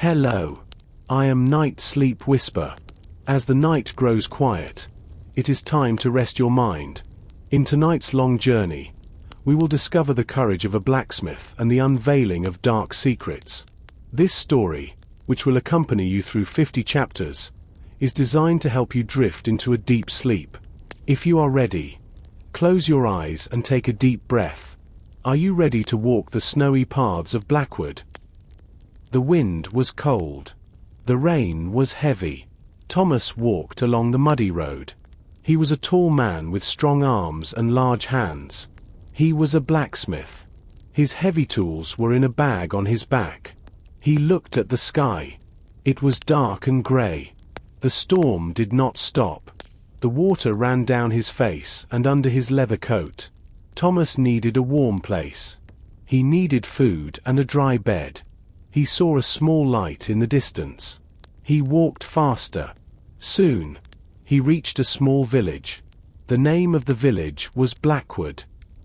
Hello. I am NightSleepWhisper. As the night grows quiet, it is time to rest your mind. In tonight's long journey, we will discover the courage of a blacksmith and the unveiling of dark secrets. This story, which will accompany you through 50 chapters, is designed to help you drift into a deep sleep. If you are ready, close your eyes and take a deep breath. Are you ready to walk the snowy paths of Blackwood? The wind was cold. The rain was heavy. Thomas walked along the muddy road. He was a tall man with strong arms and large hands. He was a blacksmith. His heavy tools were in a bag on his back. He looked at the sky. It was dark and grey. The storm did not stop. The water ran down his face and under his leather coat. Thomas needed a warm place. He needed food and a dry bed. He saw a small light in the distance. He walked faster. Soon, he reached a small village. The name of the village was Blackwood.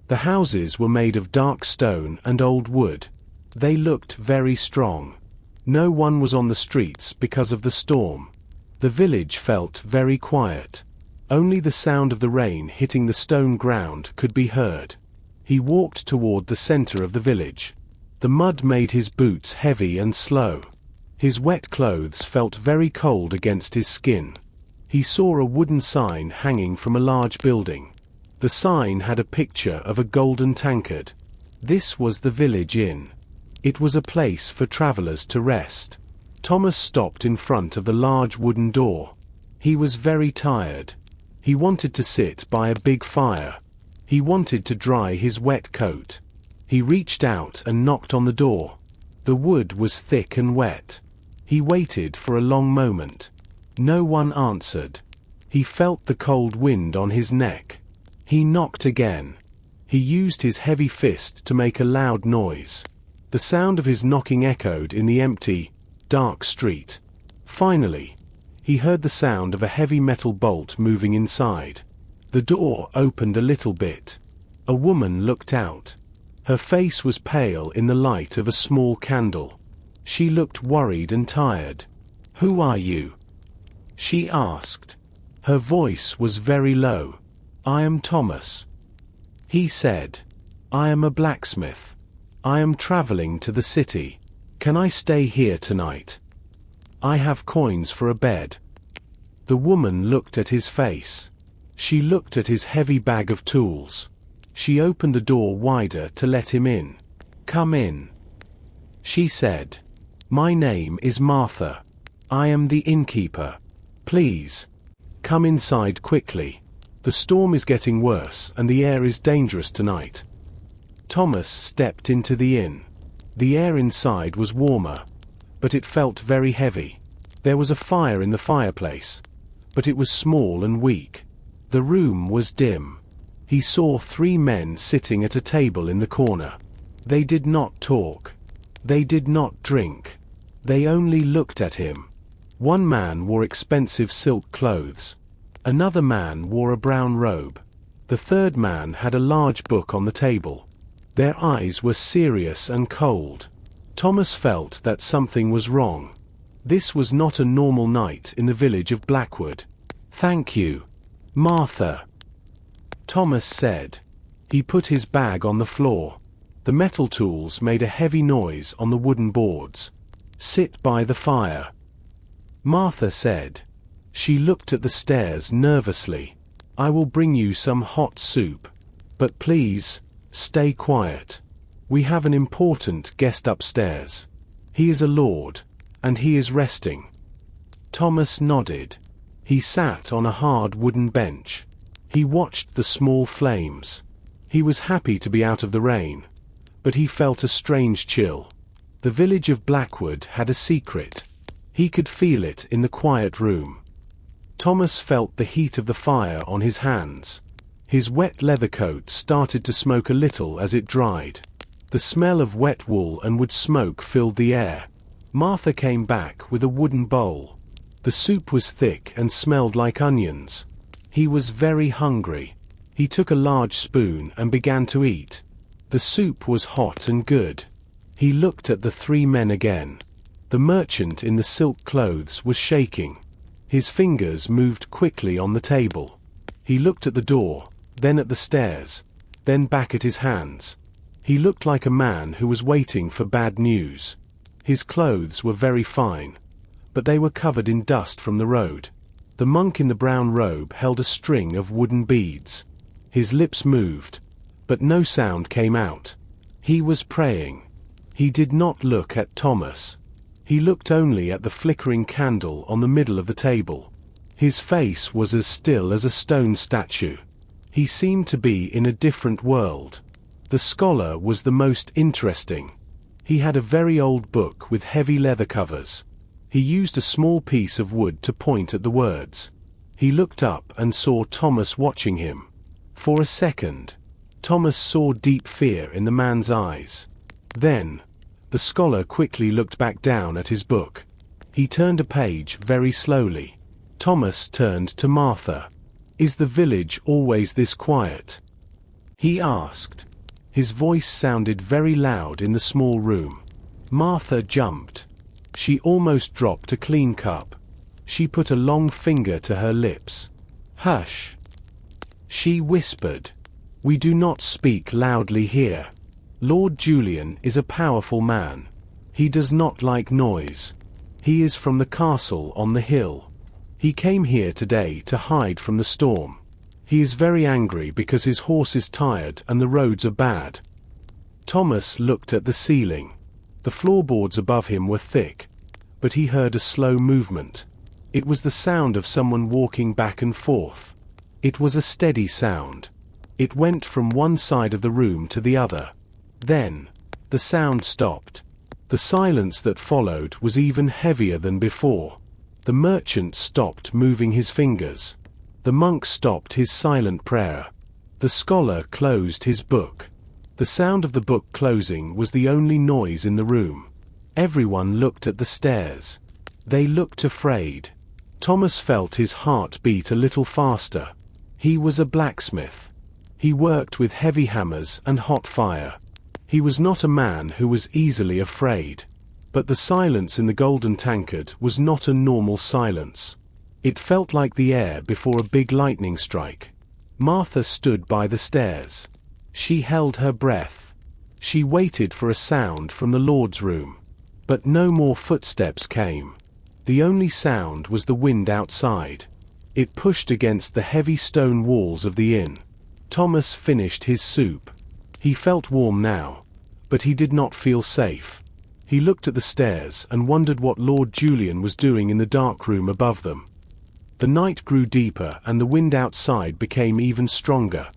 The houses were made of dark stone and old wood. They looked very strong. No one was on the streets because of the storm. The village felt very quiet. Only the sound of the rain hitting the stone ground could be heard. He walked toward the center of the village. The mud made his boots heavy and slow. His wet clothes felt very cold against his skin. He saw a wooden sign hanging from a large building. The sign had a picture of a golden tankard. This was the village inn. It was a place for travelers to rest. Thomas stopped in front of the large wooden door. He was very tired. He wanted to sit by a big fire. He wanted to dry his wet coat. He reached out and knocked on the door. The wood was thick and wet. He waited for a long moment. No one answered. He felt the cold wind on his neck. He knocked again. He used his heavy fist to make a loud noise. The sound of his knocking echoed in the empty, dark street. Finally, he heard the sound of a heavy metal bolt moving inside. The door opened a little bit. A woman looked out. Her face was pale in the light of a small candle. She looked worried and tired. "Who are you?" she asked. Her voice was very low. "I am Thomas," he said. "I am a blacksmith. I am traveling to the city. Can I stay here tonight? I have coins for a bed." The woman looked at his face. She looked at his heavy bag of tools. She opened the door wider to let him in. "Come in," she said. "My name is Martha. I am the innkeeper. Please, come inside quickly. The storm is getting worse and the air is dangerous tonight." Thomas stepped into the inn. The air inside was warmer, but it felt very heavy. There was a fire in the fireplace, but it was small and weak. The room was dim. He saw 3 men sitting at a table in the corner. They did not talk. They did not drink. They only looked at him. One man wore expensive silk clothes. Another man wore a brown robe. The third man had a large book on the table. Their eyes were serious and cold. Thomas felt that something was wrong. This was not a normal night in the village of Blackwood. "Thank you, Martha," Thomas said. He put his bag on the floor. The metal tools made a heavy noise on the wooden boards. "Sit by the fire," Martha said. She looked at the stairs nervously. "I will bring you some hot soup. But please, stay quiet. We have an important guest upstairs. He is a lord, and he is resting." Thomas nodded. He sat on a hard wooden bench. He watched the small flames. He was happy to be out of the rain, but he felt a strange chill. The village of Blackwood had a secret. He could feel it in the quiet room. Thomas felt the heat of the fire on his hands. His wet leather coat started to smoke a little as it dried. The smell of wet wool and wood smoke filled the air. Martha came back with a wooden bowl. The soup was thick and smelled like onions. He was very hungry. He took a large spoon and began to eat. The soup was hot and good. He looked at the 3 men again. The merchant in the silk clothes was shaking. His fingers moved quickly on the table. He looked at the door, then at the stairs, then back at his hands. He looked like a man who was waiting for bad news. His clothes were very fine, but they were covered in dust from the road. The monk in the brown robe held a string of wooden beads. His lips moved, but no sound came out. He was praying. He did not look at Thomas. He looked only at the flickering candle on the middle of the table. His face was as still as a stone statue. He seemed to be in a different world. The scholar was the most interesting. He had a very old book with heavy leather covers. He used a small piece of wood to point at the words. He looked up and saw Thomas watching him. For a second, Thomas saw deep fear in the man's eyes. Then, the scholar quickly looked back down at his book. He turned a page very slowly. Thomas turned to Martha. "Is the village always this quiet?" he asked. His voice sounded very loud in the small room. Martha jumped. She almost dropped a clean cup. She put a long finger to her lips. "Hush," she whispered. "We do not speak loudly here. Lord Julian is a powerful man. He does not like noise. He is from the castle on the hill. He came here today to hide from the storm. He is very angry because his horse is tired and the roads are bad." Thomas looked at the ceiling. The floorboards above him were thick, but he heard a slow movement. It was the sound of someone walking back and forth. It was a steady sound. It went from one side of the room to the other. Then, the sound stopped. The silence that followed was even heavier than before. The merchant stopped moving his fingers. The monk stopped his silent prayer. The scholar closed his book. The sound of the book closing was the only noise in the room. Everyone looked at the stairs. They looked afraid. Thomas felt his heart beat a little faster. He was a blacksmith. He worked with heavy hammers and hot fire. He was not a man who was easily afraid. But the silence in the golden tankard was not a normal silence. It felt like the air before a big lightning strike. Martha stood by the stairs. She held her breath. She waited for a sound from the Lord's room. But no more footsteps came. The only sound was the wind outside. It pushed against the heavy stone walls of the inn. Thomas finished his soup. He felt warm now, but he did not feel safe. He looked at the stairs and wondered what Lord Julian was doing in the dark room above them. The night grew deeper and the wind outside became even stronger.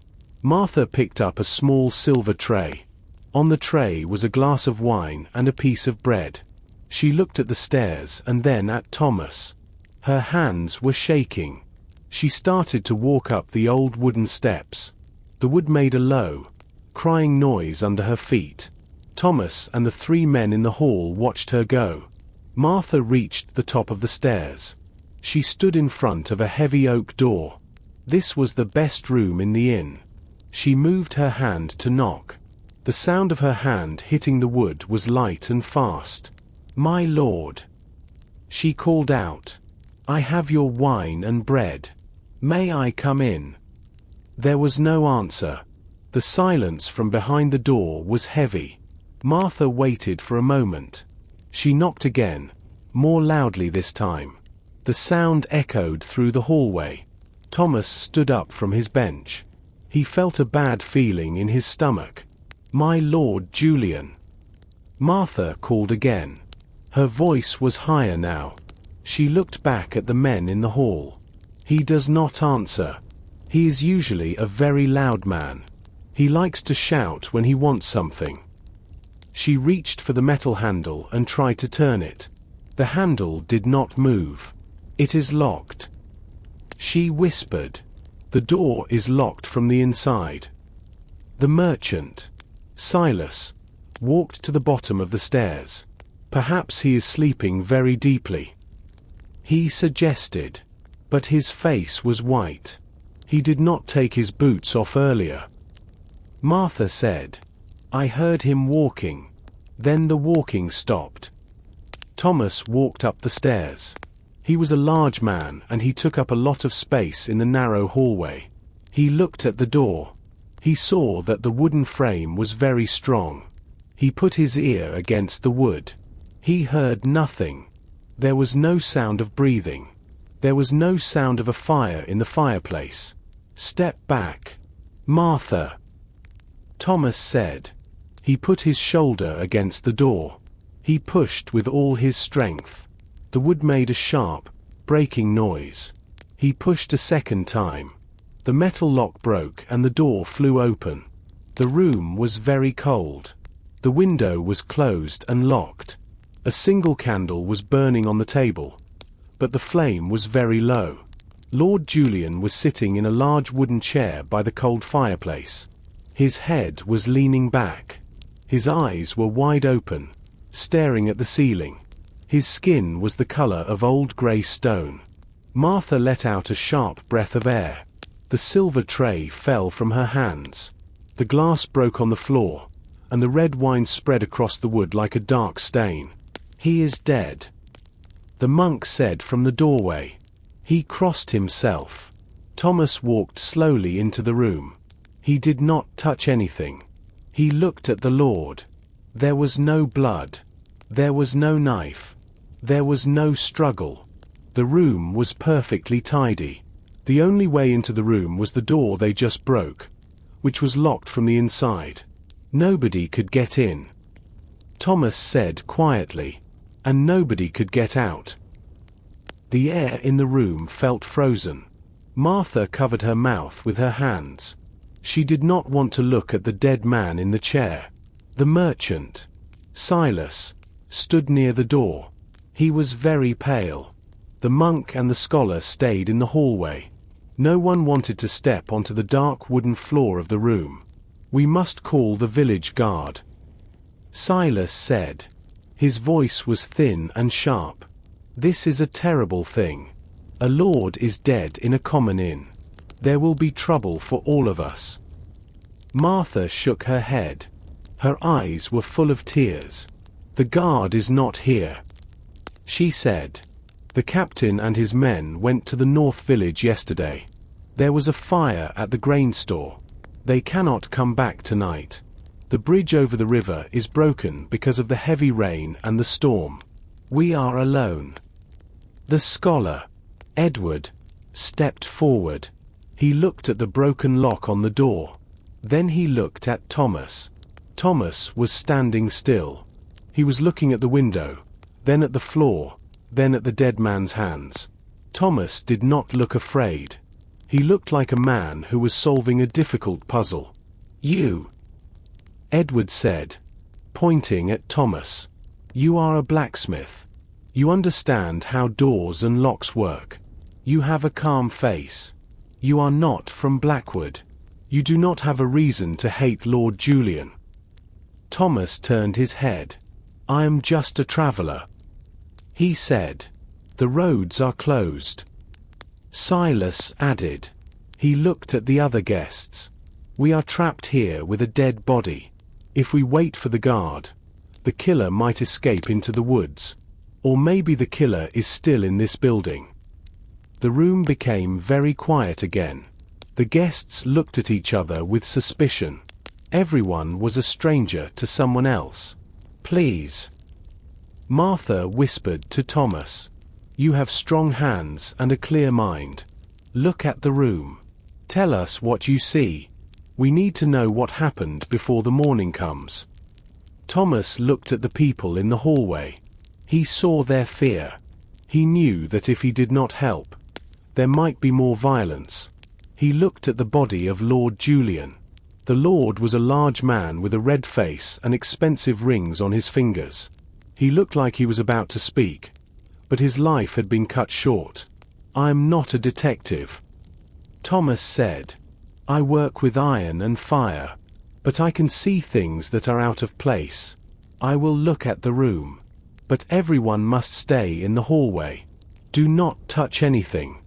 Martha picked up a small silver tray. On the tray was a glass of wine and a piece of bread. She looked at the stairs and then at Thomas. Her hands were shaking. She started to walk up the old wooden steps. The wood made a low, crying noise under her feet. Thomas and the three men in the hall watched her go. Martha reached the top of the stairs. She stood in front of a heavy oak door. This was the best room in the inn. She moved her hand to knock. The sound of her hand hitting the wood was light and fast. "My lord," she called out, "I have your wine and bread. May I come in?" There was no answer. The silence from behind the door was heavy. Martha waited for a moment. She knocked again, more loudly this time. The sound echoed through the hallway. Thomas stood up from his bench. He felt a bad feeling in his stomach. "My Lord Julian." Martha called again. Her voice was higher now. She looked back at the men in the hall. He does not answer. He is usually a very loud man. He likes to shout when he wants something. She reached for the metal handle and tried to turn it. The handle did not move. "It is locked," she whispered. "The door is locked from the inside." The merchant, Silas, walked to the bottom of the stairs. "Perhaps he is sleeping very deeply," he suggested. But his face was white. He did not take his boots off earlier. Martha said, "I heard him walking." Then the walking stopped. Thomas walked up the stairs. He was a large man and he took up a lot of space in the narrow hallway. He looked at the door. He saw that the wooden frame was very strong. He put his ear against the wood. He heard nothing. There was no sound of breathing. There was no sound of a fire in the fireplace. "Step back, Martha," Thomas said. He put his shoulder against the door. He pushed with all his strength. The wood made a sharp, breaking noise. He pushed a second time. The metal lock broke and the door flew open. The room was very cold. The window was closed and locked. A single candle was burning on the table, but the flame was very low. Lord Julian was sitting in a large wooden chair by the cold fireplace. His head was leaning back. His eyes were wide open, staring at the ceiling. His skin was the color of old grey stone. Martha let out a sharp breath of air. The silver tray fell from her hands. The glass broke on the floor, and the red wine spread across the wood like a dark stain. "He is dead," the monk said from the doorway. He crossed himself. Thomas walked slowly into the room. He did not touch anything. He looked at the Lord. There was no blood. There was no knife. There was no struggle. The room was perfectly tidy. The only way into the room was the door they just broke, which was locked from the inside. Nobody could get in, Thomas said quietly, and nobody could get out. The air in the room felt frozen. Martha covered her mouth with her hands. She did not want to look at the dead man in the chair. The merchant, Silas, stood near the door. He was very pale. The monk and the scholar stayed in the hallway. No one wanted to step onto the dark wooden floor of the room. "We must call the village guard," Silas said. His voice was thin and sharp. "This is a terrible thing. A lord is dead in a common inn. There will be trouble for all of us." Martha shook her head. Her eyes were full of tears. "The guard is not here," she said. "The captain and his men went to the north village yesterday. There was a fire at the grain store. They cannot come back tonight. The bridge over the river is broken because of the heavy rain and the storm. We are alone." The scholar, Edward, stepped forward. He looked at the broken lock on the door. Then he looked at Thomas. Thomas was standing still. He was looking at the window, then at the floor, then at the dead man's hands. Thomas did not look afraid. He looked like a man who was solving a difficult puzzle. "You," Edward said, pointing at Thomas. "You are a blacksmith. You understand how doors and locks work. You have a calm face. You are not from Blackwood. You do not have a reason to hate Lord Julian." Thomas turned his head. "I am just a traveler," he said. "The roads are closed." Silas added. He looked at the other guests. "We are trapped here with a dead body. If we wait for the guard, the killer might escape into the woods. Or maybe the killer is still in this building." The room became very quiet again. The guests looked at each other with suspicion. Everyone was a stranger to someone else. "Please," Martha whispered to Thomas. "You have strong hands and a clear mind. Look at the room. Tell us what you see. We need to know what happened before the morning comes." Thomas looked at the people in the hallway. He saw their fear. He knew that if he did not help, there might be more violence. He looked at the body of Lord Julian. The Lord was a large man with a red face and expensive rings on his fingers. He looked like he was about to speak, but his life had been cut short. "I am not a detective," Thomas said. "I work with iron and fire, but I can see things that are out of place. I will look at the room. But everyone must stay in the hallway. Do not touch anything."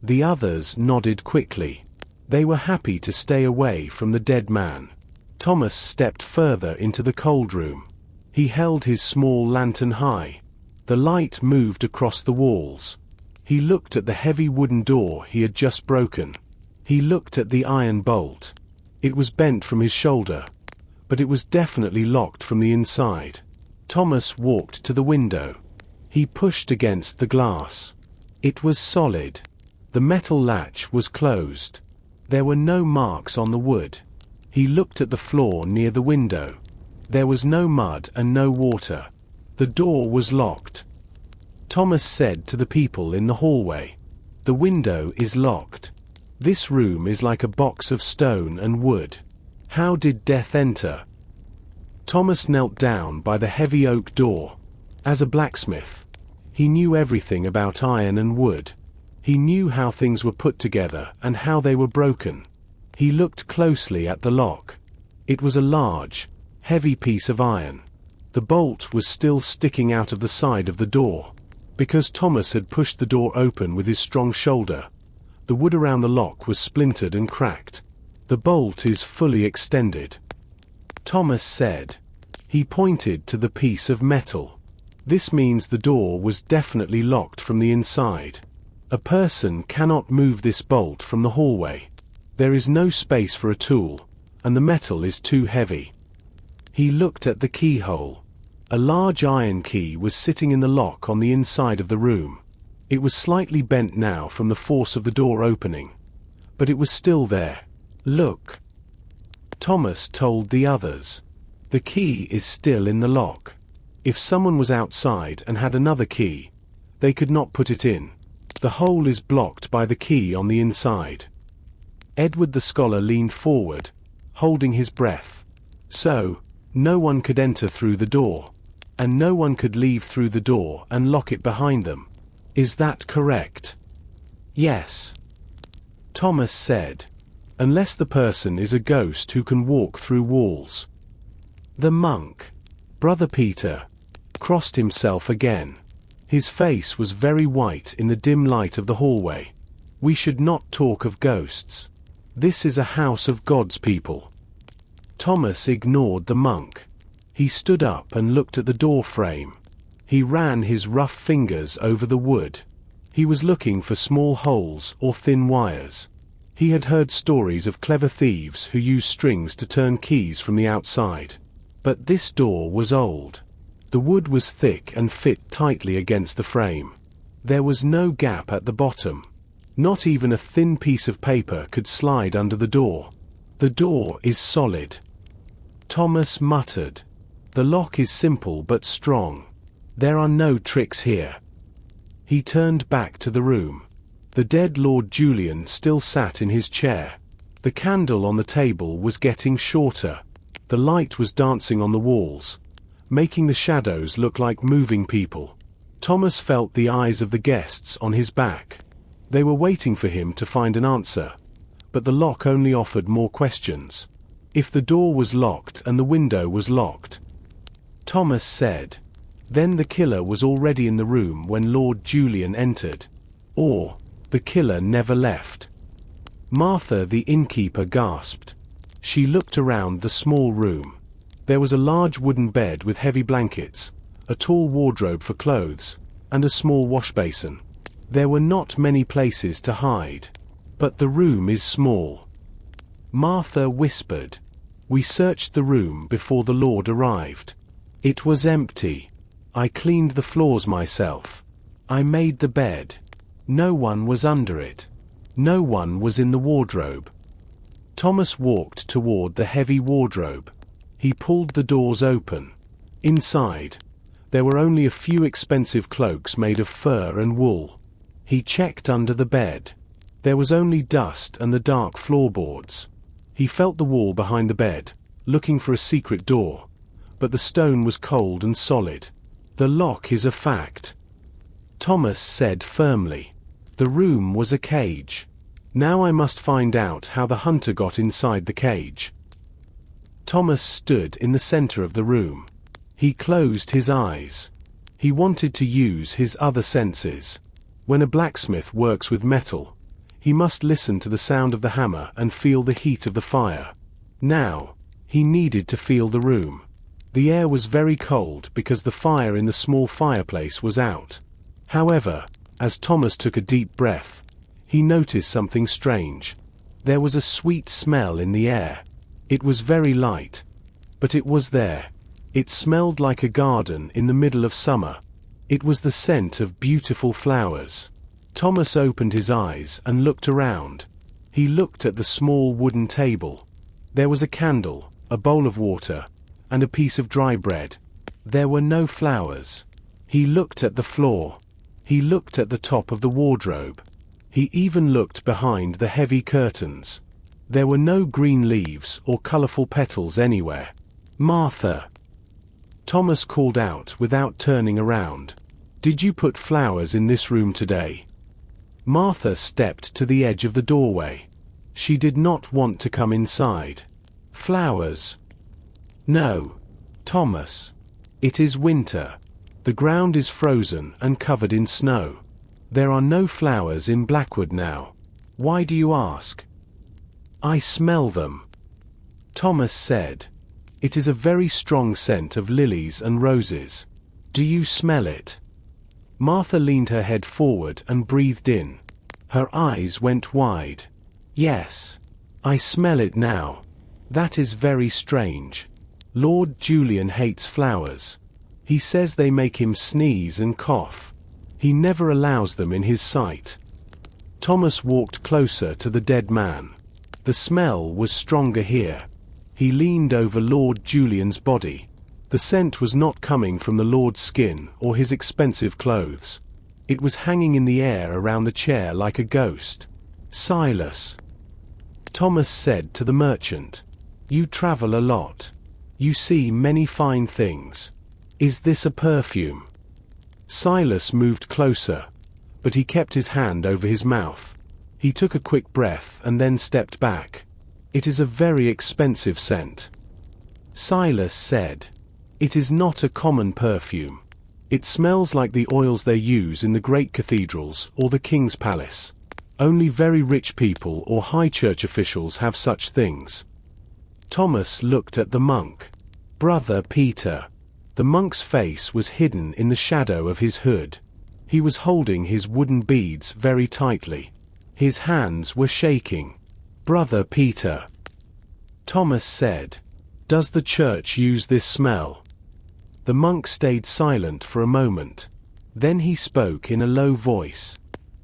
The others nodded quickly. They were happy to stay away from the dead man. Thomas stepped further into the cold room. He held his small lantern high. The light moved across the walls. He looked at the heavy wooden door he had just broken. He looked at the iron bolt. It was bent from his shoulder, but it was definitely locked from the inside. Thomas walked to the window. He pushed against the glass. It was solid. The metal latch was closed. There were no marks on the wood. He looked at the floor near the window. There was no mud and no water. The door was locked. Thomas said to the people in the hallway, "The window is locked. This room is like a box of stone and wood. How did death enter?" Thomas knelt down by the heavy oak door. As a blacksmith, he knew everything about iron and wood. He knew how things were put together and how they were broken. He looked closely at the lock. It was a large, heavy piece of iron. The bolt was still sticking out of the side of the door. Because Thomas had pushed the door open with his strong shoulder, the wood around the lock was splintered and cracked. The bolt is fully extended, Thomas said. He pointed to the piece of metal. This means the door was definitely locked from the inside. A person cannot move this bolt from the hallway. There is no space for a tool, and the metal is too heavy. He looked at the keyhole. A large iron key was sitting in the lock on the inside of the room. It was slightly bent now from the force of the door opening, but it was still there. "Look," Thomas told the others. "The key is still in the lock. If someone was outside and had another key, they could not put it in. The hole is blocked by the key on the inside." Edward the scholar leaned forward, holding his breath. "So, no one could enter through the door, and no one could leave through the door and lock it behind them. Is that correct?" "Yes," Thomas said. "Unless the person is a ghost who can walk through walls." The monk, Brother Peter, crossed himself again. His face was very white in the dim light of the hallway. "We should not talk of ghosts. This is a house of God's people." Thomas ignored the monk. He stood up and looked at the door frame. He ran his rough fingers over the wood. He was looking for small holes or thin wires. He had heard stories of clever thieves who used strings to turn keys from the outside. But this door was old. The wood was thick and fit tightly against the frame. There was no gap at the bottom. Not even a thin piece of paper could slide under the door. "The door is solid," Thomas muttered. "The lock is simple but strong. There are no tricks here." He turned back to the room. The dead Lord Julian still sat in his chair. The candle on the table was getting shorter. The light was dancing on the walls, making the shadows look like moving people. Thomas felt the eyes of the guests on his back. They were waiting for him to find an answer, but the lock only offered more questions. If the door was locked and the window was locked, Thomas said, then the killer was already in the room when Lord Julian entered. Or, the killer never left. Martha the innkeeper gasped. She looked around the small room. There was a large wooden bed with heavy blankets, a tall wardrobe for clothes, and a small wash basin. There were not many places to hide. But the room is small. Martha whispered. "We searched the room before the Lord arrived. It was empty. I cleaned the floors myself. I made the bed. No one was under it. No one was in the wardrobe." Thomas walked toward the heavy wardrobe. He pulled the doors open. Inside, there were only a few expensive cloaks made of fur and wool. He checked under the bed. There was only dust and the dark floorboards. He felt the wall behind the bed, looking for a secret door. But the stone was cold and solid. "The lock is a fact," Thomas said firmly. "The room was a cage. Now I must find out how the hunter got inside the cage." Thomas stood in the center of the room. He closed his eyes. He wanted to use his other senses. When a blacksmith works with metal, he must listen to the sound of the hammer and feel the heat of the fire. Now, he needed to feel the room. The air was very cold because the fire in the small fireplace was out. However, as Thomas took a deep breath, he noticed something strange. There was a sweet smell in the air. It was very light, but it was there. It smelled like a garden in the middle of summer. It was the scent of beautiful flowers. Thomas opened his eyes and looked around. He looked at the small wooden table. There was a candle, a bowl of water, and a piece of dry bread. There were no flowers. He looked at the floor. He looked at the top of the wardrobe. He even looked behind the heavy curtains. There were no green leaves or colorful petals anywhere. "Martha!" Thomas called out without turning around. "Did you put flowers in this room today?" Martha stepped to the edge of the doorway. She did not want to come inside. "Flowers?" "No, Thomas. It is winter. The ground is frozen and covered in snow. There are no flowers in Blackwood now. Why do you ask?" "I smell them," Thomas said. "It is a very strong scent of lilies and roses. Do you smell it?" Martha leaned her head forward and breathed in. Her eyes went wide. "Yes, I smell it now. That is very strange. Lord Julian hates flowers. He says they make him sneeze and cough. He never allows them in his sight." Thomas walked closer to the dead man. The smell was stronger here. He leaned over Lord Julian's body. The scent was not coming from the Lord's skin or his expensive clothes. It was hanging in the air around the chair like a ghost. "Silas," Thomas said to the merchant, "you travel a lot. You see many fine things. Is this a perfume?" Silas moved closer, but he kept his hand over his mouth. He took a quick breath and then stepped back. "It is a very expensive scent," Silas said. "It is not a common perfume. It smells like the oils they use in the great cathedrals or the king's palace. Only very rich people or high church officials have such things." Thomas looked at the monk. "Brother Peter." The monk's face was hidden in the shadow of his hood. He was holding his wooden beads very tightly. His hands were shaking. "Brother Peter," Thomas said, "does the church use this smell?" The monk stayed silent for a moment. Then he spoke in a low voice.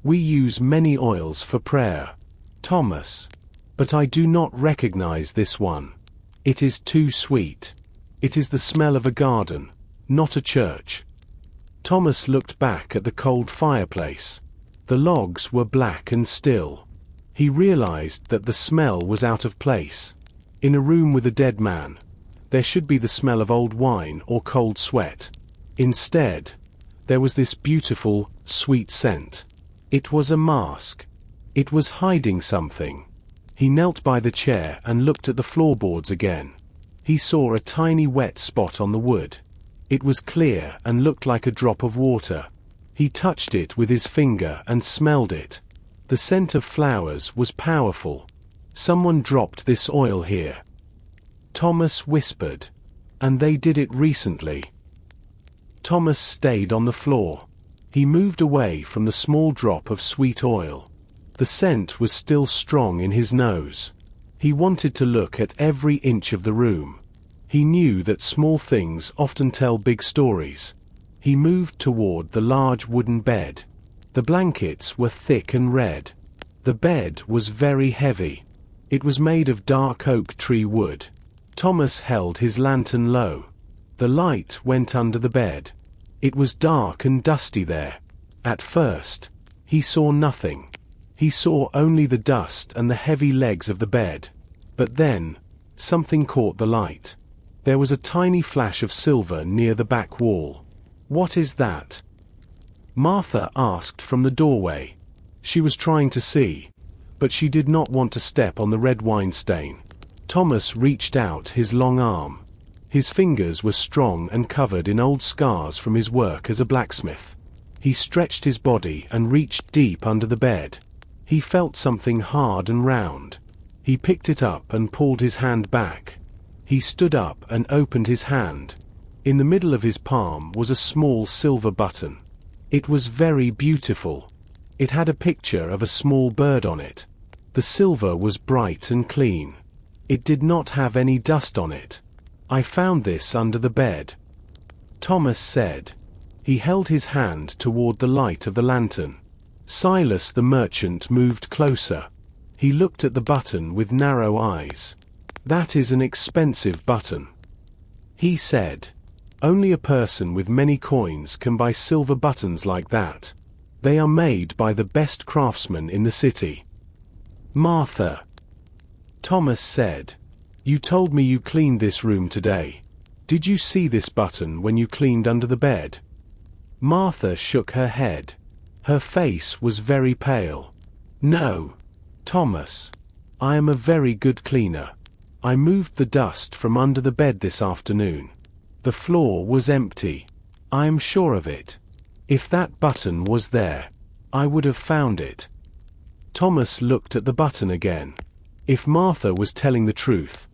"We use many oils for prayer, Thomas. But I do not recognize this one. It is too sweet. It is the smell of a garden, not a church." Thomas looked back at the cold fireplace. The logs were black and still. He realized that the smell was out of place. In a room with a dead man, there should be the smell of old wine or cold sweat. Instead, there was this beautiful, sweet scent. It was a mask. It was hiding something. He knelt by the chair and looked at the floorboards again. He saw a tiny wet spot on the wood. It was clear and looked like a drop of water. He touched it with his finger and smelled it. The scent of flowers was powerful. Someone dropped this oil here. Thomas whispered. "And they did it recently." Thomas stayed on the floor. He moved away from the small drop of sweet oil. The scent was still strong in his nose. He wanted to look at every inch of the room. He knew that small things often tell big stories. He moved toward the large wooden bed. The blankets were thick and red. The bed was very heavy. It was made of dark oak tree wood. Thomas held his lantern low. The light went under the bed. It was dark and dusty there. At first, he saw nothing. He saw only the dust and the heavy legs of the bed. But then, something caught the light. There was a tiny flash of silver near the back wall. "What is that?" Martha asked from the doorway. She was trying to see, but she did not want to step on the red wine stain. Thomas reached out his long arm. His fingers were strong and covered in old scars from his work as a blacksmith. He stretched his body and reached deep under the bed. He felt something hard and round. He picked it up and pulled his hand back. He stood up and opened his hand. In the middle of his palm was a small silver button. It was very beautiful. It had a picture of a small bird on it. The silver was bright and clean. It did not have any dust on it. I found this under the bed, Thomas said. He held his hand toward the light of the lantern. Silas the merchant moved closer. He looked at the button with narrow eyes. That is an expensive button, he said. Only a person with many coins can buy silver buttons like that. They are made by the best craftsmen in the city. Martha, Thomas said. You told me you cleaned this room today. Did you see this button when you cleaned under the bed? Martha shook her head. Her face was very pale. No, Thomas. I am a very good cleaner. I moved the dust from under the bed this afternoon. The floor was empty. I am sure of it. If that button was there, I would have found it. Thomas looked at the button again. If Martha was telling the truth,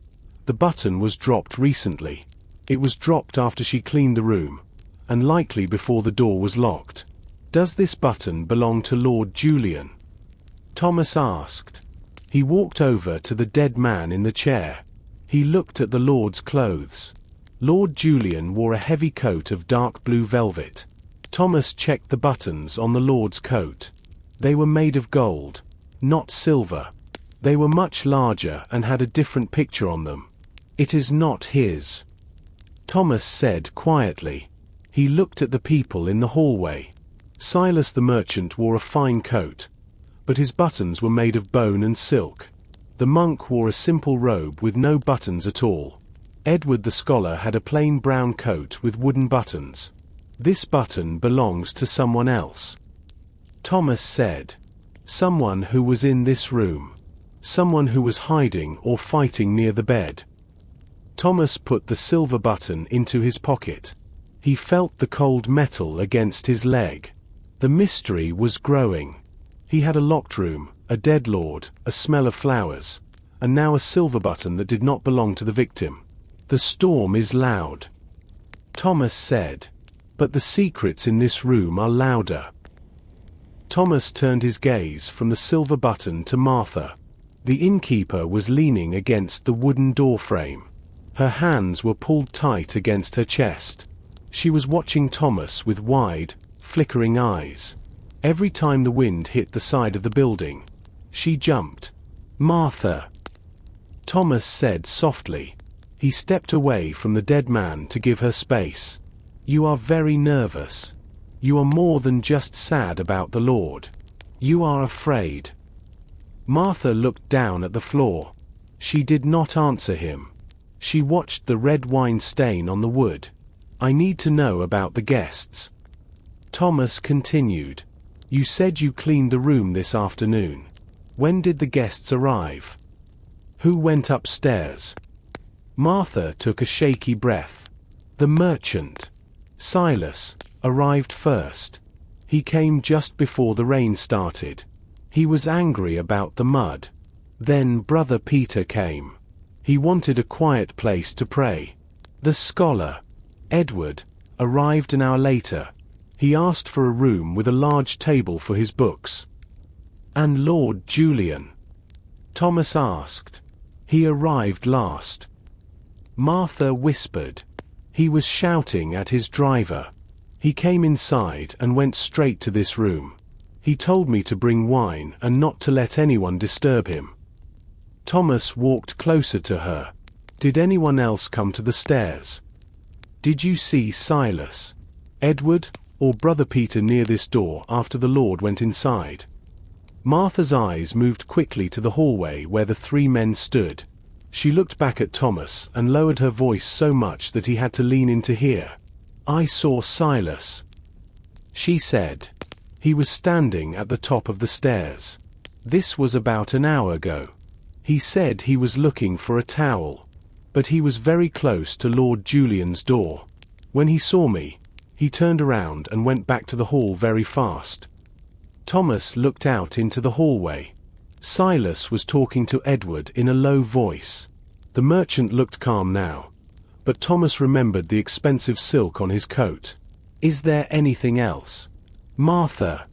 the button was dropped recently. It was dropped after she cleaned the room, and likely before the door was locked. Does this button belong to Lord Julian? Thomas asked. He walked over to the dead man in the chair. He looked at the Lord's clothes. Lord Julian wore a heavy coat of dark blue velvet. Thomas checked the buttons on the Lord's coat. They were made of gold, not silver. They were much larger and had a different picture on them. It is not his, Thomas said quietly. He looked at the people in the hallway. Silas the merchant wore a fine coat, but his buttons were made of bone and silk. The monk wore a simple robe with no buttons at all. Edward the scholar had a plain brown coat with wooden buttons. This button belongs to someone else, Thomas said. Someone who was in this room. Someone who was hiding or fighting near the bed. Thomas put the silver button into his pocket. He felt the cold metal against his leg. The mystery was growing. He had a locked room, a dead lord, a smell of flowers, and now a silver button that did not belong to the victim. The storm is loud, Thomas said. But the secrets in this room are louder. Thomas turned his gaze from the silver button to Martha. The innkeeper was leaning against the wooden door frame. Her hands were pulled tight against her chest. She was watching Thomas with wide, flickering eyes. Every time the wind hit the side of the building, she jumped. Martha, Thomas said softly. He stepped away from the dead man to give her space. You are very nervous. You are more than just sad about the Lord. You are afraid. Martha looked down at the floor. She did not answer him. She watched the red wine stain on the wood. I need to know about the guests, Thomas continued. You said you cleaned the room this afternoon. When did the guests arrive? Who went upstairs? Martha took a shaky breath. The merchant, Silas, arrived first. He came just before the rain started. He was angry about the mud. Then Brother Peter came. He wanted a quiet place to pray. The scholar, Edward, arrived an hour later. He asked for a room with a large table for his books. And Lord Julian? Thomas asked. He arrived last. Martha whispered. He was shouting at his driver. He came inside and went straight to this room. He told me to bring wine and not to let anyone disturb him. Thomas walked closer to her. Did anyone else come to the stairs? Did you see Silas, Edward, or Brother Peter near this door after the Lord went inside? Martha's eyes moved quickly to the hallway where the three men stood. She looked back at Thomas and lowered her voice so much that he had to lean in to hear. I saw Silas, she said. He was standing at the top of the stairs. This was about an hour ago. He said he was looking for a towel, but he was very close to Lord Julian's door. When he saw me, he turned around and went back to the hall very fast. Thomas looked out into the hallway. Silas was talking to Edward in a low voice. The merchant looked calm now, but Thomas remembered the expensive silk on his coat. "Is there anything else, Martha?"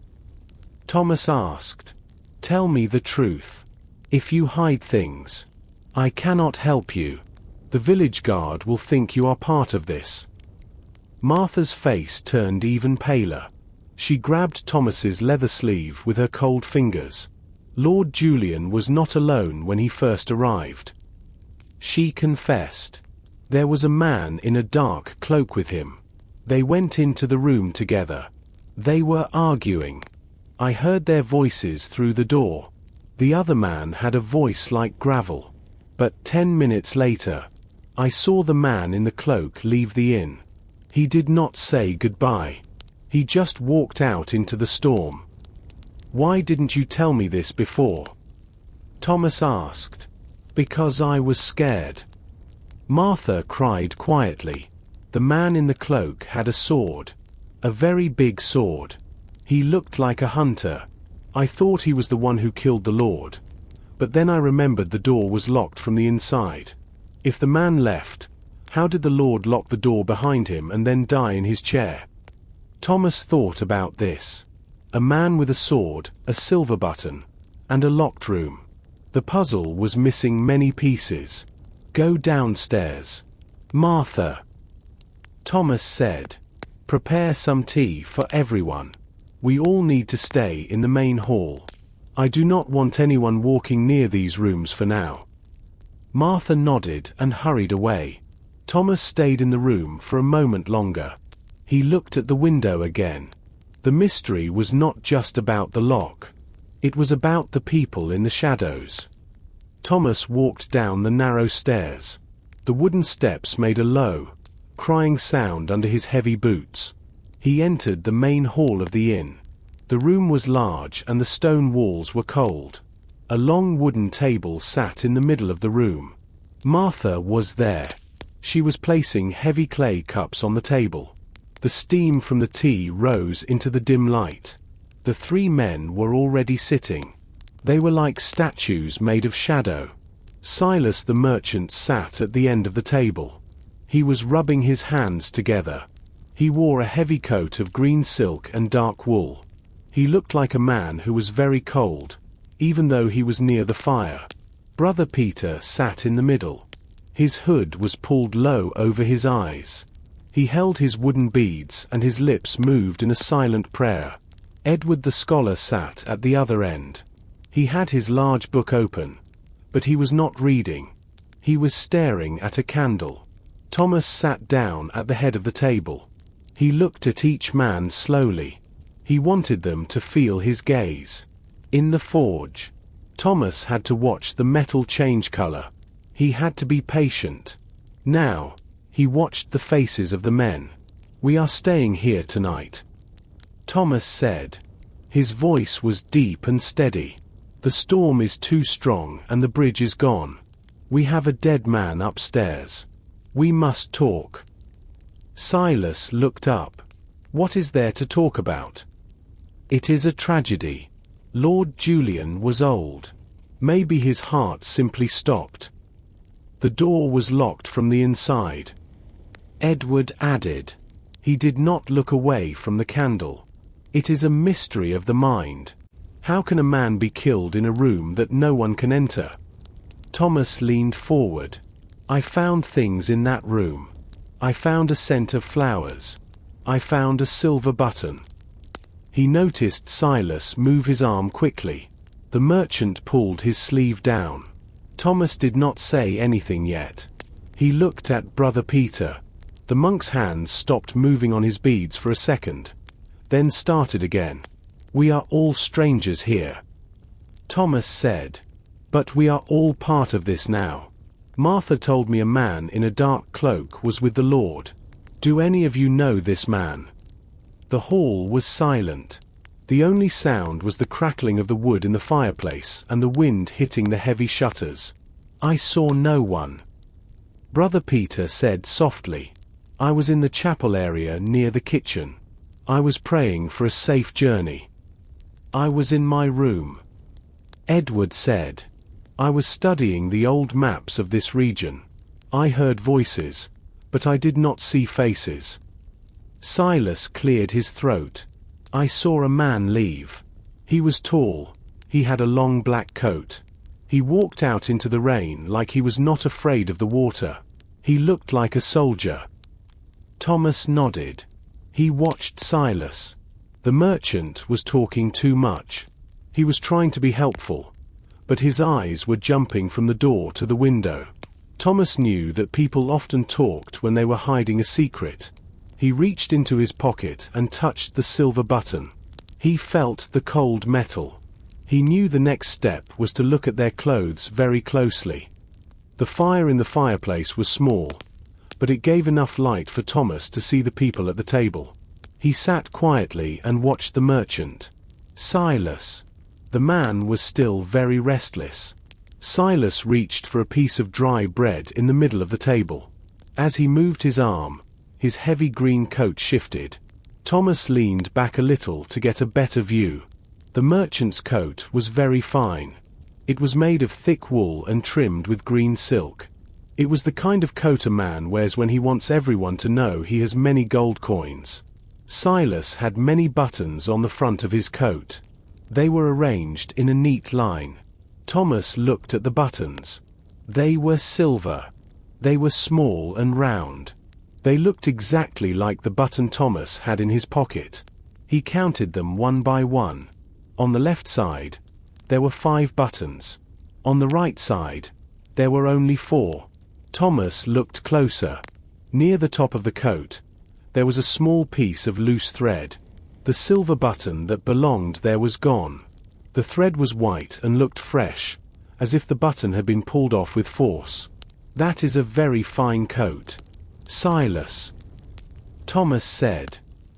Thomas asked. "Tell me the truth. If you hide things, I cannot help you. The village guard will think you are part of this." Martha's face turned even paler. She grabbed Thomas's leather sleeve with her cold fingers. Lord Julian was not alone when he first arrived. She confessed. There was a man in a dark cloak with him. They went into the room together. They were arguing. I heard their voices through the door. The other man had a voice like gravel. But 10 minutes later, I saw the man in the cloak leave the inn. He did not say goodbye. He just walked out into the storm. "Why didn't you tell me this before?" Thomas asked. "Because I was scared." Martha cried quietly. The man in the cloak had a sword. A very big sword. He looked like a hunter. I thought he was the one who killed the Lord. But then I remembered the door was locked from the inside. If the man left, how did the Lord lock the door behind him and then die in his chair? Thomas thought about this. A man with a sword, a silver button, and a locked room. The puzzle was missing many pieces. "Go downstairs, Martha," Thomas said. "Prepare some tea for everyone. We all need to stay in the main hall. I do not want anyone walking near these rooms for now." Martha nodded and hurried away. Thomas stayed in the room for a moment longer. He looked at the window again. The mystery was not just about the lock. It was about the people in the shadows. Thomas walked down the narrow stairs. The wooden steps made a low, crying sound under his heavy boots. He entered the main hall of the inn. The room was large and the stone walls were cold. A long wooden table sat in the middle of the room. Martha was there. She was placing heavy clay cups on the table. The steam from the tea rose into the dim light. The 3 men were already sitting. They were like statues made of shadow. Silas the merchant sat at the end of the table. He was rubbing his hands together. He wore a heavy coat of green silk and dark wool. He looked like a man who was very cold, even though he was near the fire. Brother Peter sat in the middle. His hood was pulled low over his eyes. He held his wooden beads and his lips moved in a silent prayer. Edward the scholar sat at the other end. He had his large book open, but he was not reading. He was staring at a candle. Thomas sat down at the head of the table. He looked at each man slowly. He wanted them to feel his gaze. In the forge, Thomas had to watch the metal change color. He had to be patient. Now, he watched the faces of the men. "We are staying here tonight," Thomas said. His voice was deep and steady. "The storm is too strong and the bridge is gone. We have a dead man upstairs. We must talk." Silas looked up. "What is there to talk about?" "It is a tragedy. Lord Julian was old. Maybe his heart simply stopped." The door was locked from the inside. Edward added. He did not look away from the candle. "It is a mystery of the mind. How can a man be killed in a room that no one can enter?" Thomas leaned forward. "I found things in that room. I found a scent of flowers. I found a silver button." He noticed Silas move his arm quickly. The merchant pulled his sleeve down. Thomas did not say anything yet. He looked at Brother Peter. The monk's hands stopped moving on his beads for a second, then started again. "We are all strangers here," Thomas said. "But we are all part of this now. Martha told me a man in a dark cloak was with the Lord. Do any of you know this man?" The hall was silent. The only sound was the crackling of the wood in the fireplace and the wind hitting the heavy shutters. "I saw no one," Brother Peter said softly. "I was in the chapel area near the kitchen. I was praying for a safe journey. I was in my room." Edward said, I was studying the old maps of this region. I heard voices, but I did not see faces. Silas cleared his throat. I saw a man leave. He was tall. He had a long black coat. He walked out into the rain like he was not afraid of the water. He looked like a soldier. Thomas nodded. He watched Silas. The merchant was talking too much. He was trying to be helpful, but his eyes were jumping from the door to the window. Thomas knew that people often talked when they were hiding a secret. He reached into his pocket and touched the silver button. He felt the cold metal. He knew the next step was to look at their clothes very closely. The fire in the fireplace was small, but it gave enough light for Thomas to see the people at the table. He sat quietly and watched the merchant. Silas. The man was still very restless. Silas reached for a piece of dry bread in the middle of the table. As he moved his arm, his heavy green coat shifted. Thomas leaned back a little to get a better view. The merchant's coat was very fine. It was made of thick wool and trimmed with green silk. It was the kind of coat a man wears when he wants everyone to know he has many gold coins. Silas had many buttons on the front of his coat. They were arranged in a neat line. Thomas looked at the buttons. They were silver. They were small and round. They looked exactly like the button Thomas had in his pocket. He counted them one by one. On the left side, there were 5 buttons. On the right side, there were only 4. Thomas looked closer. Near the top of the coat, there was a small piece of loose thread. The silver button that belonged there was gone. The thread was white and looked fresh, as if the button had been pulled off with force. That is a very fine coat. Silas. Thomas said.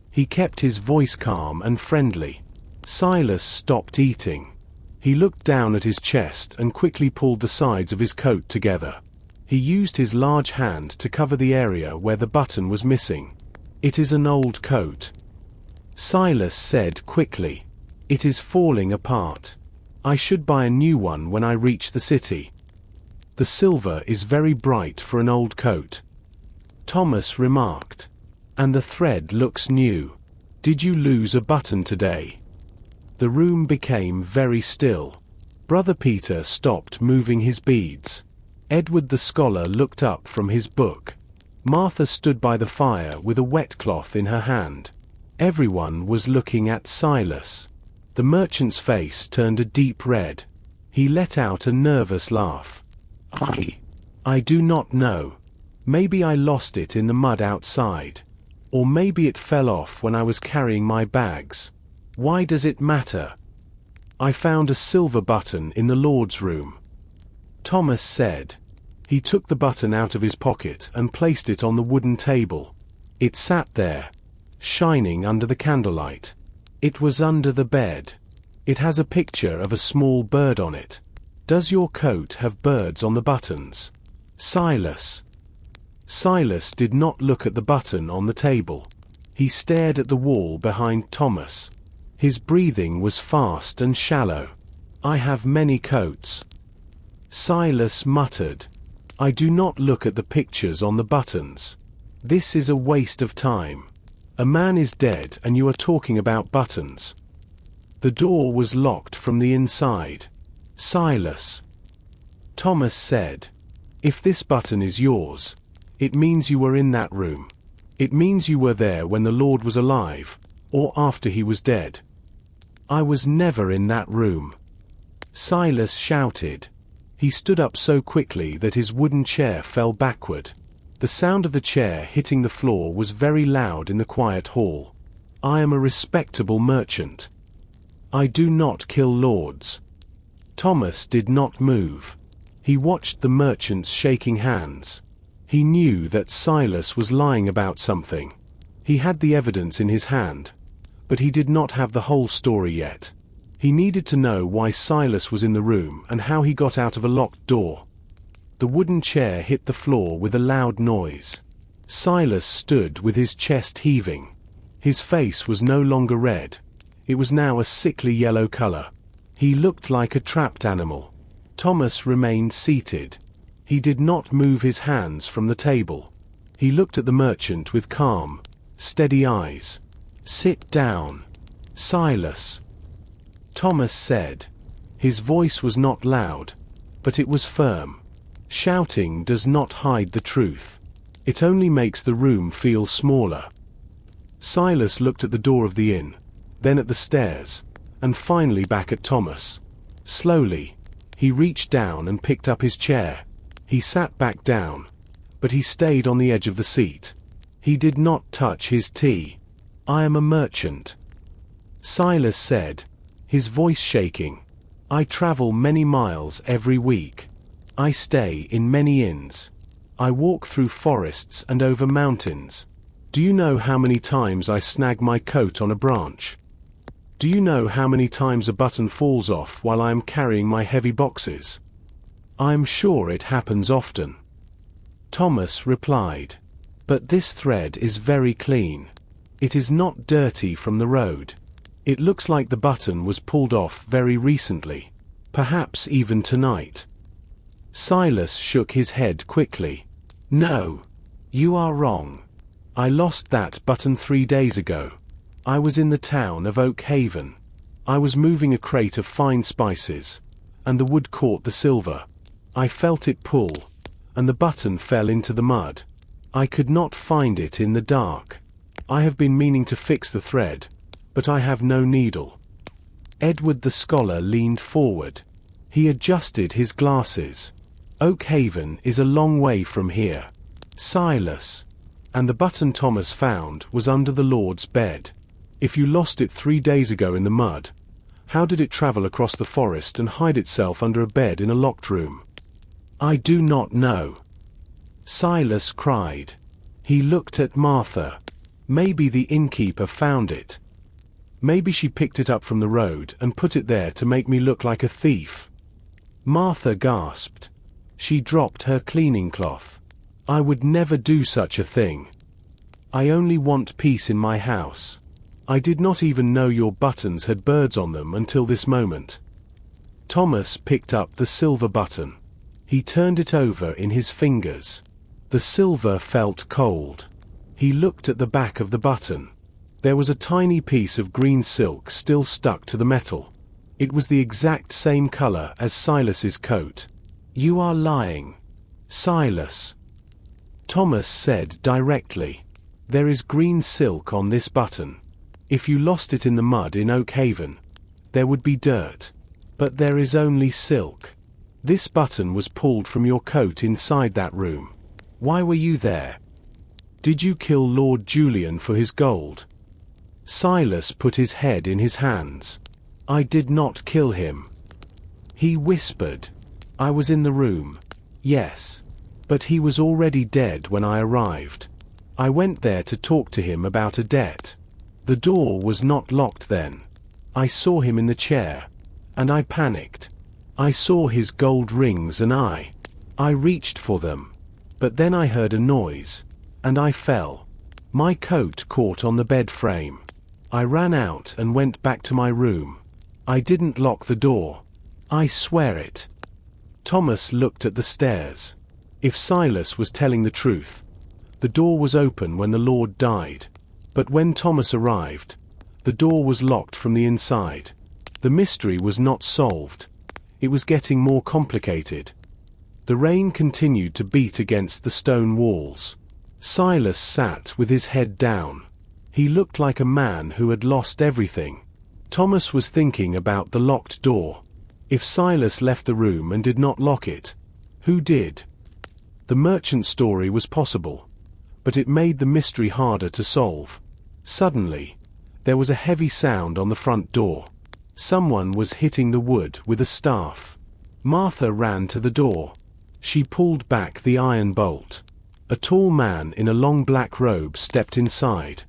He kept his voice calm and friendly. Silas stopped eating. He looked down at his chest and quickly pulled the sides of his coat together. He used his large hand to cover the area where the button was missing. It is an old coat. Silas said quickly. It is falling apart. I should buy a new one when I reach the city. The silver is very bright for an old coat. Thomas remarked. And the thread looks new. Did you lose a button today? The room became very still. Brother Peter stopped moving his beads. Edward the scholar looked up from his book. Martha stood by the fire with a wet cloth in her hand. Everyone was looking at Silas. The merchant's face turned a deep red. He let out a nervous laugh. I do not know. Maybe I lost it in the mud outside. Or maybe it fell off when I was carrying my bags. Why does it matter? I found a silver button in the Lord's room. Thomas said. He took the button out of his pocket and placed it on the wooden table. It sat there, shining under the candlelight. It was under the bed. It has a picture of a small bird on it. Does your coat have birds on the buttons? Silas. Silas did not look at the button on the table. He stared at the wall behind Thomas. His breathing was fast and shallow. I have many coats. Silas muttered. I do not look at the pictures on the buttons. This is a waste of time. A man is dead and you are talking about buttons. The door was locked from the inside. Silas. Thomas said. If this button is yours, it means you were in that room. It means you were there when the Lord was alive, or after he was dead. I was never in that room. Silas shouted. He stood up so quickly that his wooden chair fell backward. The sound of the chair hitting the floor was very loud in the quiet hall. I am a respectable merchant. I do not kill lords. Thomas did not move. He watched the merchants shaking hands. He knew that Silas was lying about something. He had the evidence in his hand, but he did not have the whole story yet. He needed to know why Silas was in the room and how he got out of a locked door. The wooden chair hit the floor with a loud noise. Silas stood with his chest heaving. His face was no longer red. It was now a sickly yellow color. He looked like a trapped animal. Thomas remained seated. He did not move his hands from the table. He looked at the merchant with calm, steady eyes. "Sit down, Silas," Thomas said. His voice was not loud, but it was firm. Shouting does not hide the truth. It only makes the room feel smaller. Silas looked at the door of the inn, then at the stairs, and finally back at Thomas. Slowly, he reached down and picked up his chair. He sat back down, but he stayed on the edge of the seat. He did not touch his tea. "I am a merchant," Silas said, his voice shaking. "I travel many miles every week. I stay in many inns. I walk through forests and over mountains. Do you know how many times I snag my coat on a branch? Do you know how many times a button falls off while I am carrying my heavy boxes? I am sure it happens often." Thomas replied, "But this thread is very clean. It is not dirty from the road. It looks like the button was pulled off very recently, perhaps even tonight." Silas shook his head quickly. "No, you are wrong. I lost that button 3 days ago. I was in the town of Oak Haven. I was moving a crate of fine spices, and the wood caught the silver. I felt it pull, and the button fell into the mud. I could not find it in the dark. I have been meaning to fix the thread, but I have no needle." Edward the scholar leaned forward. He adjusted his glasses. "Oak Haven is a long way from here, Silas. And the button Thomas found was under the Lord's bed. If you lost it 3 days ago in the mud, how did it travel across the forest and hide itself under a bed in a locked room?" "I do not know," Silas cried. He looked at Martha. "Maybe the innkeeper found it. Maybe she picked it up from the road and put it there to make me look like a thief." Martha gasped. She dropped her cleaning cloth. "I would never do such a thing. I only want peace in my house. I did not even know your buttons had birds on them until this moment." Thomas picked up the silver button. He turned it over in his fingers. The silver felt cold. He looked at the back of the button. There was a tiny piece of green silk still stuck to the metal. It was the exact same color as Silas's coat. "You are lying, Silas," Thomas said directly. "There is green silk on this button. If you lost it in the mud in Oak Haven, there would be dirt. But there is only silk. This button was pulled from your coat inside that room. Why were you there? Did you kill Lord Julian for his gold?" Silas put his head in his hands. "I did not kill him," he whispered. "I was in the room. Yes. But he was already dead when I arrived. I went there to talk to him about a debt. The door was not locked then. I saw him in the chair, and I panicked. I saw his gold rings and I reached for them. But then I heard a noise, and I fell. My coat caught on the bed frame. I ran out and went back to my room. I didn't lock the door. I swear it." Thomas looked at the stairs. If Silas was telling the truth, the door was open when the Lord died. But when Thomas arrived, the door was locked from the inside. The mystery was not solved. It was getting more complicated. The rain continued to beat against the stone walls. Silas sat with his head down. He looked like a man who had lost everything. Thomas was thinking about the locked door. If Silas left the room and did not lock it, who did? The merchant story was possible, but it made the mystery harder to solve. Suddenly, there was a heavy sound on the front door. Someone was hitting the wood with a staff. Martha ran to the door. She pulled back the iron bolt. A tall man in a long black robe stepped inside.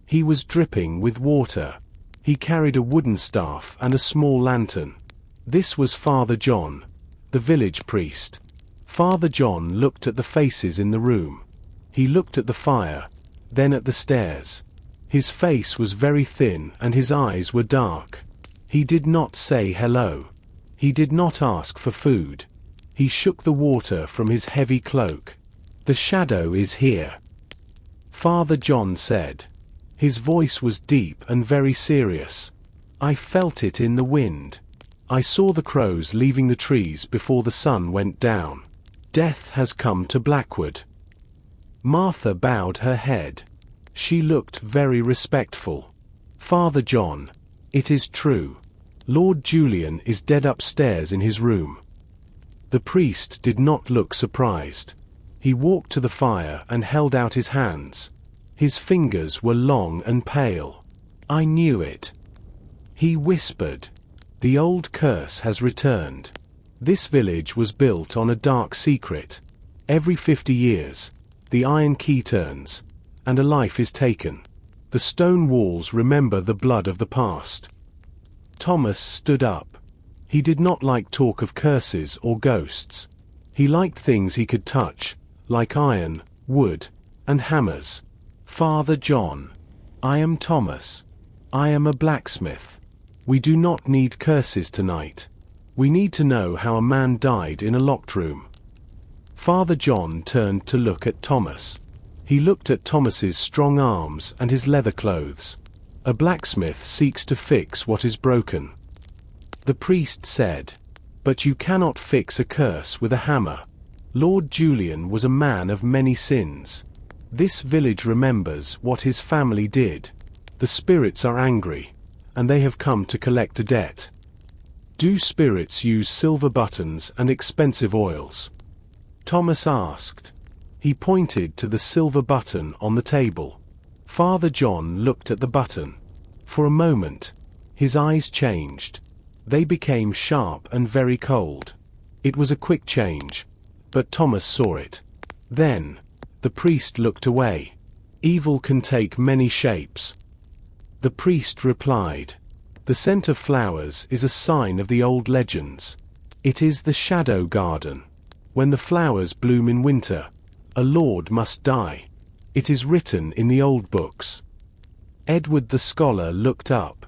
He was dripping with water. He carried a wooden staff and a small lantern. This was Father John, the village priest. Father John looked at the faces in the room. He looked at the fire, then at the stairs. His face was very thin and his eyes were dark. He did not say hello. He did not ask for food. He shook the water from his heavy cloak. "The shadow is here," Father John said. His voice was deep and very serious. "I felt it in the wind. I saw the crows leaving the trees before the sun went down. Death has come to Blackwood." Martha bowed her head. She looked very respectful. "Father John, it is true. Lord Julian is dead upstairs in his room." The priest did not look surprised. He walked to the fire and held out his hands. His fingers were long and pale. "I knew it," he whispered. "The old curse has returned. This village was built on a dark secret. Every 50 years, the iron key turns, and a life is taken. The stone walls remember the blood of the past." Thomas stood up. He did not like talk of curses or ghosts. He liked things he could touch, like iron, wood, and hammers. "Father John, I am Thomas. I am a blacksmith. We do not need curses tonight. We need to know how a man died in a locked room." Father John turned to look at Thomas. He looked at Thomas's strong arms and his leather clothes. "A blacksmith seeks to fix what is broken." The priest said, "But you cannot fix a curse with a hammer. Lord Julian was a man of many sins. This village remembers what his family did. The spirits are angry, and they have come to collect a debt." "Do spirits use silver buttons and expensive oils?" Thomas asked. He pointed to the silver button on the table. Father John looked at the button. For a moment, his eyes changed. They became sharp and very cold. It was a quick change, but Thomas saw it. Then, the priest looked away. "Evil can take many shapes." The priest replied, "The scent of flowers is a sign of the old legends. It is the shadow garden. When the flowers bloom in winter, a lord must die. It is written in the old books." Edward the scholar looked up.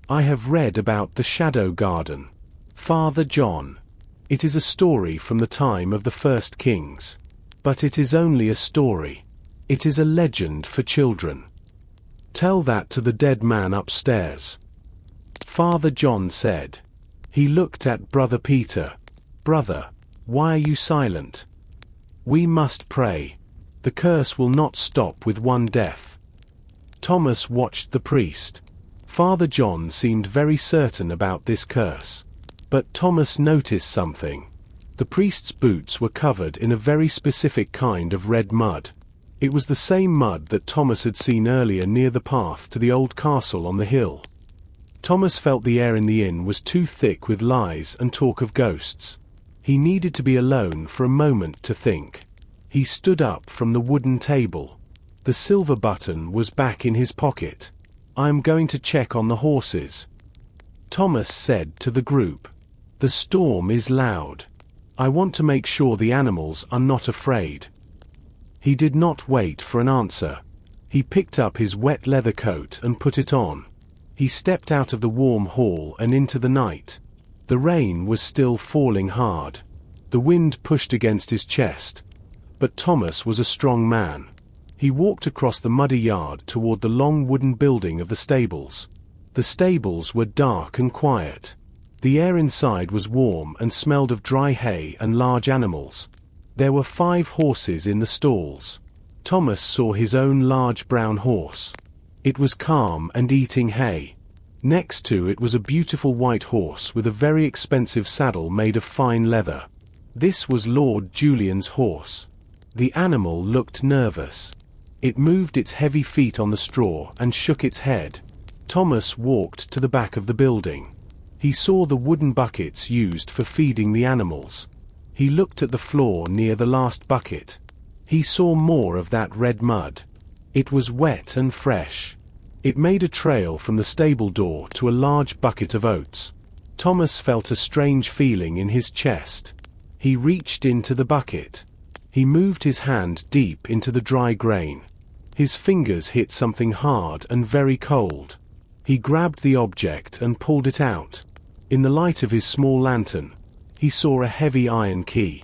"I have read about the shadow garden, Father John. It is a story from the time of the first kings. But it is only a story. It is a legend for children. Tell that to the dead man upstairs." Father John said. He looked at Brother Peter. "Brother, why are you silent? We must pray. The curse will not stop with one death." Thomas watched the priest. Father John seemed very certain about this curse. But Thomas noticed something. The priest's boots were covered in a very specific kind of red mud. It was the same mud that Thomas had seen earlier near the path to the old castle on the hill. Thomas felt the air in the inn was too thick with lies and talk of ghosts. He needed to be alone for a moment to think. He stood up from the wooden table. The silver button was back in his pocket. "I am going to check on the horses," Thomas said to the group. "The storm is loud. I want to make sure the animals are not afraid." He did not wait for an answer. He picked up his wet leather coat and put it on. He stepped out of the warm hall and into the night. The rain was still falling hard. The wind pushed against his chest. But Thomas was a strong man. He walked across the muddy yard toward the long wooden building of the stables. The stables were dark and quiet. The air inside was warm and smelled of dry hay and large animals. There were 5 horses in the stalls. Thomas saw his own large brown horse. It was calm and eating hay. Next to it was a beautiful white horse with a very expensive saddle made of fine leather. This was Lord Julian's horse. The animal looked nervous. It moved its heavy feet on the straw and shook its head. Thomas walked to the back of the building. He saw the wooden buckets used for feeding the animals. He looked at the floor near the last bucket. He saw more of that red mud. It was wet and fresh. It made a trail from the stable door to a large bucket of oats. Thomas felt a strange feeling in his chest. He reached into the bucket. He moved his hand deep into the dry grain. His fingers hit something hard and very cold. He grabbed the object and pulled it out. In the light of his small lantern, he saw a heavy iron key.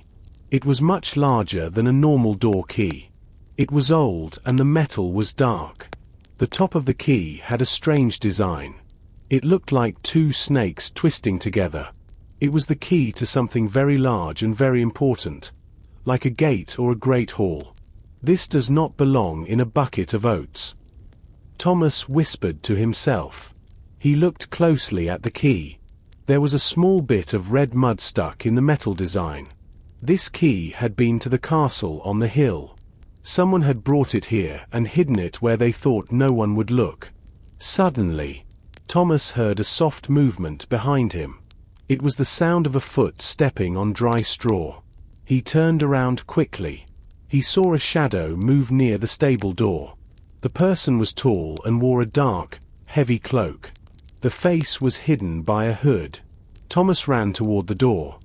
It was much larger than a normal door key. It was old and the metal was dark. The top of the key had a strange design. It looked like two snakes twisting together. It was the key to something very large and very important, like a gate or a great hall. "This does not belong in a bucket of oats," Thomas whispered to himself. He looked closely at the key. There was a small bit of red mud stuck in the metal design. This key had been to the castle on the hill. Someone had brought it here and hidden it where they thought no one would look. Suddenly, Thomas heard a soft movement behind him. It was the sound of a foot stepping on dry straw. He turned around quickly. He saw a shadow move near the stable door. The person was tall and wore a dark, heavy cloak. The face was hidden by a hood. Thomas ran toward the door,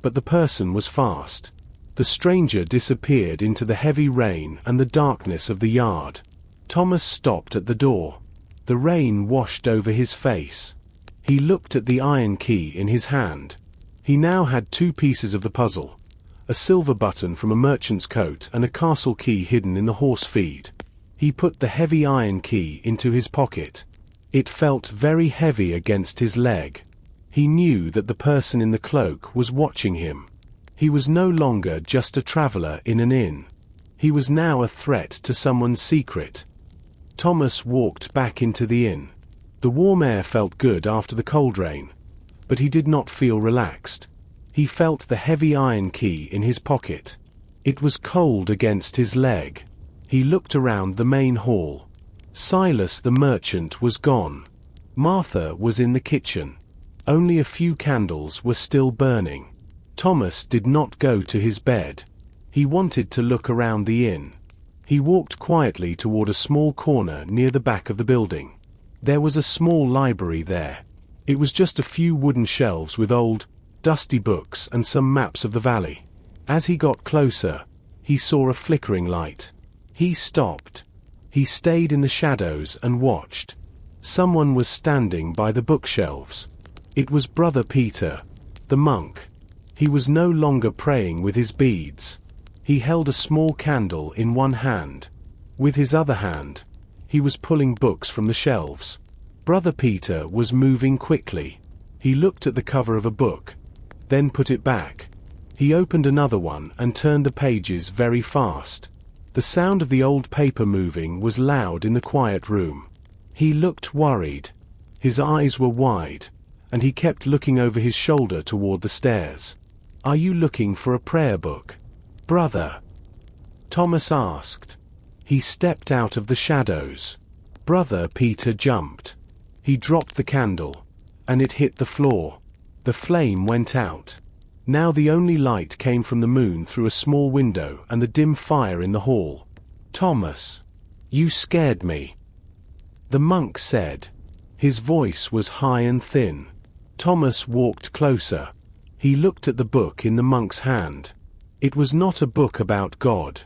but the person was fast. The stranger disappeared into the heavy rain and the darkness of the yard. Thomas stopped at the door. The rain washed over his face. He looked at the iron key in his hand. He now had two pieces of the puzzle: a silver button from a merchant's coat and a castle key hidden in the horse feed. He put the heavy iron key into his pocket. It felt very heavy against his leg. He knew that the person in the cloak was watching him. He was no longer just a traveler in an inn. He was now a threat to someone's secret. Thomas walked back into the inn. The warm air felt good after the cold rain, but he did not feel relaxed. He felt the heavy iron key in his pocket. It was cold against his leg. He looked around the main hall. Silas the merchant was gone. Martha was in the kitchen. Only a few candles were still burning. Thomas did not go to his bed. He wanted to look around the inn. He walked quietly toward a small corner near the back of the building. There was a small library there. It was just a few wooden shelves with old, dusty books and some maps of the valley. As he got closer, he saw a flickering light. He stopped. He stayed in the shadows and watched. Someone was standing by the bookshelves. It was Brother Peter, the monk. He was no longer praying with his beads. He held a small candle in one hand. With his other hand, he was pulling books from the shelves. Brother Peter was moving quickly. He looked at the cover of a book, then put it back. He opened another one and turned the pages very fast. The sound of the old paper moving was loud in the quiet room. He looked worried. His eyes were wide, and he kept looking over his shoulder toward the stairs. "Are you looking for a prayer book, brother?" Thomas asked. He stepped out of the shadows. Brother Peter jumped. He dropped the candle, and it hit the floor. The flame went out. Now the only light came from the moon through a small window and the dim fire in the hall. "Thomas, you scared me," the monk said. His voice was high and thin. Thomas walked closer. He looked at the book in the monk's hand. It was not a book about God.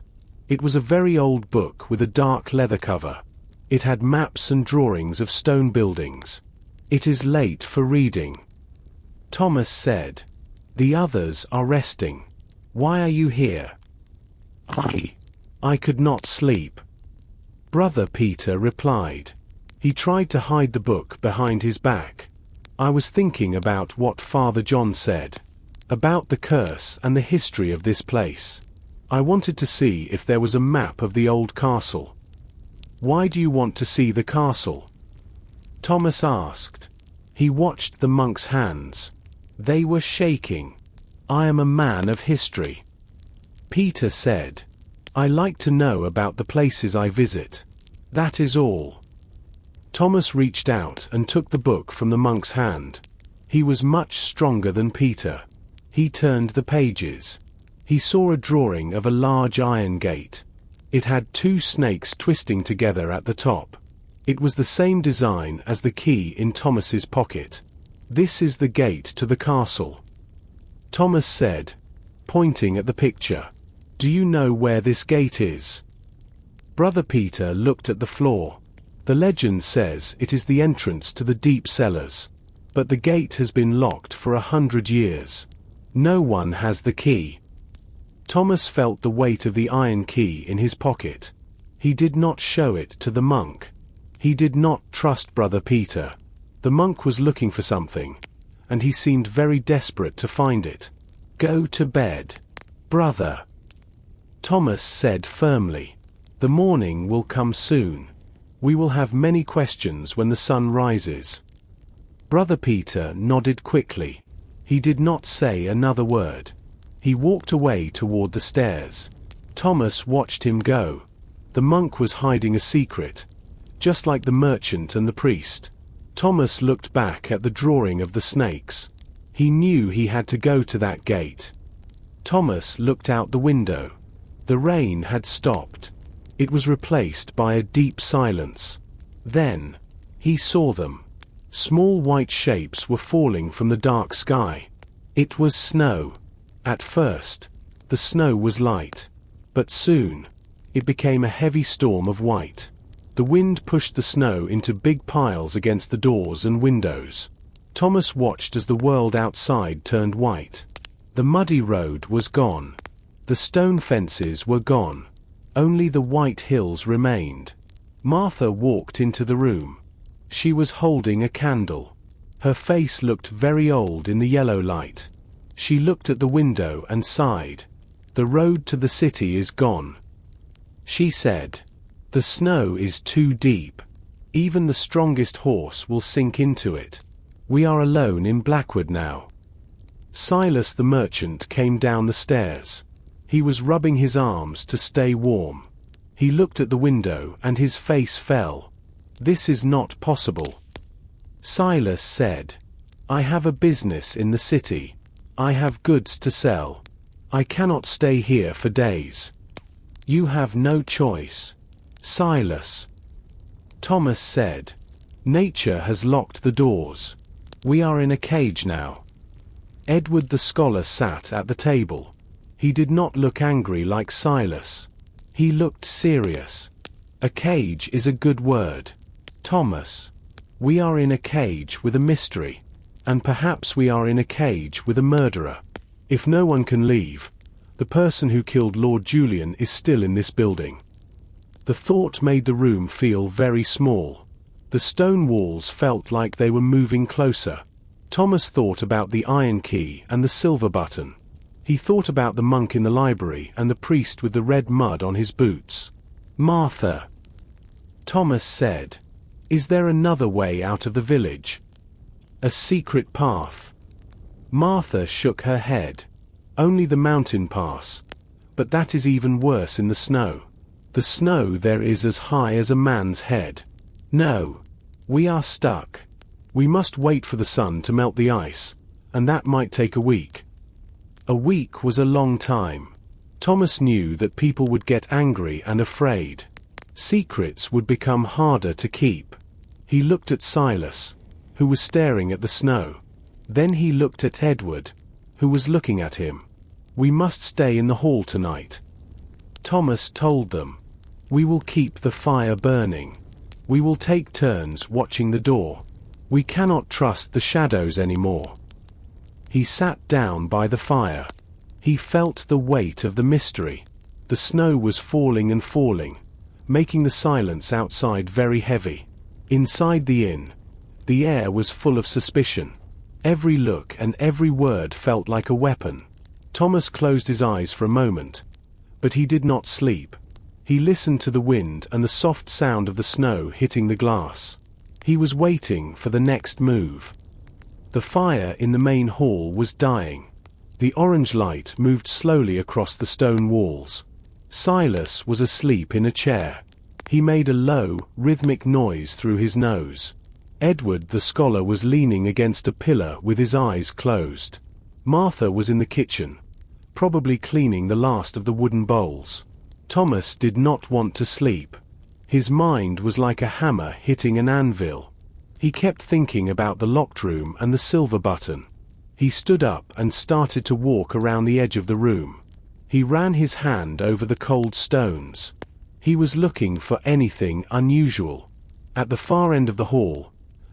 It was a very old book with a dark leather cover. It had maps and drawings of stone buildings. "It is late for reading," Thomas said. "The others are resting. Why are you here?" I could not sleep," Brother Peter replied. He tried to hide the book behind his back. "I was thinking about what Father John said, about the curse and the history of this place. I wanted to see if there was a map of the old castle." "Why do you want to see the castle?" Thomas asked. He watched the monk's hands. They were shaking. "I am a man of history," Peter said. "I like to know about the places I visit. That is all." Thomas reached out and took the book from the monk's hand. He was much stronger than Peter. He turned the pages. He saw a drawing of a large iron gate. It had two snakes twisting together at the top. It was the same design as the key in Thomas's pocket. "This is the gate to the castle," Thomas said, pointing at the picture. "Do you know where this gate is?" Brother Peter looked at the floor. "The legend says it is the entrance to the deep cellars. But the gate has been locked for 100 years. No one has the key. Thomas felt the weight of the iron key in his pocket. He did not show it to the monk. He did not trust Brother Peter. The monk was looking for something, and he seemed very desperate to find it. "Go to bed, brother," Thomas said firmly. "The morning will come soon. We will have many questions when the sun rises." Brother Peter nodded quickly. He did not say another word. He walked away toward the stairs. Thomas watched him go. The monk was hiding a secret, just like the merchant and the priest. Thomas looked back at the drawing of the snakes. He knew he had to go to that gate. Thomas looked out the window. The rain had stopped. It was replaced by a deep silence. Then, he saw them. Small white shapes were falling from the dark sky. It was snow. At first, the snow was light. But soon, it became a heavy storm of white. The wind pushed the snow into big piles against the doors and windows. Thomas watched as the world outside turned white. The muddy road was gone. The stone fences were gone. Only the white hills remained. Martha walked into the room. She was holding a candle. Her face looked very old in the yellow light. She looked at the window and sighed. "The road to the city is gone," she said. "The snow is too deep. Even the strongest horse will sink into it. We are alone in Blackwood now." Silas the merchant came down the stairs. He was rubbing his arms to stay warm. He looked at the window and his face fell. "This is not possible," Silas said. "I have a business in the city. I have goods to sell. I cannot stay here for days." "You have no choice, Silas," Thomas said. "Nature has locked the doors. We are in a cage now." Edward the scholar sat at the table. He did not look angry like Silas. He looked serious. "A cage is a good word, Thomas. We are in a cage with a mystery. And perhaps we are in a cage with a murderer. If no one can leave, the person who killed Lord Julian is still in this building." The thought made the room feel very small. The stone walls felt like they were moving closer. Thomas thought about the iron key and the silver button. He thought about the monk in the library and the priest with the red mud on his boots. "Martha," Thomas said, "is there another way out of the village? A secret path?" Martha shook her head. "Only the mountain pass. But that is even worse in the snow. The snow there is as high as a man's head. No. We are stuck. We must wait for the sun to melt the ice, and that might take a week." A week was a long time. Thomas knew that people would get angry and afraid. Secrets would become harder to keep. He looked at Silas, who was staring at the snow. Then he looked at Edward, who was looking at him. "We must stay in the hall tonight," Thomas told them. "We will keep the fire burning. We will take turns watching the door. We cannot trust the shadows anymore." He sat down by the fire. He felt the weight of the mystery. The snow was falling and falling, making the silence outside very heavy. Inside the inn, the air was full of suspicion. Every look and every word felt like a weapon. Thomas closed his eyes for a moment, but he did not sleep. He listened to the wind and the soft sound of the snow hitting the glass. He was waiting for the next move. The fire in the main hall was dying. The orange light moved slowly across the stone walls. Silas was asleep in a chair. He made a low, rhythmic noise through his nose. Edward the scholar was leaning against a pillar with his eyes closed. Martha was in the kitchen, probably cleaning the last of the wooden bowls. Thomas did not want to sleep. His mind was like a hammer hitting an anvil. He kept thinking about the locked room and the silver button. He stood up and started to walk around the edge of the room. He ran his hand over the cold stones. He was looking for anything unusual. At the far end of the hall,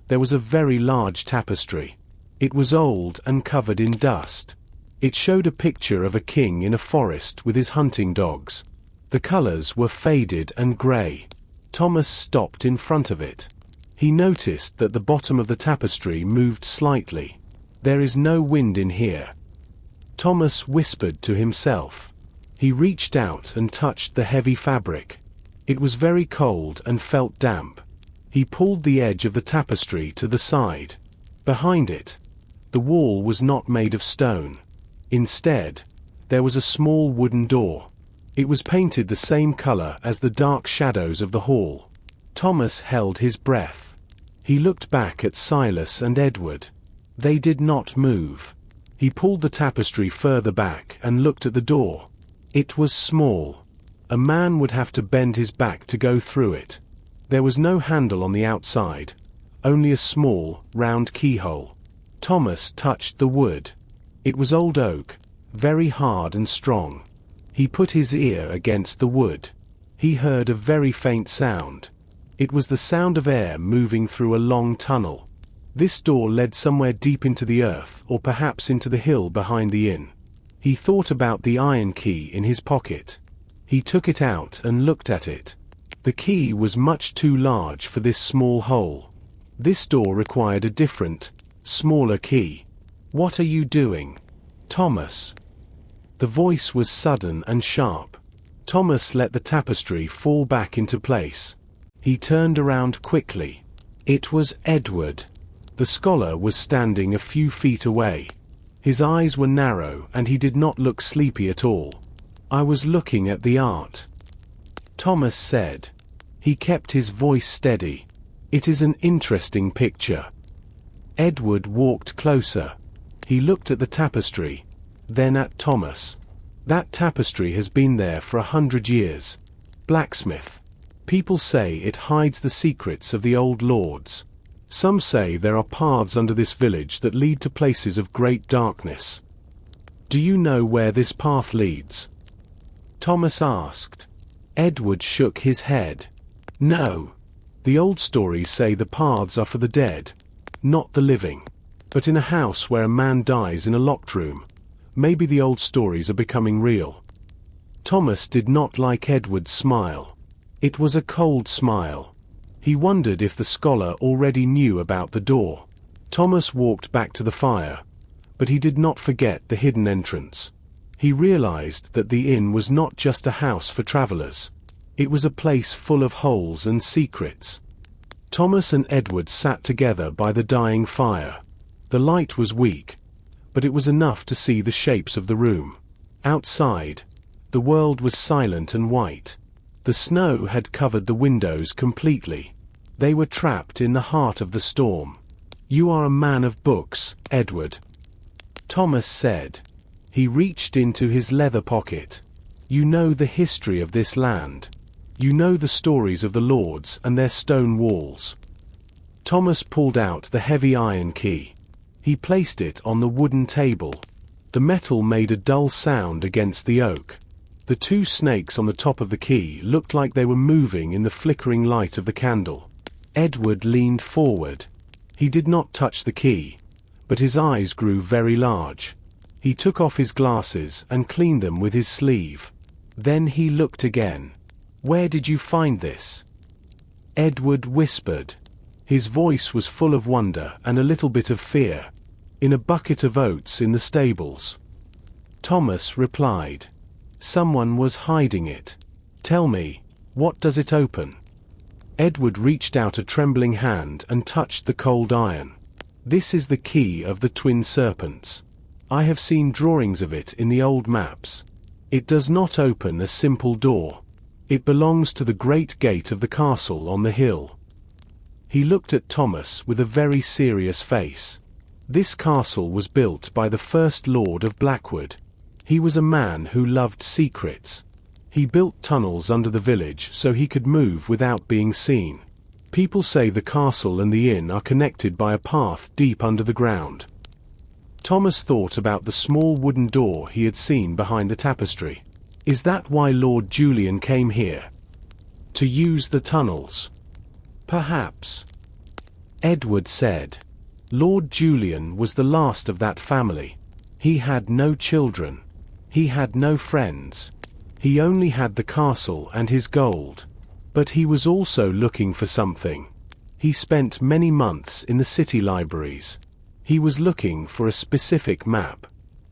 There was a very large tapestry. It was old and covered in dust. It showed a picture of a king in a forest with his hunting dogs. The colors were faded and gray. Thomas stopped in front of it. He noticed that the bottom of the tapestry moved slightly. "There is no wind in here," Thomas whispered to himself. He reached out and touched the heavy fabric. It was very cold and felt damp. He pulled the edge of the tapestry to the side. Behind it, the wall was not made of stone. Instead, there was a small wooden door. It was painted the same color as the dark shadows of the hall. Thomas held his breath. He looked back at Silas and Edward. They did not move. He pulled the tapestry further back and looked at the door. It was small. A man would have to bend his back to go through it. There was no handle on the outside, only a small, round keyhole. Thomas touched the wood. It was old oak, very hard and strong. He put his ear against the wood. He heard a very faint sound. It was the sound of air moving through a long tunnel. This door led somewhere deep into the earth, or perhaps into the hill behind the inn. He thought about the iron key in his pocket. He took it out and looked at it. The key was much too large for this small hole. This door required a different, smaller key. "What are you doing, Thomas?" The voice was sudden and sharp. Thomas let the tapestry fall back into place. He turned around quickly. It was Edward. The scholar was standing a few feet away. His eyes were narrow and he did not look sleepy at all. "I was looking at the art," Thomas said. He kept his voice steady. "It is an interesting picture." Edward walked closer. He looked at the tapestry, then at Thomas. "That tapestry has been there for 100 years. Blacksmith. People say it hides the secrets of the old lords. Some say there are paths under this village that lead to places of great darkness. Do you know where this path leads?" Thomas asked. Edward shook his head. "No. The old stories say the paths are for the dead, not the living. But in a house where a man dies in a locked room, maybe the old stories are becoming real." Thomas did not like Edward's smile. It was a cold smile. He wondered if the scholar already knew about the door. Thomas walked back to the fire, but he did not forget the hidden entrance. He realized that the inn was not just a house for travelers. It was a place full of holes and secrets. Thomas and Edward sat together by the dying fire. The light was weak, but it was enough to see the shapes of the room. Outside, the world was silent and white. The snow had covered the windows completely. They were trapped in the heart of the storm. "You are a man of books, Edward," Thomas said. He reached into his leather pocket. "You know the history of this land. You know the stories of the lords and their stone walls." Thomas pulled out the heavy iron key. He placed it on the wooden table. The metal made a dull sound against the oak. The two snakes on the top of the key looked like they were moving in the flickering light of the candle. Edward leaned forward. He did not touch the key, but his eyes grew very large. He took off his glasses and cleaned them with his sleeve. Then he looked again. "Where did you find this?" Edward whispered. His voice was full of wonder and a little bit of fear. "In a bucket of oats in the stables," Thomas replied. "Someone was hiding it. Tell me, what does it open?" Edward reached out a trembling hand and touched the cold iron. "This is the key of the twin serpents. I have seen drawings of it in the old maps. It does not open a simple door. It belongs to the great gate of the castle on the hill." He looked at Thomas with a very serious face. This castle was built by the first lord of Blackwood. He was a man who loved secrets. He built tunnels under the village so he could move without being seen. People say the castle and the inn are connected by a path deep under the ground. Thomas thought about the small wooden door he had seen behind the tapestry. Is that why Lord Julian came here? To use the tunnels? Perhaps. Edward said. Lord Julian was the last of that family. He had no children. He had no friends. He only had the castle and his gold. But he was also looking for something. He spent many months in the city libraries. He was looking for a specific map.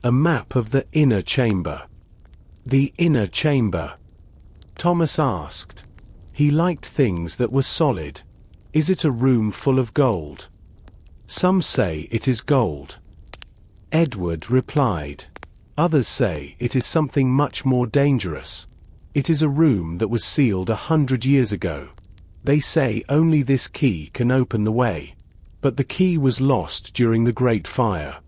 A map of the inner chamber. The inner chamber? Thomas asked. He liked things that were solid. Is it a room full of gold? Some say it is gold. Edward replied. Others say it is something much more dangerous. It is a room that was sealed 100 years ago. They say only this key can open the way. But the key was lost during the Great Fire.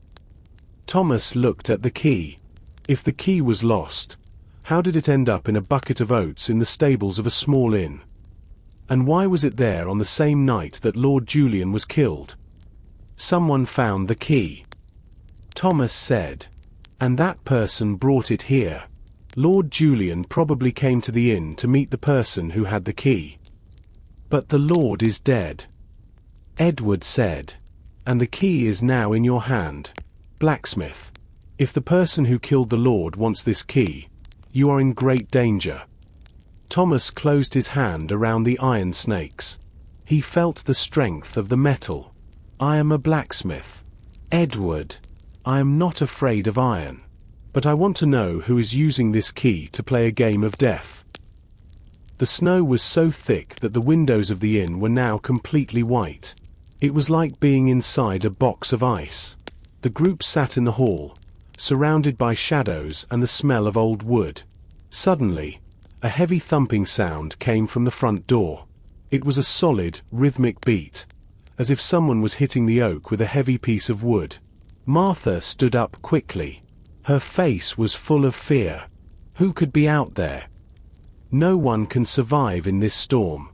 Thomas looked at the key. If the key was lost, how did it end up in a bucket of oats in the stables of a small inn? And why was it there on the same night that Lord Julian was killed? Someone found the key. Thomas said. And that person brought it here. Lord Julian probably came to the inn to meet the person who had the key. But the Lord is dead. Edward said. And the key is now in your hand, blacksmith. If the person who killed the Lord wants this key, you are in great danger. Thomas closed his hand around the iron snakes. He felt the strength of the metal. I am a blacksmith. Edward, I am not afraid of iron. But I want to know who is using this key to play a game of death. The snow was so thick that the windows of the inn were now completely white. It was like being inside a box of ice. The group sat in the hall, surrounded by shadows and the smell of old wood. Suddenly, a heavy thumping sound came from the front door. It was a solid, rhythmic beat, as if someone was hitting the oak with a heavy piece of wood. Martha stood up quickly. Her face was full of fear. Who could be out there? No one can survive in this storm.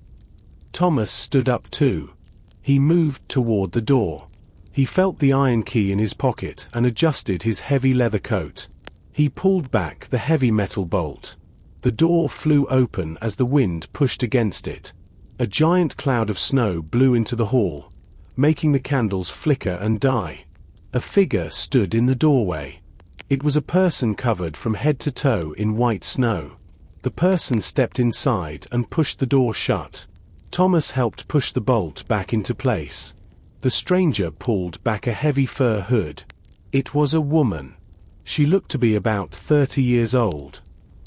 Thomas stood up too. He moved toward the door. He felt the iron key in his pocket and adjusted his heavy leather coat. He pulled back the heavy metal bolt. The door flew open as the wind pushed against it. A giant cloud of snow blew into the hall, making the candles flicker and die. A figure stood in the doorway. It was a person covered from head to toe in white snow. The person stepped inside and pushed the door shut. Thomas helped push the bolt back into place. The stranger pulled back a heavy fur hood. It was a woman. She looked to be about 30 years old.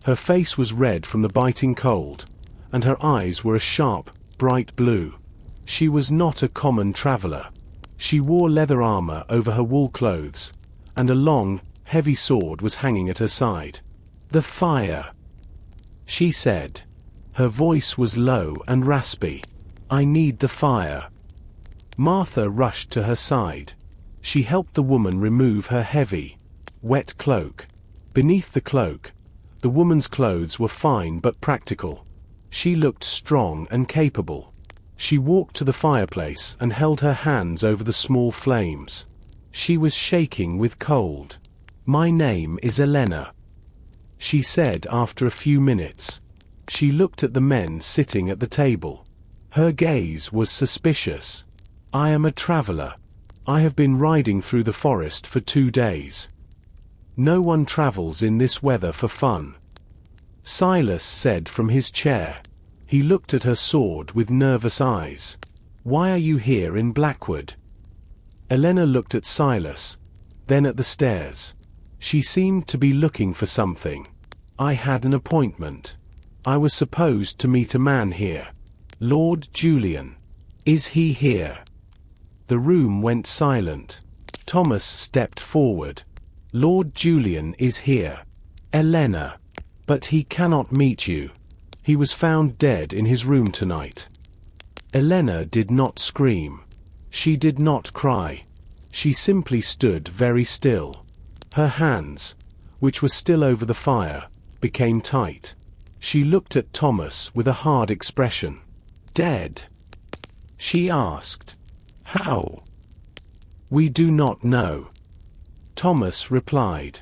Her face was red from the biting cold, and her eyes were a sharp, bright blue. She was not a common traveler. She wore leather armor over her wool clothes, and a long, heavy sword was hanging at her side. "The fire," she said. Her voice was low and raspy. "I need the fire." Martha rushed to her side. She helped the woman remove her heavy, wet cloak. Beneath the cloak, the woman's clothes were fine but practical. She looked strong and capable. She walked to the fireplace and held her hands over the small flames. She was shaking with cold. "My name is Elena," she said after a few minutes. She looked at the men sitting at the table. Her gaze was suspicious. "I am a traveler. I have been riding through the forest for 2 days. No one travels in this weather for fun," Silas said from his chair. He looked at her sword with nervous eyes. "Why are you here in Blackwood?" Elena looked at Silas, then at the stairs. She seemed to be looking for something. "I had an appointment. I was supposed to meet a man here. Lord Julian. Is he here?" The room went silent. Thomas stepped forward. "Lord Julian is here, Elena. But he cannot meet you. He was found dead in his room tonight." Elena did not scream. She did not cry. She simply stood very still. Her hands, which were still over the fire, became tight. She looked at Thomas with a hard expression. "Dead?" she asked. "How?" "We do not know," Thomas replied.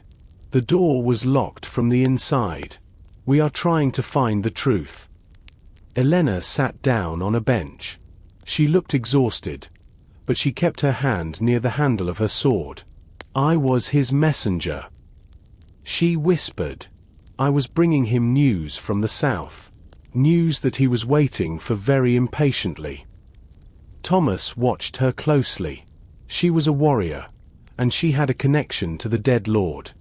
"The door was locked from the inside. We are trying to find the truth." Elena sat down on a bench. She looked exhausted, but she kept her hand near the handle of her sword. "I was his messenger," she whispered. "I was bringing him news from the south. News that he was waiting for very impatiently." Thomas watched her closely. She was a warrior, and she had a connection to the dead lord.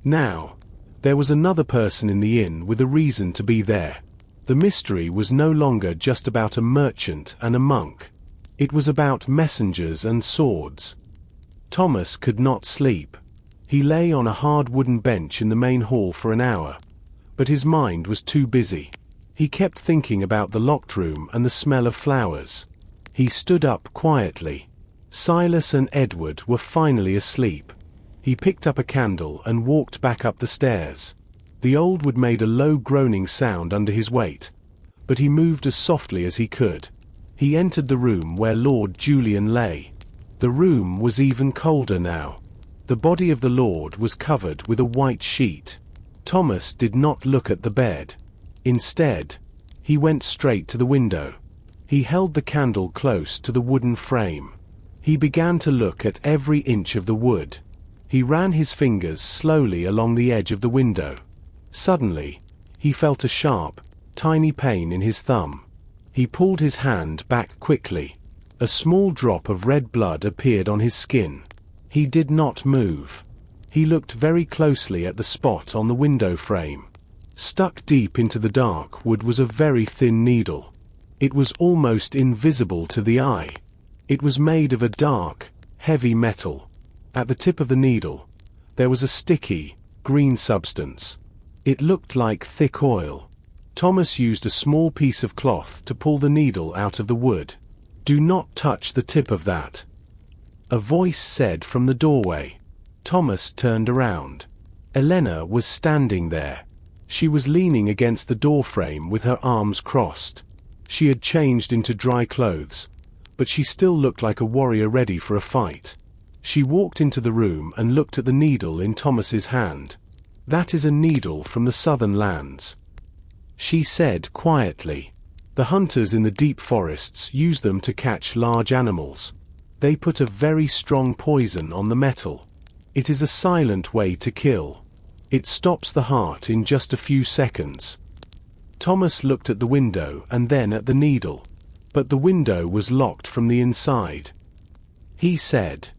Now, there was another person in the inn with a reason to be there. The mystery was no longer just about a merchant and a monk. It was about messengers and swords. Thomas could not sleep. He lay on a hard wooden bench in the main hall for an hour, but his mind was too busy. He kept thinking about the locked room and the smell of flowers. He stood up quietly. Silas and Edward were finally asleep. He picked up a candle and walked back up the stairs. The old wood made a low groaning sound under his weight, but he moved as softly as he could. He entered the room where Lord Julian lay. The room was even colder now. The body of the Lord was covered with a white sheet. Thomas did not look at the bed. Instead, he went straight to the window. He held the candle close to the wooden frame. He began to look at every inch of the wood. He ran his fingers slowly along the edge of the window. Suddenly, he felt a sharp, tiny pain in his thumb. He pulled his hand back quickly. A small drop of red blood appeared on his skin. He did not move. He looked very closely at the spot on the window frame. Stuck deep into the dark wood was a very thin needle. It was almost invisible to the eye. It was made of a dark, heavy metal. At the tip of the needle, there was a sticky, green substance. It looked like thick oil. Thomas used a small piece of cloth to pull the needle out of the wood. "Do not touch the tip of that," a voice said from the doorway. Thomas turned around. Elena was standing there. She was leaning against the doorframe with her arms crossed. She had changed into dry clothes, but she still looked like a warrior ready for a fight. She walked into the room and looked at the needle in Thomas's hand. "That is a needle from the southern lands," she said quietly. "The hunters in the deep forests use them to catch large animals. They put a very strong poison on the metal. It is a silent way to kill. It stops the heart in just a few seconds." Thomas looked at the window and then at the needle, but the window was locked from the inside. He said,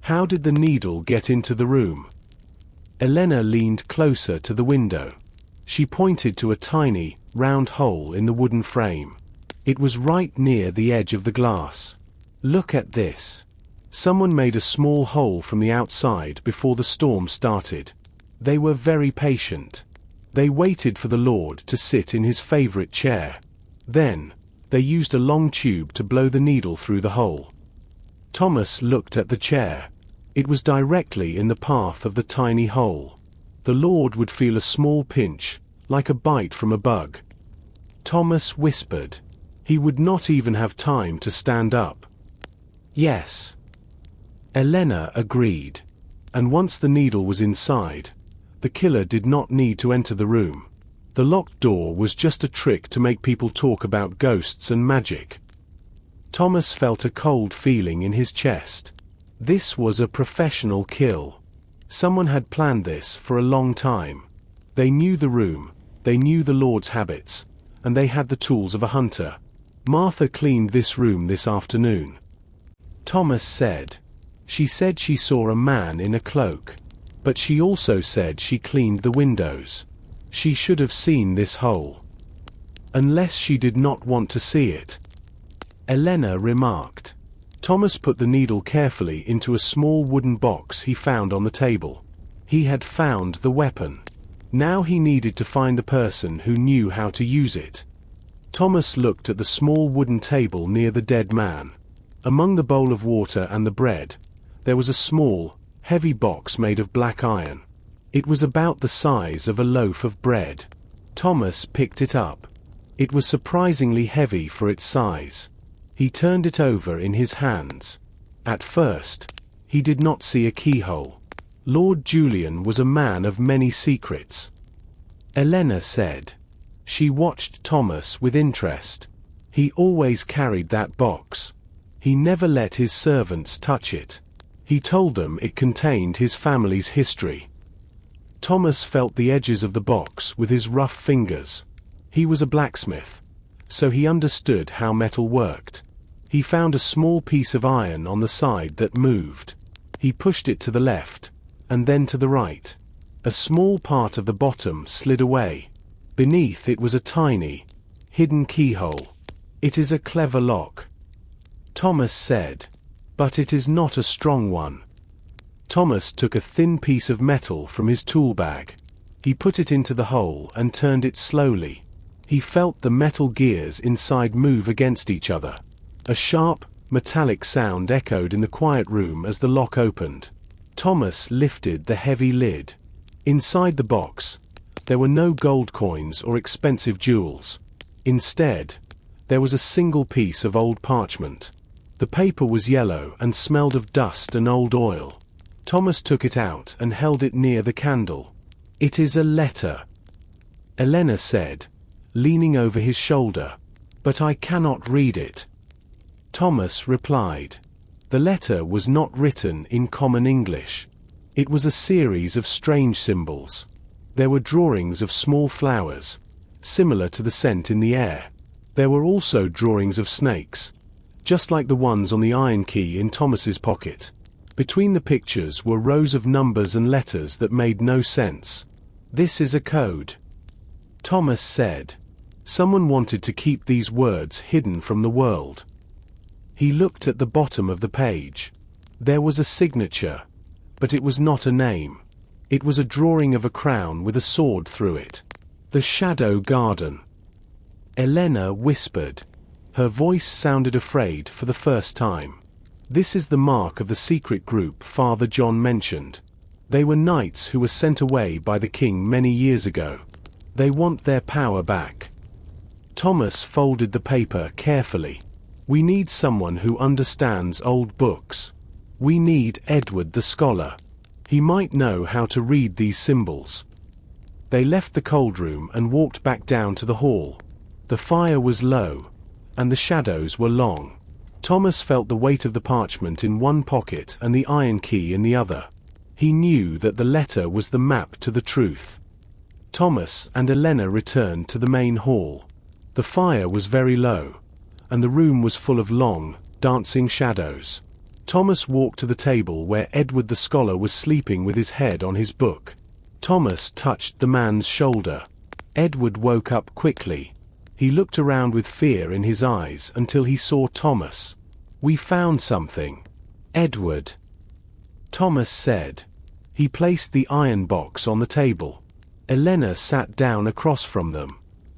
"How did the needle get into the room?" Elena leaned closer to the window. She pointed to a tiny, round hole in the wooden frame. It was right near the edge of the glass. "Look at this." Someone made a small hole from the outside before the storm started. They were very patient. They waited for the Lord to sit in his favorite chair. Then, they used a long tube to blow the needle through the hole. Thomas looked at the chair. It was directly in the path of the tiny hole. The Lord would feel a small pinch, like a bite from a bug. Thomas whispered. He would not even have time to stand up. "Yes." Elena agreed. And once the needle was inside, the killer did not need to enter the room. The locked door was just a trick to make people talk about ghosts and magic. Thomas felt a cold feeling in his chest. This was a professional kill. Someone had planned this for a long time. They knew the room, they knew the Lord's habits, and they had the tools of a hunter. "Martha cleaned this room this afternoon," Thomas said. "She said she saw a man in a cloak. But she also said she cleaned the windows. She should have seen this hole. Unless she did not want to see it," Elena remarked. Thomas put the needle carefully into a small wooden box he found on the table. He had found the weapon. Now he needed to find the person who knew how to use it. Thomas looked at the small wooden table near the dead man. Among the bowl of water and the bread, there was a small, heavy box made of black iron. It was about the size of a loaf of bread. Thomas picked it up. It was surprisingly heavy for its size. He turned it over in his hands. At first, he did not see a keyhole. Lord Julian was a man of many secrets, Elena said. She watched Thomas with interest. He always carried that box. He never let his servants touch it. He told them it contained his family's history. Thomas felt the edges of the box with his rough fingers. He was a blacksmith, so he understood how metal worked. He found a small piece of iron on the side that moved. He pushed it to the left, and then to the right. A small part of the bottom slid away. Beneath it was a tiny, hidden keyhole. "It is a clever lock," Thomas said, "but it is not a strong one." Thomas took a thin piece of metal from his tool bag. He put it into the hole and turned it slowly. He felt the metal gears inside move against each other. A sharp, metallic sound echoed in the quiet room as the lock opened. Thomas lifted the heavy lid. Inside the box, there were no gold coins or expensive jewels. Instead, there was a single piece of old parchment. The paper was yellow and smelled of dust and old oil. Thomas took it out and held it near the candle. "It is a letter," Elena said, leaning over his shoulder. "But I cannot read it," Thomas replied. The letter was not written in common English. It was a series of strange symbols. There were drawings of small flowers, similar to the scent in the air. There were also drawings of snakes, just like the ones on the iron key in Thomas's pocket. Between the pictures were rows of numbers and letters that made no sense. "This is a code," Thomas said. Someone wanted to keep these words hidden from the world. He looked at the bottom of the page. There was a signature, but it was not a name. It was a drawing of a crown with a sword through it. "The Shadow Garden," Elena whispered. Her voice sounded afraid for the first time. "This is the mark of the secret group Father John mentioned. They were knights who were sent away by the king many years ago. They want their power back." Thomas folded the paper carefully. "We need someone who understands old books. We need Edward the scholar. He might know how to read these symbols." They left the cold room and walked back down to the hall. The fire was low, and the shadows were long. Thomas felt the weight of the parchment in one pocket and the iron key in the other. He knew that the letter was the map to the truth. Thomas and Elena returned to the main hall. The fire was very low, and the room was full of long, dancing shadows. Thomas walked to the table where Edward the scholar was sleeping with his head on his book. Thomas touched the man's shoulder. Edward woke up quickly. He looked around with fear in his eyes until he saw Thomas. "We found something, Edward," Thomas said. He placed the iron box on the table. Elena sat down across from them.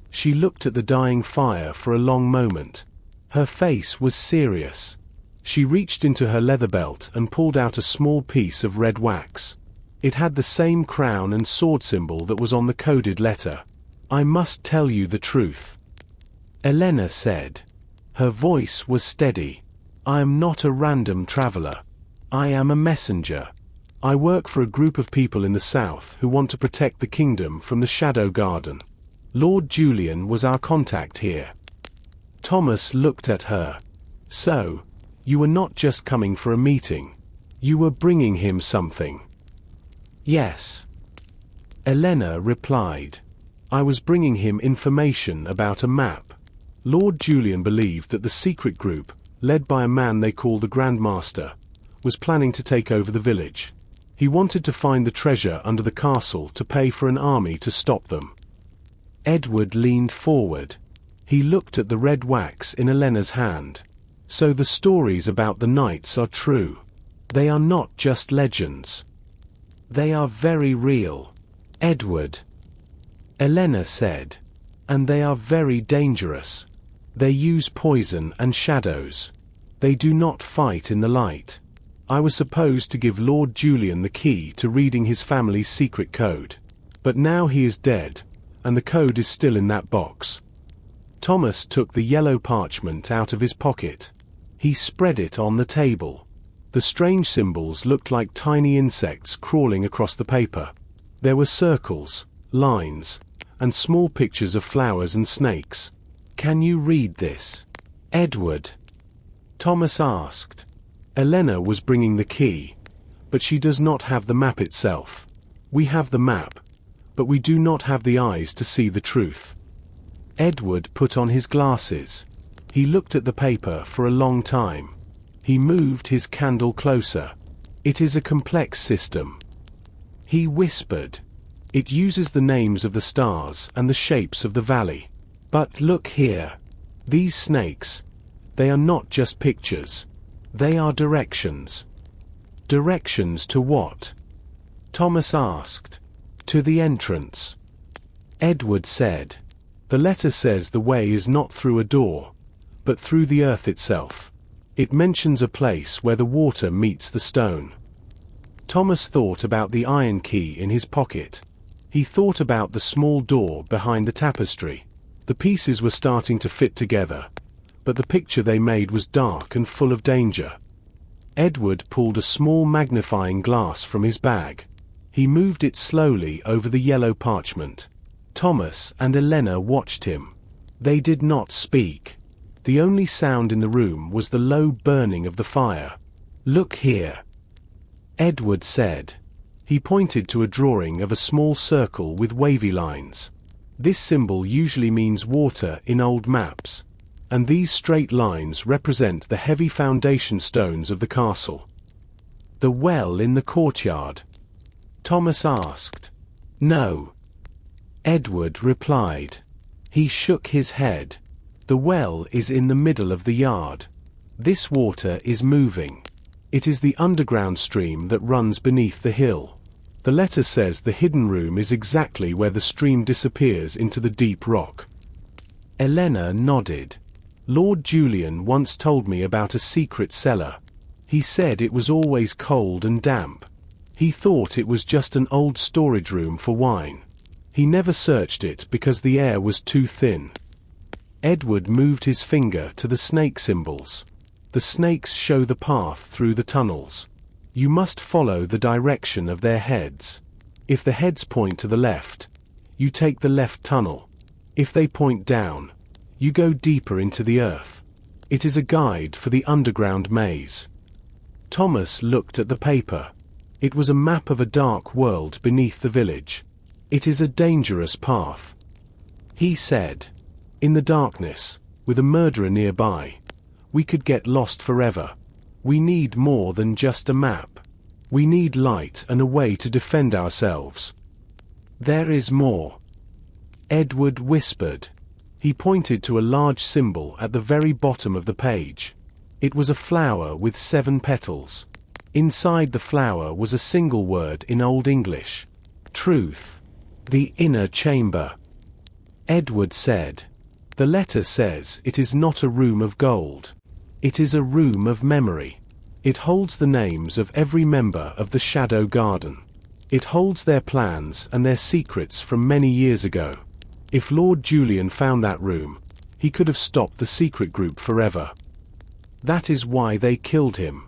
She looked at the dying fire for a long moment. Her face was serious. She reached into her leather belt and pulled out a small piece of red wax. It had the same crown and sword symbol that was on the coded letter. "I must tell you the truth," Elena said. Her voice was steady. "I am not a random traveler. I am a messenger. I work for a group of people in the south who want to protect the kingdom from the Shadow Garden. Lord Julian was our contact here." Thomas looked at her. "So, you were not just coming for a meeting. You were bringing him something." "Yes," Elena replied. "I was bringing him information about a map. Lord Julian believed that the secret group, led by a man they call the Grand Master, was planning to take over the village. He wanted to find the treasure under the castle to pay for an army to stop them." Edward leaned forward. He looked at the red wax in Elena's hand. "So the stories about the knights are true. They are not just legends. They are very real, Edward," Elena said. "And they are very dangerous. They use poison and shadows. They do not fight in the light. I was supposed to give Lord Julian the key to reading his family's secret code. But now he is dead, and the code is still in that box." Thomas took the yellow parchment out of his pocket. He spread it on the table. The strange symbols looked like tiny insects crawling across the paper. There were circles, lines, and small pictures of flowers and snakes. "Can you read this, Edward?" Thomas asked. Elena was bringing the key, but she does not have the map itself. We have the map, but we do not have the eyes to see the truth. Edward put on his glasses. He looked at the paper for a long time. He moved his candle closer. It is a complex system. He whispered. It uses the names of the stars and the shapes of the valley. But look here. These snakes, they are not just pictures. They are directions. Directions to what? Thomas asked. To the entrance. Edward said. The letter says the way is not through a door, but through the earth itself. It mentions a place where the water meets the stone. Thomas thought about the iron key in his pocket. He thought about the small door behind the tapestry. The pieces were starting to fit together, but the picture they made was dark and full of danger. Edward pulled a small magnifying glass from his bag. He moved it slowly over the yellow parchment. Thomas and Elena watched him. They did not speak. The only sound in the room was the low burning of the fire. Look here, Edward said. He pointed to a drawing of a small circle with wavy lines. This symbol usually means water in old maps, and these straight lines represent the heavy foundation stones of the castle. The well in the courtyard? Thomas asked. No, Edward replied. He shook his head. The well is in the middle of the yard. This water is moving. It is the underground stream that runs beneath the hill. The letter says the hidden room is exactly where the stream disappears into the deep rock. Elena nodded. Lord Julian once told me about a secret cellar. He said it was always cold and damp. He thought it was just an old storage room for wine. He never searched it because the air was too thin. Edward moved his finger to the snake symbols. The snakes show the path through the tunnels. You must follow the direction of their heads. If the heads point to the left, you take the left tunnel. If they point down, you go deeper into the earth. It is a guide for the underground maze. Thomas looked at the paper. It was a map of a dark world beneath the village. It is a dangerous path. He said. In the darkness, with a murderer nearby, we could get lost forever. We need more than just a map. We need light and a way to defend ourselves. There is more. Edward whispered. He pointed to a large symbol at the very bottom of the page. It was a flower with 7 petals. Inside the flower was a single word in Old English. Truth. The inner chamber. Edward said. The letter says it is not a room of gold. It is a room of memory. It holds the names of every member of the Shadow Garden. It holds their plans and their secrets from many years ago. If Lord Julian found that room, he could have stopped the secret group forever. That is why they killed him.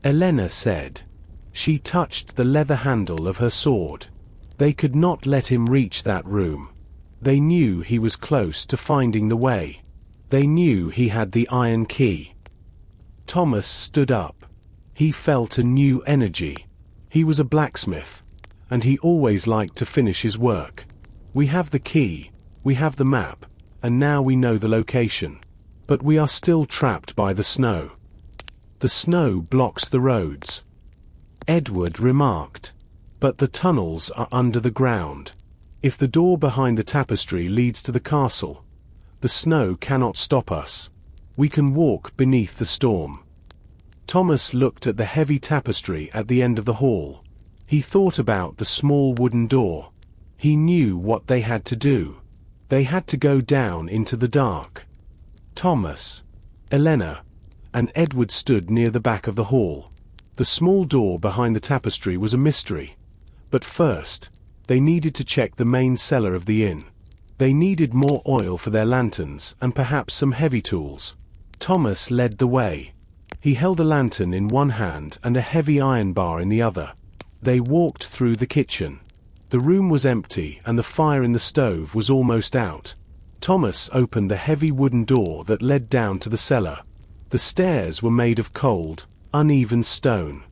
Elena said. She touched the leather handle of her sword. They could not let him reach that room. They knew he was close to finding the way. They knew he had the iron key. Thomas stood up. He felt a new energy. He was a blacksmith, and he always liked to finish his work. We have the key, we have the map, and now we know the location. But we are still trapped by the snow. The snow blocks the roads. Edward remarked. But the tunnels are under the ground. If the door behind the tapestry leads to the castle, the snow cannot stop us. We can walk beneath the storm. Thomas looked at the heavy tapestry at the end of the hall. He thought about the small wooden door. He knew what they had to do. They had to go down into the dark. Thomas, Elena, and Edward stood near the back of the hall. The small door behind the tapestry was a mystery. But first, they needed to check the main cellar of the inn. They needed more oil for their lanterns and perhaps some heavy tools. Thomas led the way. He held a lantern in one hand and a heavy iron bar in the other. They walked through the kitchen. The room was empty and the fire in the stove was almost out. Thomas opened the heavy wooden door that led down to the cellar. The stairs were made of cold, uneven stone.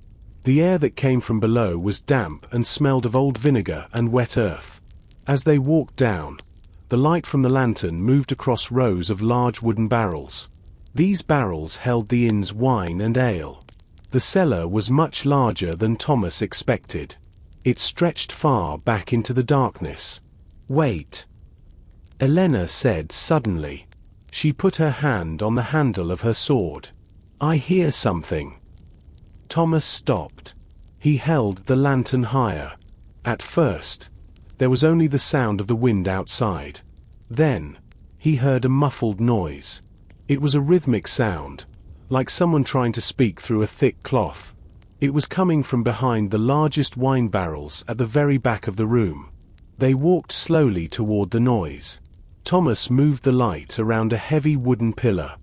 The air that came from below was damp and smelled of old vinegar and wet earth. As they walked down, the light from the lantern moved across rows of large wooden barrels. These barrels held the inn's wine and ale. The cellar was much larger than Thomas expected. It stretched far back into the darkness. "Wait," Elena said suddenly. She put her hand on the handle of her sword. "I hear something." Thomas stopped. He held the lantern higher. At first, there was only the sound of the wind outside. Then, he heard a muffled noise. It was a rhythmic sound, like someone trying to speak through a thick cloth. It was coming from behind the largest wine barrels at the very back of the room. They walked slowly toward the noise. Thomas moved the light around a heavy wooden pillar.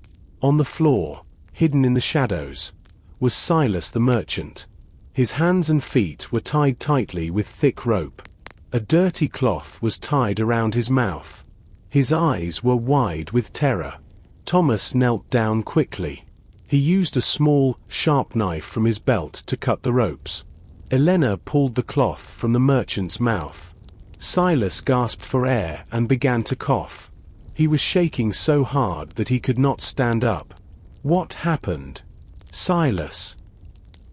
On the floor, hidden in the shadows, was Silas the merchant. His hands and feet were tied tightly with thick rope. A dirty cloth was tied around his mouth. His eyes were wide with terror. Thomas knelt down quickly. He used a small, sharp knife from his belt to cut the ropes. Elena pulled the cloth from the merchant's mouth. Silas gasped for air and began to cough. He was shaking so hard that he could not stand up. "What happened, Silas?"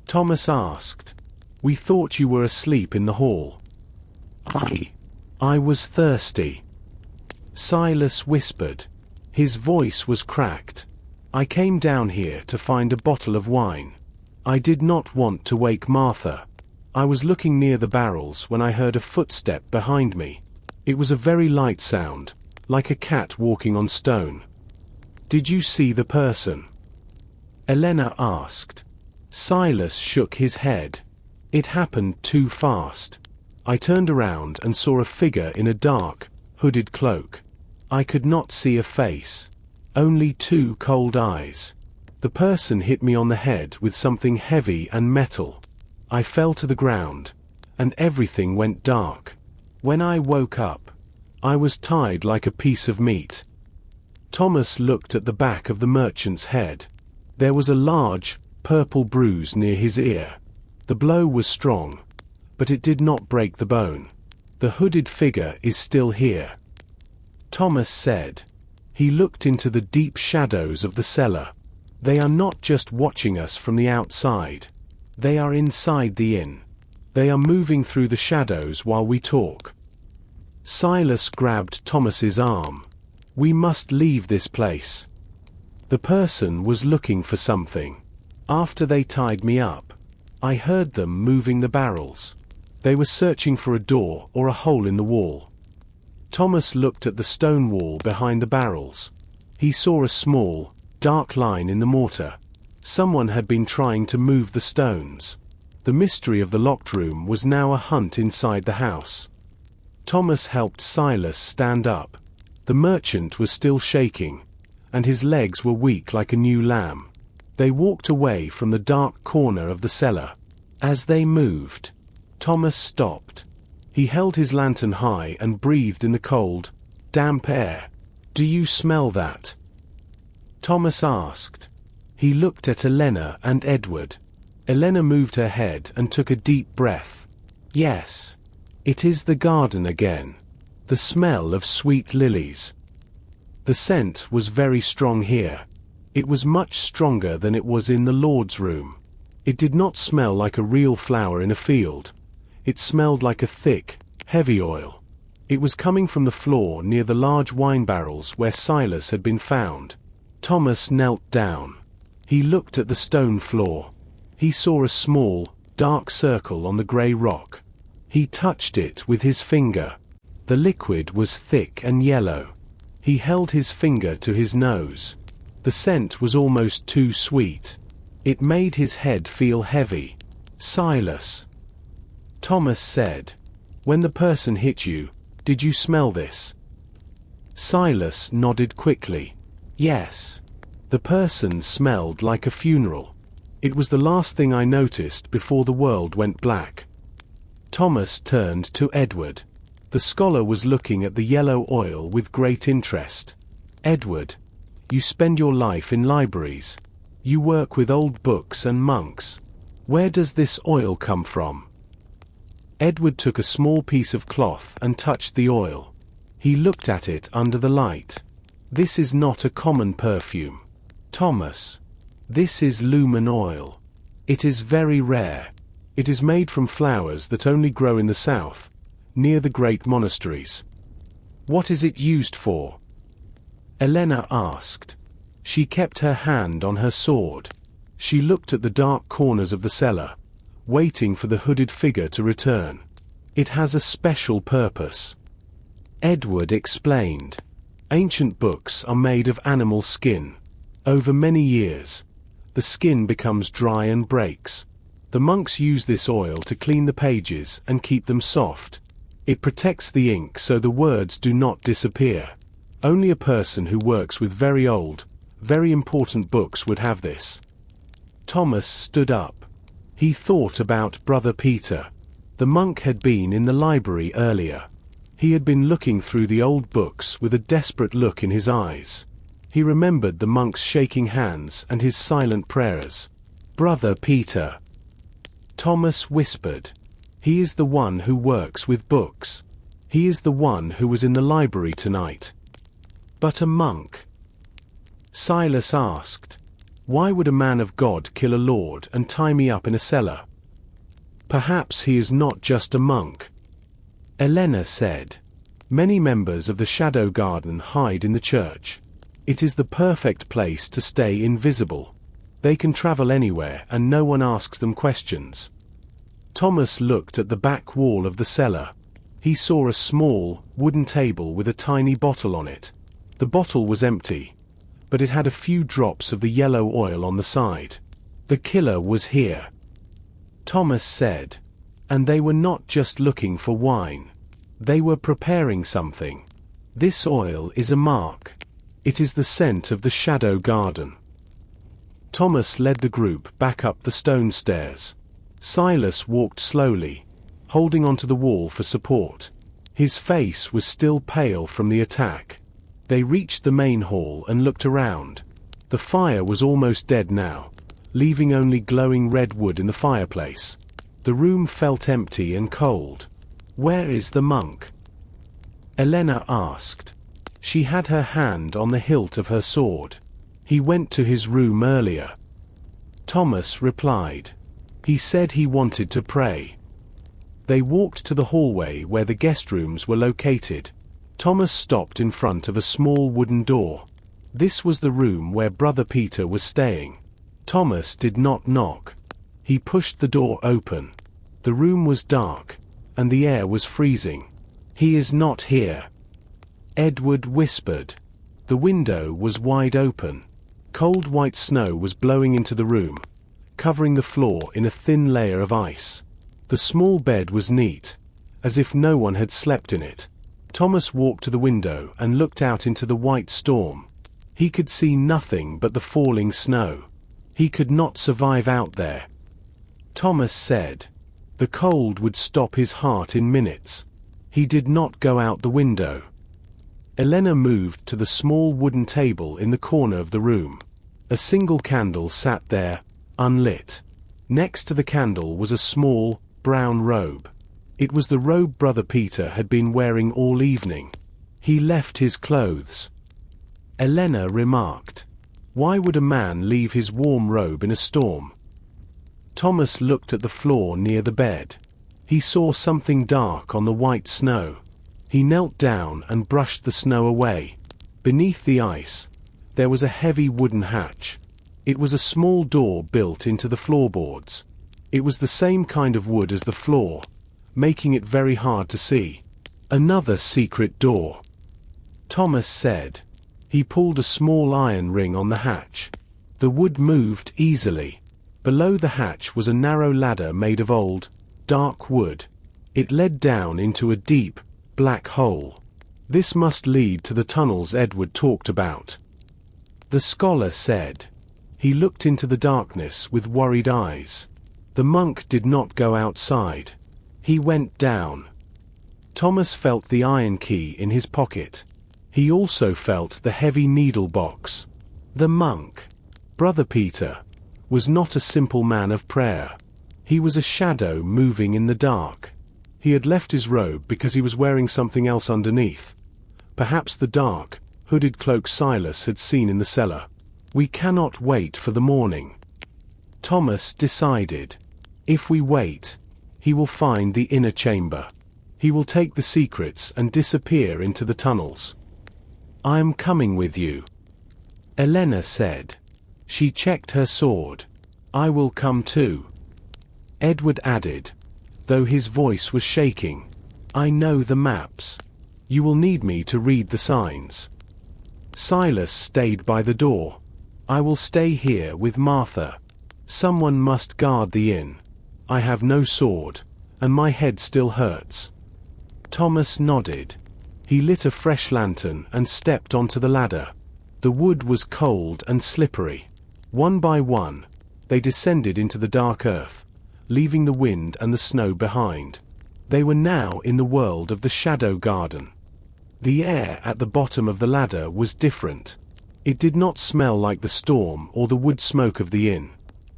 Thomas asked. "We thought you were asleep in the hall." I was thirsty," Silas whispered. His voice was cracked. "I came down here to find a bottle of wine. I did not want to wake Martha. I was looking near the barrels when I heard a footstep behind me. It was a very light sound, like a cat walking on stone." "Did you see the person?" Elena asked. Silas shook his head. "It happened too fast. I turned around and saw a figure in a dark, hooded cloak. I could not see a face. Only two cold eyes. The person hit me on the head with something heavy and metal. I fell to the ground, and everything went dark. When I woke up, I was tied like a piece of meat." Thomas looked at the back of the merchant's head. There was a large, purple bruise near his ear. The blow was strong, but it did not break the bone. "The hooded figure is still here," Thomas said. He looked into the deep shadows of the cellar. "They are not just watching us from the outside. They are inside the inn. They are moving through the shadows while we talk." Silas grabbed Thomas's arm. "We must leave this place." The person was looking for something. "After they tied me up, I heard them moving the barrels. They were searching for a door or a hole in the wall." Thomas looked at the stone wall behind the barrels. He saw a small, dark line in the mortar. Someone had been trying to move the stones. The mystery of the locked room was now a hunt inside the house. Thomas helped Silas stand up. The merchant was still shaking, and his legs were weak like a new lamb. They walked away from the dark corner of the cellar. As they moved, Thomas stopped. He held his lantern high and breathed in the cold, damp air. "Do you smell that?" Thomas asked. He looked at Elena and Edward. Elena moved her head and took a deep breath. "Yes. It is the garden again. The smell of sweet lilies." The scent was very strong here. It was much stronger than it was in the Lord's room. It did not smell like a real flower in a field. It smelled like a thick, heavy oil. It was coming from the floor near the large wine barrels where Silas had been found. Thomas knelt down. He looked at the stone floor. He saw a small, dark circle on the grey rock. He touched it with his finger. The liquid was thick and yellow. He held his finger to his nose. The scent was almost too sweet. It made his head feel heavy. "Silas," Thomas said, "when the person hit you, did you smell this?" Silas nodded quickly. "Yes. The person smelled like a funeral. It was the last thing I noticed before the world went black." Thomas turned to Edward. The scholar was looking at the yellow oil with great interest. "Edward, you spend your life in libraries. You work with old books and monks. Where does this oil come from? Edward took a small piece of cloth and touched the oil. He looked at it under the light. This is not a common perfume, Thomas. This is lumen oil. It is very rare. It is made from flowers that only grow in the south, near the great monasteries. What is it used for? Elena asked. She kept her hand on her sword. She looked at the dark corners of the cellar, waiting for the hooded figure to return. It has a special purpose. Edward explained. Ancient books are made of animal skin. Over many years, the skin becomes dry and breaks. The monks use this oil to clean the pages and keep them soft. It protects the ink so the words do not disappear. Only a person who works with very old, very important books would have this. Thomas stood up. He thought about Brother Peter. The monk had been in the library earlier. He had been looking through the old books with a desperate look in his eyes. He remembered the monk's shaking hands and his silent prayers. Brother Peter. Thomas whispered. He is the one who works with books. He is the one who was in the library tonight. But a monk? Silas asked. Why would a man of God kill a lord and tie me up in a cellar? Perhaps he is not just a monk. Elena said. Many members of the Shadow Garden hide in the church. It is the perfect place to stay invisible. They can travel anywhere and no one asks them questions. Thomas looked at the back wall of the cellar. He saw a small, wooden table with a tiny bottle on it. The bottle was empty, but it had a few drops of the yellow oil on the side. The killer was here, Thomas said. And they were not just looking for wine. They were preparing something. This oil is a mark. It is the scent of the Shadow Garden. Thomas led the group back up the stone stairs. Silas walked slowly, holding onto the wall for support. His face was still pale from the attack. They reached the main hall and looked around. The fire was almost dead now, leaving only glowing red wood in the fireplace. The room felt empty and cold. Where is the monk? Elena asked. She had her hand on the hilt of her sword. He went to his room earlier. Thomas replied. He said he wanted to pray. They walked to the hallway where the guest rooms were located. Thomas stopped in front of a small wooden door. This was the room where Brother Peter was staying. Thomas did not knock. He pushed the door open. The room was dark, and the air was freezing. He is not here, Edward whispered. The window was wide open. Cold white snow was blowing into the room, covering the floor in a thin layer of ice. The small bed was neat, as if no one had slept in it. Thomas walked to the window and looked out into the white storm. He could see nothing but the falling snow. He could not survive out there. Thomas said. The cold would stop his heart in minutes. He did not go out the window. Elena moved to the small wooden table in the corner of the room. A single candle sat there, unlit. Next to the candle was a small, brown robe. It was the robe Brother Peter had been wearing all evening. He left his clothes. Elena remarked. Why would a man leave his warm robe in a storm? Thomas looked at the floor near the bed. He saw something dark on the white snow. He knelt down and brushed the snow away. Beneath the ice, there was a heavy wooden hatch. It was a small door built into the floorboards. It was the same kind of wood as the floor, making it very hard to see. Another secret door, Thomas said. He pulled a small iron ring on the hatch. The wood moved easily. Below the hatch was a narrow ladder made of old, dark wood. It led down into a deep, black hole. This must lead to the tunnels Edward talked about, the scholar said. He looked into the darkness with worried eyes. The monk did not go outside. He went down. Thomas felt the iron key in his pocket. He also felt the heavy needle box. The monk. Brother Peter was not a simple man of prayer. He was a shadow moving in the dark. He had left his robe because he was wearing something else underneath. Perhaps the dark, hooded cloak Silas had seen in the cellar. We cannot wait for the morning, Thomas decided. If we wait, he will find the inner chamber. He will take the secrets and disappear into the tunnels. I am coming with you, Elena said. She checked her sword. I will come too, Edward added, though his voice was shaking. I know the maps. You will need me to read the signs. Silas stayed by the door. I will stay here with Martha. Someone must guard the inn. I have no sword, and my head still hurts. Thomas nodded. He lit a fresh lantern and stepped onto the ladder. The wood was cold and slippery. One by one, they descended into the dark earth, leaving the wind and the snow behind. They were now in the world of the Shadow Garden. The air at the bottom of the ladder was different. It did not smell like the storm or the wood smoke of the inn.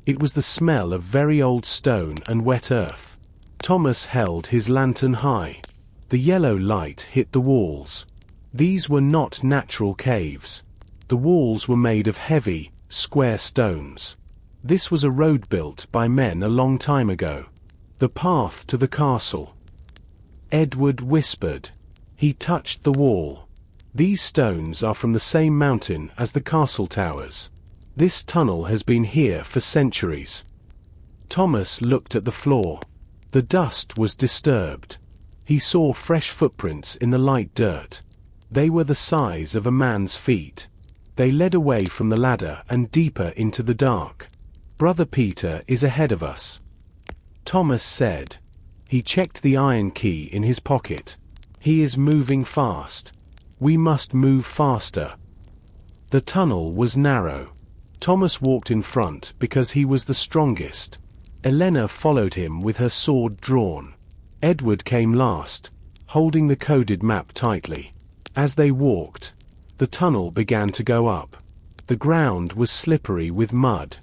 It was the smell of very old stone and wet earth. Thomas held his lantern high. The yellow light hit the walls. These were not natural caves. The walls were made of heavy, square stones. This was a road built by men a long time ago. The path to the castle. Edward whispered. He touched the wall. These stones are from the same mountain as the castle towers. This tunnel has been here for centuries. Thomas looked at the floor. The dust was disturbed. He saw fresh footprints in the light dirt. They were the size of a man's feet. They led away from the ladder and deeper into the dark. Brother Peter is ahead of us, Thomas said. He checked the iron key in his pocket. He is moving fast. We must move faster. The tunnel was narrow. Thomas walked in front because he was the strongest. Elena followed him with her sword drawn. Edward came last, holding the coded map tightly. As they walked, the tunnel began to go up. The ground was slippery with mud.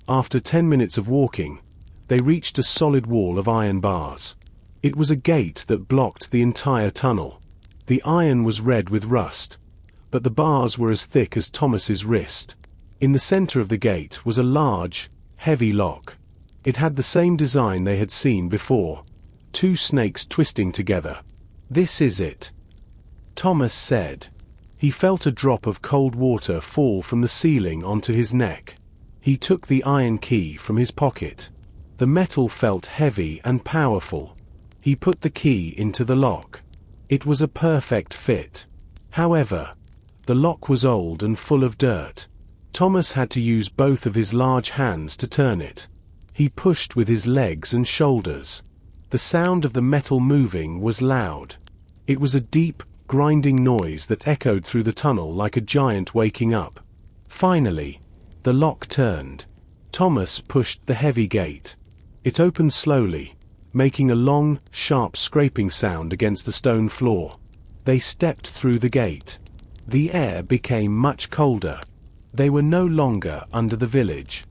After 10 minutes of walking, they reached a solid wall of iron bars. It was a gate that blocked the entire tunnel. The iron was red with rust, but the bars were as thick as Thomas's wrist. In the center of the gate was a large, heavy lock. It had the same design they had seen before. 2 snakes twisting together. This is it, Thomas said. He felt a drop of cold water fall from the ceiling onto his neck. He took the iron key from his pocket. The metal felt heavy and powerful. He put the key into the lock. It was a perfect fit. However, the lock was old and full of dirt. Thomas had to use both of his large hands to turn it. He pushed with his legs and shoulders. The sound of the metal moving was loud. It was a deep, grinding noise that echoed through the tunnel like a giant waking up. Finally, the lock turned. Thomas pushed the heavy gate. It opened slowly, making a long, sharp scraping sound against the stone floor. They stepped through the gate. The air became much colder. They were no longer under the village.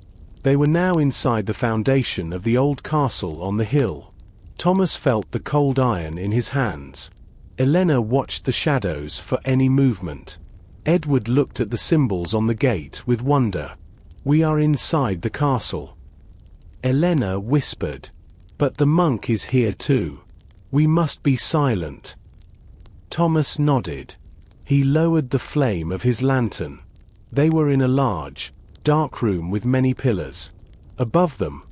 They were now inside the foundation of the old castle on the hill. Thomas felt the cold iron in his hands. Elena watched the shadows for any movement. Edward looked at the symbols on the gate with wonder. We are inside the castle, Elena whispered. But the monk is here too. We must be silent. Thomas nodded. He lowered the flame of his lantern. They were in a large, dark room with many pillars. Above them,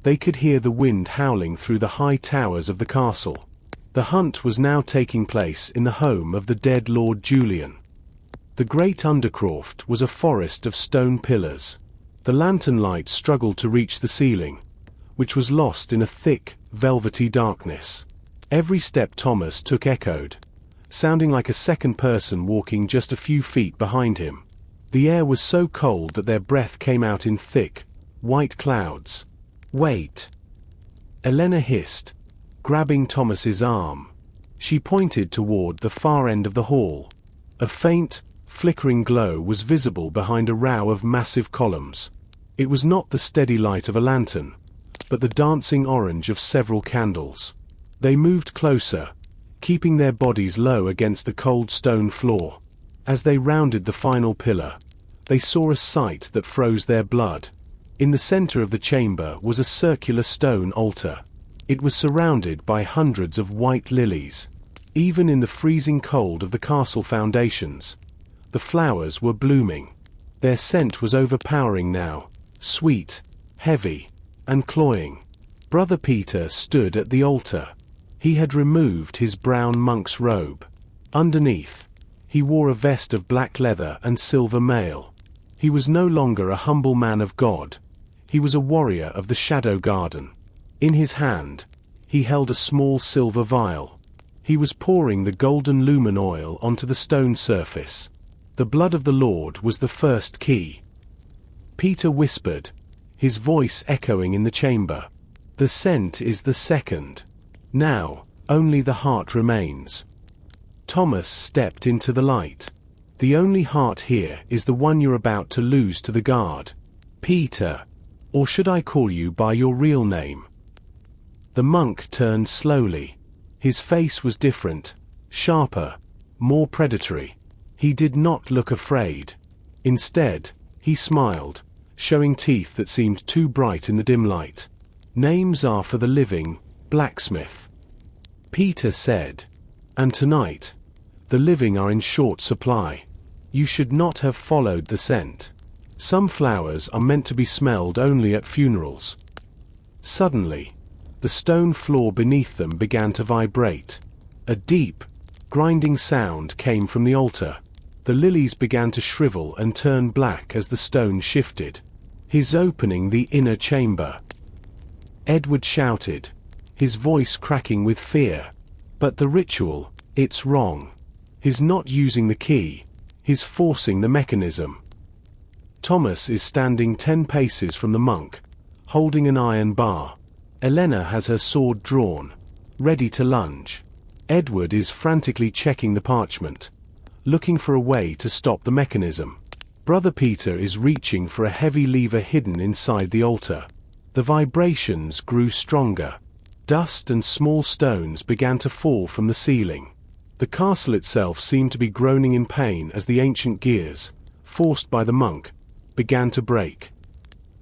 they could hear the wind howling through the high towers of the castle. The hunt was now taking place in the home of the dead Lord Julian. The great undercroft was a forest of stone pillars. The lantern light struggled to reach the ceiling, which was lost in a thick, velvety darkness. Every step Thomas took echoed, sounding like a second person walking just a few feet behind him. The air was so cold that their breath came out in thick, white clouds. Wait! Elena hissed, grabbing Thomas's arm. She pointed toward the far end of the hall. A faint, flickering glow was visible behind a row of massive columns. It was not the steady light of a lantern, but the dancing orange of several candles. They moved closer, keeping their bodies low against the cold stone floor. As they rounded the final pillar, they saw a sight that froze their blood. In the center of the chamber was a circular stone altar. It was surrounded by hundreds of white lilies. Even in the freezing cold of the castle foundations, the flowers were blooming. Their scent was overpowering now, sweet, heavy, and cloying. Brother Peter stood at the altar. He had removed his brown monk's robe. Underneath, he wore a vest of black leather and silver mail. He was no longer a humble man of God. He was a warrior of the Shadow Garden. In his hand, he held a small silver vial. He was pouring the golden lumen oil onto the stone surface. The blood of the Lord was the first key. Peter whispered, his voice echoing in the chamber. The scent is the second. Now, only the heart remains. Thomas stepped into the light. The only heart here is the one you're about to lose to the guard. Peter. Or should I call you by your real name? The monk turned slowly. His face was different, sharper, more predatory. He did not look afraid. Instead, he smiled, showing teeth that seemed too bright in the dim light. Names are for the living, blacksmith. Peter said. And tonight, the living are in short supply. You should not have followed the scent. Some flowers are meant to be smelled only at funerals. Suddenly, the stone floor beneath them began to vibrate. A deep, grinding sound came from the altar. The lilies began to shrivel and turn black as the stone shifted. He's opening the inner chamber. Edward shouted, his voice cracking with fear. But the ritual, it's wrong. He's not using the key. He's forcing the mechanism. Thomas is standing 10 paces from the monk, holding an iron bar. Elena has her sword drawn, ready to lunge. Edward is frantically checking the parchment, looking for a way to stop the mechanism. Brother Peter is reaching for a heavy lever hidden inside the altar. The vibrations grew stronger. Dust and small stones began to fall from the ceiling. The castle itself seemed to be groaning in pain as the ancient gears, forced by the monk, began to break.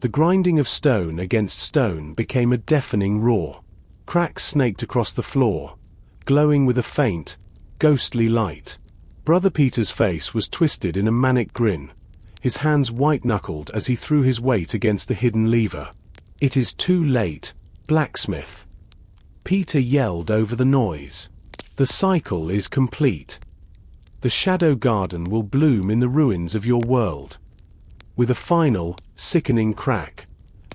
The grinding of stone against stone became a deafening roar. Cracks snaked across the floor, glowing with a faint, ghostly light. Brother Peter's face was twisted in a manic grin, his hands white-knuckled as he threw his weight against the hidden lever. It is too late, blacksmith. Peter yelled over the noise. The cycle is complete. The Shadow Garden will bloom in the ruins of your world. With a final, sickening crack,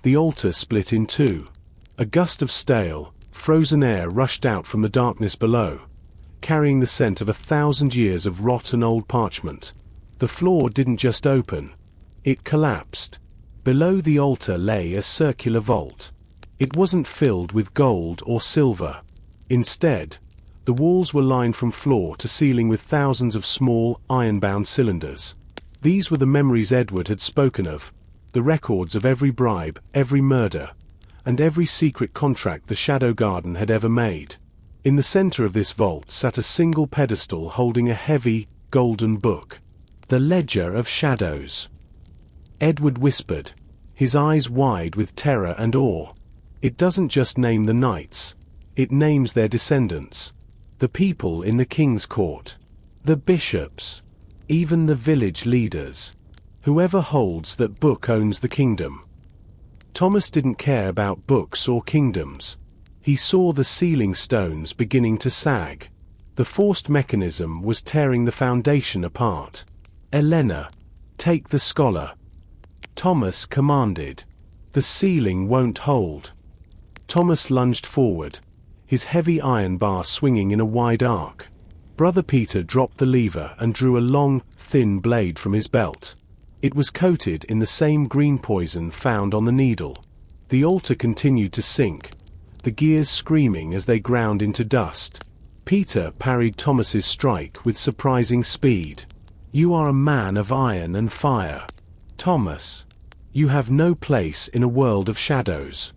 the altar split in two. A gust of stale, frozen air rushed out from the darkness below, carrying the scent of 1,000 years of rot and old parchment. The floor didn't just open, it collapsed. Below the altar lay a circular vault. It wasn't filled with gold or silver. Instead, the walls were lined from floor to ceiling with thousands of small, iron-bound cylinders. These were the memories Edward had spoken of, the records of every bribe, every murder, and every secret contract the Shadow Garden had ever made. In the center of this vault sat a single pedestal holding a heavy, golden book. The Ledger of Shadows. Edward whispered, his eyes wide with terror and awe. It doesn't just name the knights, it names their descendants. The people in the king's court. The bishops. Even the village leaders. Whoever holds that book owns the kingdom. Thomas didn't care about books or kingdoms. He saw the ceiling stones beginning to sag. The forced mechanism was tearing the foundation apart. Elena, take the scholar. Thomas commanded. The ceiling won't hold. Thomas lunged forward, his heavy iron bar swinging in a wide arc. Brother Peter dropped the lever and drew a long, thin blade from his belt. It was coated in the same green poison found on the needle. The altar continued to sink, the gears screaming as they ground into dust. Peter parried Thomas's strike with surprising speed. You are a man of iron and fire. Thomas. You have no place in a world of shadows.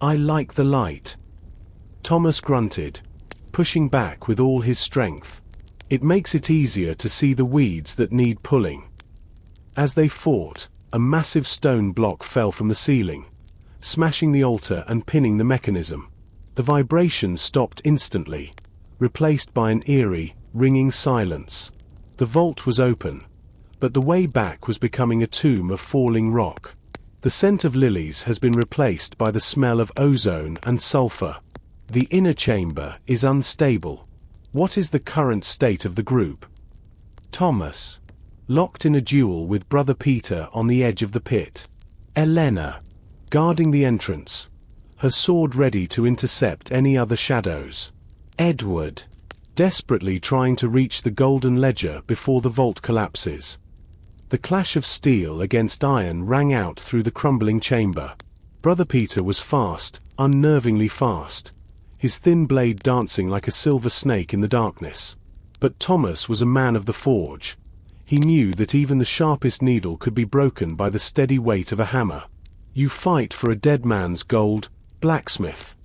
I like the light. Thomas grunted, pushing back with all his strength. It makes it easier to see the weeds that need pulling. As they fought, a massive stone block fell from the ceiling, smashing the altar and pinning the mechanism. The vibration stopped instantly, replaced by an eerie, ringing silence. The vault was open, but the way back was becoming a tomb of falling rock. The scent of lilies has been replaced by the smell of ozone and sulfur. The inner chamber is unstable. What is the current state of the group? Thomas, locked in a duel with Brother Peter on the edge of the pit. Elena, guarding the entrance, her sword ready to intercept any other shadows. Edward, desperately trying to reach the golden ledger before the vault collapses. The clash of steel against iron rang out through the crumbling chamber. Brother Peter was fast, unnervingly fast, his thin blade dancing like a silver snake in the darkness. But Thomas was a man of the forge. He knew that even the sharpest needle could be broken by the steady weight of a hammer. You fight for a dead man's gold, blacksmith.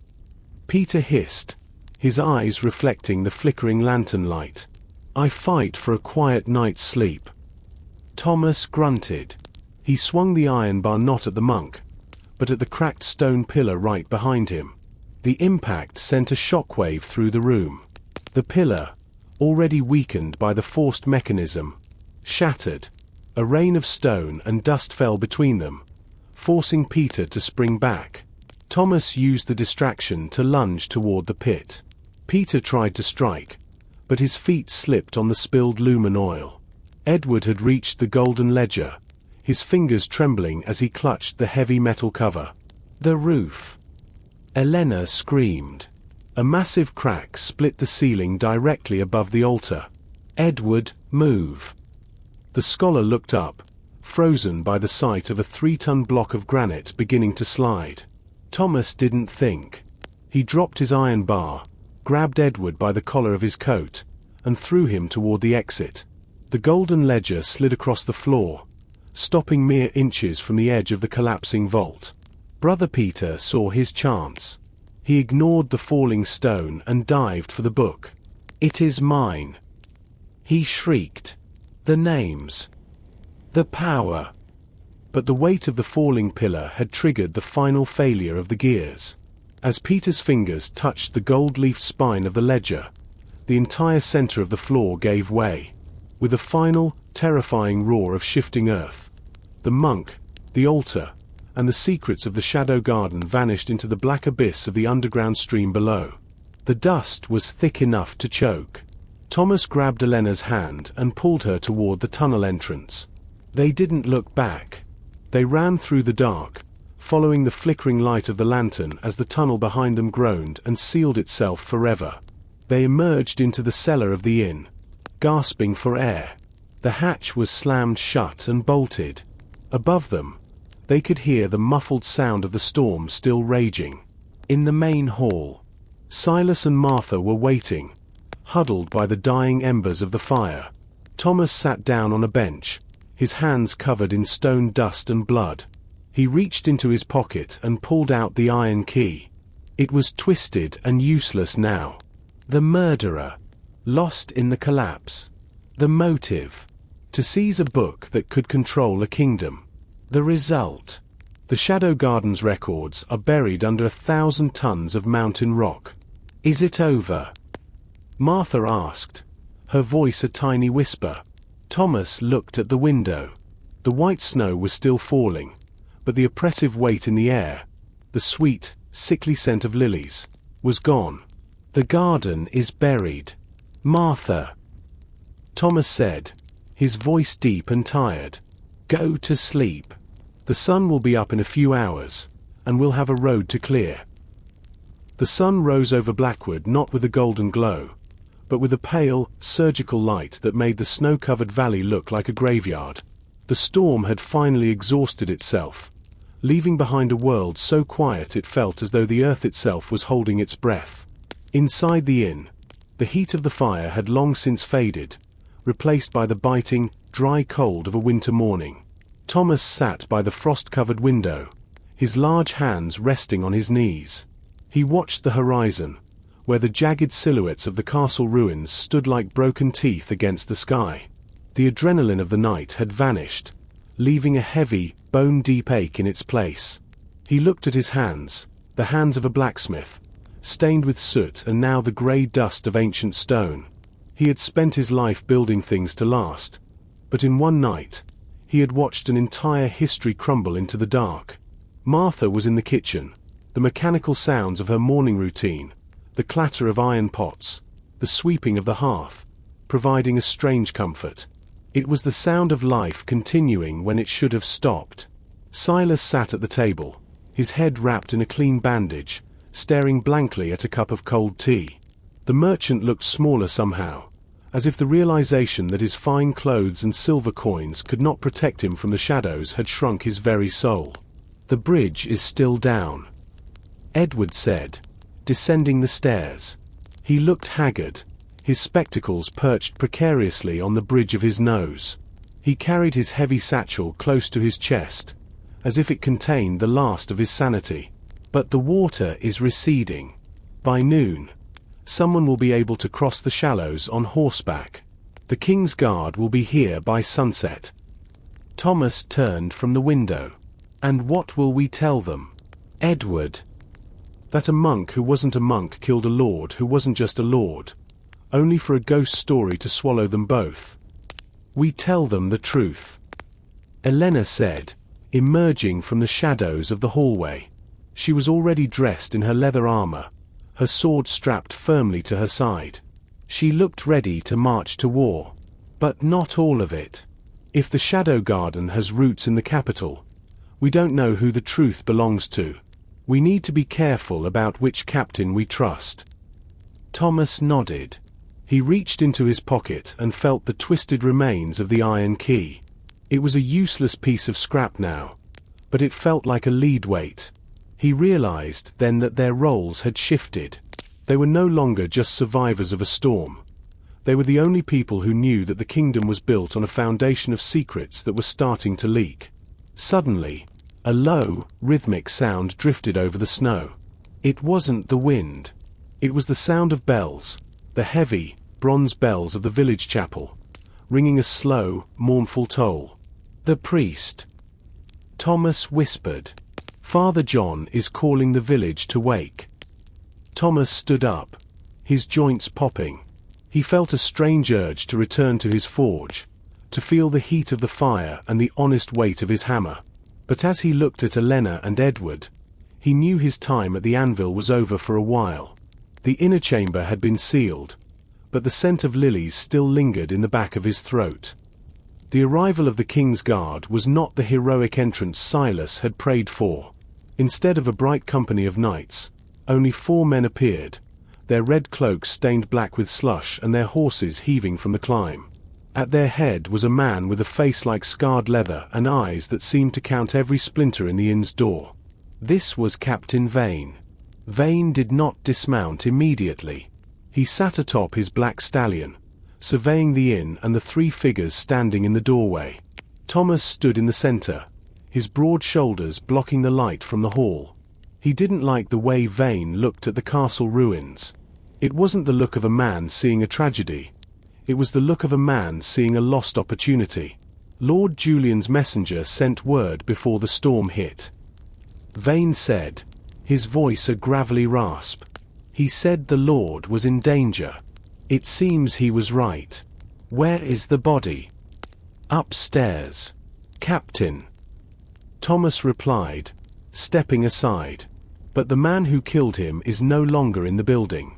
Peter hissed, his eyes reflecting the flickering lantern light. I fight for a quiet night's sleep. Thomas grunted. He swung the iron bar not at the monk, but at the cracked stone pillar right behind him. The impact sent a shockwave through the room. The pillar, already weakened by the forced mechanism, shattered. A rain of stone and dust fell between them, forcing Peter to spring back. Thomas used the distraction to lunge toward the pit. Peter tried to strike, but his feet slipped on the spilled lumen oil. Edward had reached the golden ledger, his fingers trembling as he clutched the heavy metal cover. The roof. Elena screamed. A massive crack split the ceiling directly above the altar. Edward, move. The scholar looked up, frozen by the sight of a 3-ton block of granite beginning to slide. Thomas didn't think. He dropped his iron bar, grabbed Edward by the collar of his coat, and threw him toward the exit. The golden ledger slid across the floor, stopping mere inches from the edge of the collapsing vault. Brother Peter saw his chance. He ignored the falling stone and dived for the book. It is mine. He shrieked. The names. The power. But the weight of the falling pillar had triggered the final failure of the gears. As Peter's fingers touched the gold-leafed spine of the ledger, the entire center of the floor gave way. With a final, terrifying roar of shifting earth, the monk, the altar, and the secrets of the Shadow Garden vanished into the black abyss of the underground stream below. The dust was thick enough to choke. Thomas grabbed Elena's hand and pulled her toward the tunnel entrance. They didn't look back. They ran through the dark, following the flickering light of the lantern as the tunnel behind them groaned and sealed itself forever. They emerged into the cellar of the inn, gasping for air. The hatch was slammed shut and bolted. Above them, they could hear the muffled sound of the storm still raging. In the main hall, Silas and Martha were waiting, huddled by the dying embers of the fire. Thomas sat down on a bench, his hands covered in stone dust and blood. He reached into his pocket and pulled out the iron key. It was twisted and useless now. The murderer, lost in the collapse. The motive, to seize a book that could control a kingdom. The result, the Shadow Garden's records are buried under 1,000 tons of mountain rock. Is it over? Martha asked, her voice a tiny whisper. Thomas looked at the window. The white snow was still falling, but the oppressive weight in the air, the sweet, sickly scent of lilies, was gone. The garden is buried. Martha, Thomas said, his voice deep and tired. Go to sleep. The sun will be up in a few hours, and we'll have a road to clear. The sun rose over Blackwood not with a golden glow, but with a pale, surgical light that made the snow-covered valley look like a graveyard. The storm had finally exhausted itself, leaving behind a world so quiet it felt as though the earth itself was holding its breath. Inside the inn, the heat of the fire had long since faded, replaced by the biting, dry cold of a winter morning. Thomas sat by the frost-covered window, his large hands resting on his knees. He watched the horizon, where the jagged silhouettes of the castle ruins stood like broken teeth against the sky. The adrenaline of the night had vanished, leaving a heavy, bone-deep ache in its place. He looked at his hands, the hands of a blacksmith, stained with soot and now the grey dust of ancient stone. He had spent his life building things to last, but in one night, he had watched an entire history crumble into the dark. Martha was in the kitchen, the mechanical sounds of her morning routine, the clatter of iron pots, the sweeping of the hearth, providing a strange comfort. It was the sound of life continuing when it should have stopped. Silas sat at the table, his head wrapped in a clean bandage, staring blankly at a cup of cold tea. The merchant looked smaller somehow, as if the realization that his fine clothes and silver coins could not protect him from the shadows had shrunk his very soul. "The bridge is still down," Edward said, descending the stairs. He looked haggard, his spectacles perched precariously on the bridge of his nose. He carried his heavy satchel close to his chest, as if it contained the last of his sanity. "But the water is receding. By noon, someone will be able to cross the shallows on horseback. The King's Guard will be here by sunset." Thomas turned from the window. "And what will we tell them, Edward?" "That a monk who wasn't a monk killed a lord who wasn't just a lord, only for a ghost story to swallow them both. We tell them the truth," Elena said, emerging from the shadows of the hallway. She was already dressed in her leather armor, her sword strapped firmly to her side. She looked ready to march to war. "But not all of it. If the Shadow Garden has roots in the capital, we don't know who the truth belongs to. We need to be careful about which captain we trust." Thomas nodded. He reached into his pocket and felt the twisted remains of the iron key. It was a useless piece of scrap now, but it felt like a lead weight. He realized then that their roles had shifted. They were no longer just survivors of a storm. They were the only people who knew that the kingdom was built on a foundation of secrets that were starting to leak. Suddenly, a low, rhythmic sound drifted over the snow. It wasn't the wind. It was the sound of bells, the heavy, bronze bells of the village chapel, ringing a slow, mournful toll. "The priest," Thomas whispered. "Father John is calling the village to wake." Thomas stood up, his joints popping. He felt a strange urge to return to his forge, to feel the heat of the fire and the honest weight of his hammer. But as he looked at Elena and Edward, he knew his time at the anvil was over for a while. The inner chamber had been sealed, but the scent of lilies still lingered in the back of his throat. The arrival of the King's Guard was not the heroic entrance Silas had prayed for. Instead of a bright company of knights, only 4 men appeared, their red cloaks stained black with slush and their horses heaving from the climb. At their head was a man with a face like scarred leather and eyes that seemed to count every splinter in the inn's door. This was Captain Vane. Vane did not dismount immediately. He sat atop his black stallion, surveying the inn and the 3 figures standing in the doorway. Thomas stood in the center, his broad shoulders blocking the light from the hall. He didn't like the way Vane looked at the castle ruins. It wasn't the look of a man seeing a tragedy. It was the look of a man seeing a lost opportunity. Lord Julian's messenger sent word before the storm hit, Vane said, his voice a gravelly rasp. He said the Lord was in danger. It seems he was right. Where is the body? Upstairs, Captain, Thomas replied, stepping aside. But the man who killed him is no longer in the building.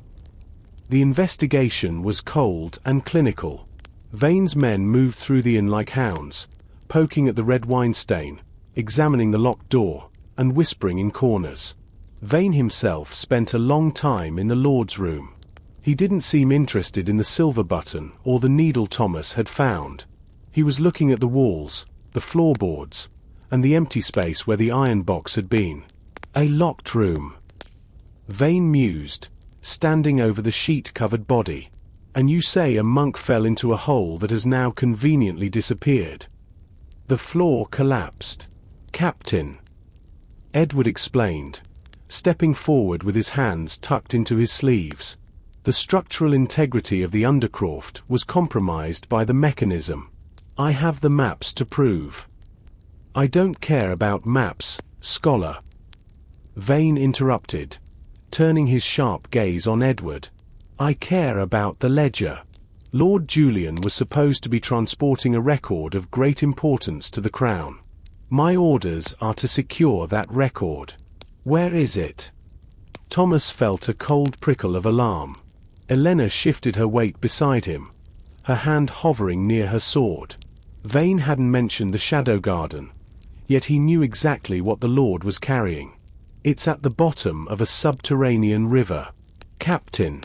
The investigation was cold and clinical. Vane's men moved through the inn like hounds, poking at the red wine stain, examining the locked door, and whispering in corners. Vane himself spent a long time in the Lord's room. He didn't seem interested in the silver button or the needle Thomas had found. He was looking at the walls, the floorboards, and the empty space where the iron box had been. A locked room, Vane mused, standing over the sheet-covered body. And you say a monk fell into a hole that has now conveniently disappeared. The floor collapsed. "Captain," Edward explained, stepping forward with his hands tucked into his sleeves. The structural integrity of the undercroft was compromised by the mechanism. "I have the maps to prove." "I don't care about maps, scholar," Vane interrupted, turning his sharp gaze on Edward. "I care about the ledger." Lord Julian was supposed to be transporting a record of great importance to the crown. "My orders are to secure that record." "Where is it?" Thomas felt a cold prickle of alarm. Elena shifted her weight beside him, her hand hovering near her sword. Vane hadn't mentioned the Shadow Garden, yet he knew exactly what the Lord was carrying. "It's at the bottom of a subterranean river, Captain,"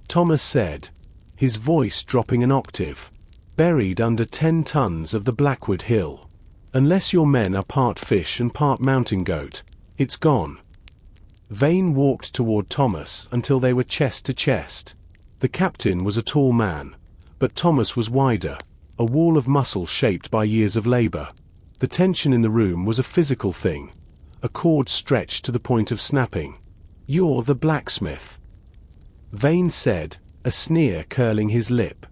Thomas said, his voice dropping an octave. "Buried under 10 tons of the Blackwood hill. Unless your men are part fish and part mountain goat, it's gone." Vane walked toward Thomas until they were chest to chest. The captain was a tall man, but Thomas was wider, a wall of muscle shaped by years of labor. The tension in the room was a physical thing, a cord stretched to the point of snapping. "You're the blacksmith," Vane said, a sneer curling his lip.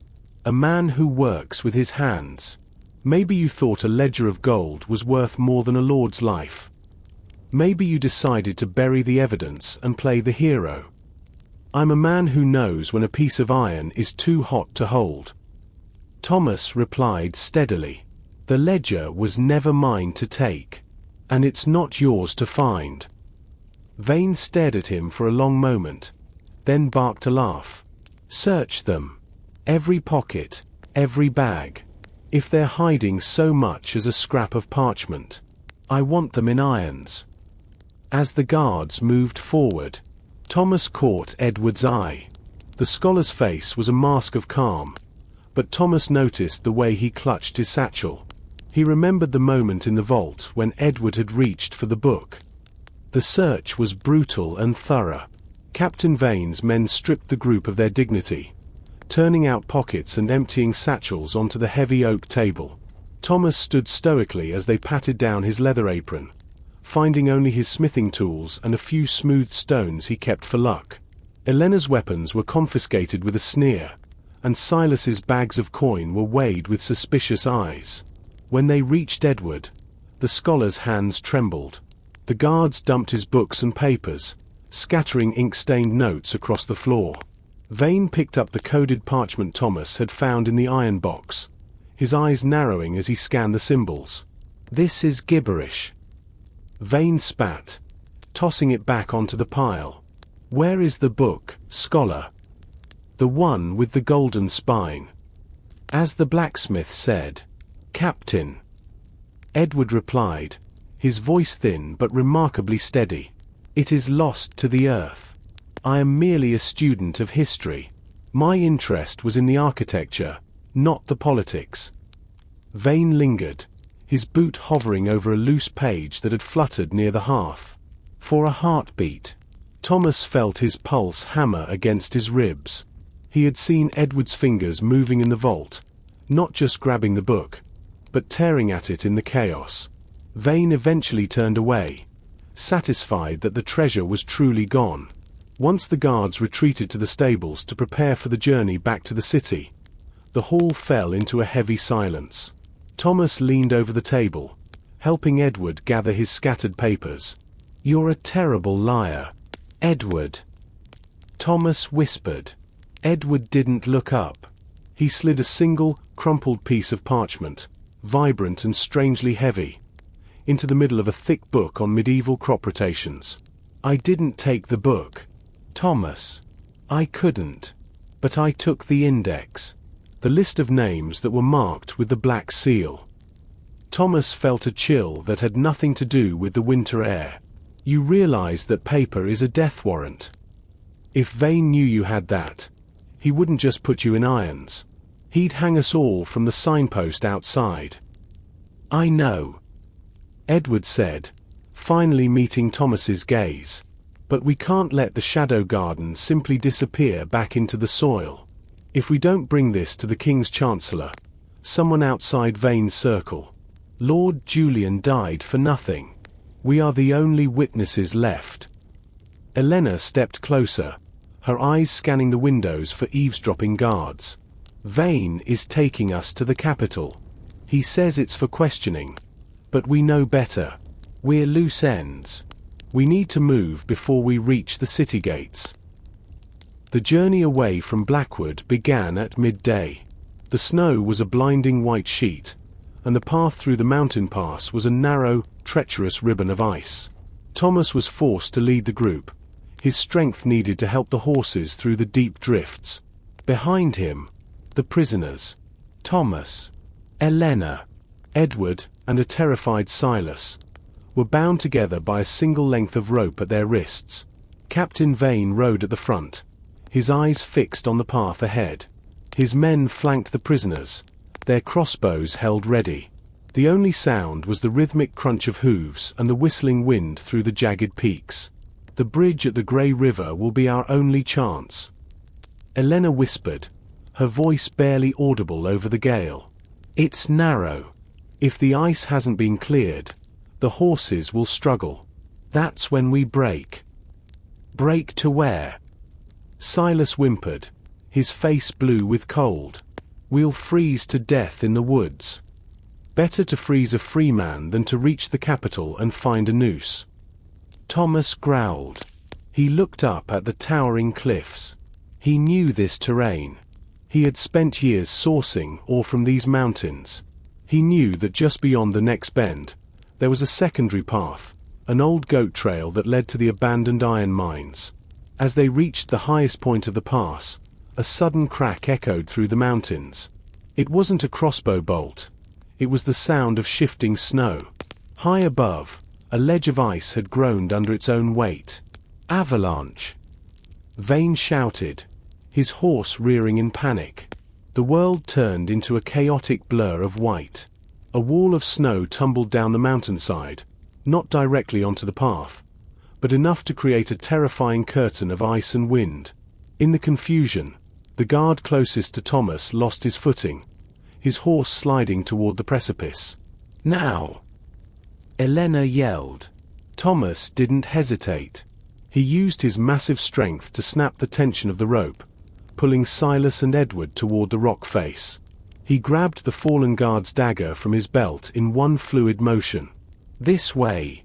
"A man who works with his hands. Maybe you thought a ledger of gold was worth more than a lord's life. Maybe you decided to bury the evidence and play the hero. I'm a man who knows when a piece of iron is too hot to hold." Thomas replied steadily. "The ledger was never mine to take. And it's not yours to find." Vane stared at him for a long moment, then barked a laugh. "Search them. Every pocket, every bag. If they're hiding so much as a scrap of parchment, I want them in irons." As the guards moved forward, Thomas caught Edward's eye. The scholar's face was a mask of calm, but Thomas noticed the way he clutched his satchel. He remembered the moment in the vault when Edward had reached for the book. The search was brutal and thorough. Captain Vane's men stripped the group of their dignity, turning out pockets and emptying satchels onto the heavy oak table. Thomas stood stoically as they patted down his leather apron, finding only his smithing tools and a few smooth stones he kept for luck. Elena's weapons were confiscated with a sneer, and Silas's bags of coin were weighed with suspicious eyes. When they reached Edward, the scholar's hands trembled. The guards dumped his books and papers, scattering ink-stained notes across the floor. Vane picked up the coded parchment Thomas had found in the iron box, his eyes narrowing as he scanned the symbols. "This is gibberish," Vane spat, tossing it back onto the pile. "Where is the book, scholar?" "The one with the golden spine. As the blacksmith said, Captain," Edward replied, his voice thin but remarkably steady. "It is lost to the earth. I am merely a student of history. My interest was in the architecture, not the politics." Vane lingered, his boot hovering over a loose page that had fluttered near the hearth. For a heartbeat, Thomas felt his pulse hammer against his ribs. He had seen Edward's fingers moving in the vault, not just grabbing the book, but tearing at it in the chaos. Vane eventually turned away, satisfied that the treasure was truly gone. Once the guards retreated to the stables to prepare for the journey back to the city, the hall fell into a heavy silence. Thomas leaned over the table, helping Edward gather his scattered papers. "You're a terrible liar, Edward," Thomas whispered. Edward didn't look up. He slid a single, crumpled piece of parchment, vibrant and strangely heavy, into the middle of a thick book on medieval crop rotations. "I didn't take the book, Thomas. I couldn't. But I took the index, the list of names that were marked with the black seal." Thomas felt a chill that had nothing to do with the winter air. "You realize that paper is a death warrant. If Vane knew you had that, he wouldn't just put you in irons. He'd hang us all from the signpost outside." "I know," Edward said, finally meeting Thomas's gaze. "But we can't let the Shadow Garden simply disappear back into the soil. If we don't bring this to the King's Chancellor, someone outside Vane's circle, Lord Julian died for nothing. We are the only witnesses left. Elena stepped closer, her eyes scanning the windows for eavesdropping guards. Vane is taking us to the capital. He says it's for questioning. But we know better. We're loose ends. We need to move before we reach the city gates. The journey away from Blackwood began at midday. The snow was a blinding white sheet, and the path through the mountain pass was a narrow, treacherous ribbon of ice. Thomas was forced to lead the group, his strength needed to help the horses through the deep drifts. Behind him, the prisoners, Thomas, Elena, Edward, and a terrified Silas, were bound together by a single length of rope at their wrists. Captain Vane rode at the front, his eyes fixed on the path ahead. His men flanked the prisoners, their crossbows held ready. The only sound was the rhythmic crunch of hooves and the whistling wind through the jagged peaks. The bridge at the Grey River will be our only chance. Elena whispered, her voice barely audible over the gale. It's narrow. If the ice hasn't been cleared, the horses will struggle. That's when we break. Break to where? Silas whimpered, his face blue with cold. We'll freeze to death in the woods. Better to freeze a free man than to reach the capital and find a noose. Thomas growled. He looked up at the towering cliffs. He knew this terrain. He had spent years sourcing ore from these mountains. He knew that just beyond the next bend, there was a secondary path, an old goat trail that led to the abandoned iron mines. As they reached the highest point of the pass, a sudden crack echoed through the mountains. It wasn't a crossbow bolt. It was the sound of shifting snow. High above, a ledge of ice had groaned under its own weight. Avalanche! Vane shouted, his horse rearing in panic. The world turned into a chaotic blur of white. A wall of snow tumbled down the mountainside, not directly onto the path, but enough to create a terrifying curtain of ice and wind. In the confusion, the guard closest to Thomas lost his footing, his horse sliding toward the precipice. Now! Elena yelled. Thomas didn't hesitate. He used his massive strength to snap the tension of the rope, pulling Silas and Edward toward the rock face. He grabbed the fallen guard's dagger from his belt in one fluid motion. This way!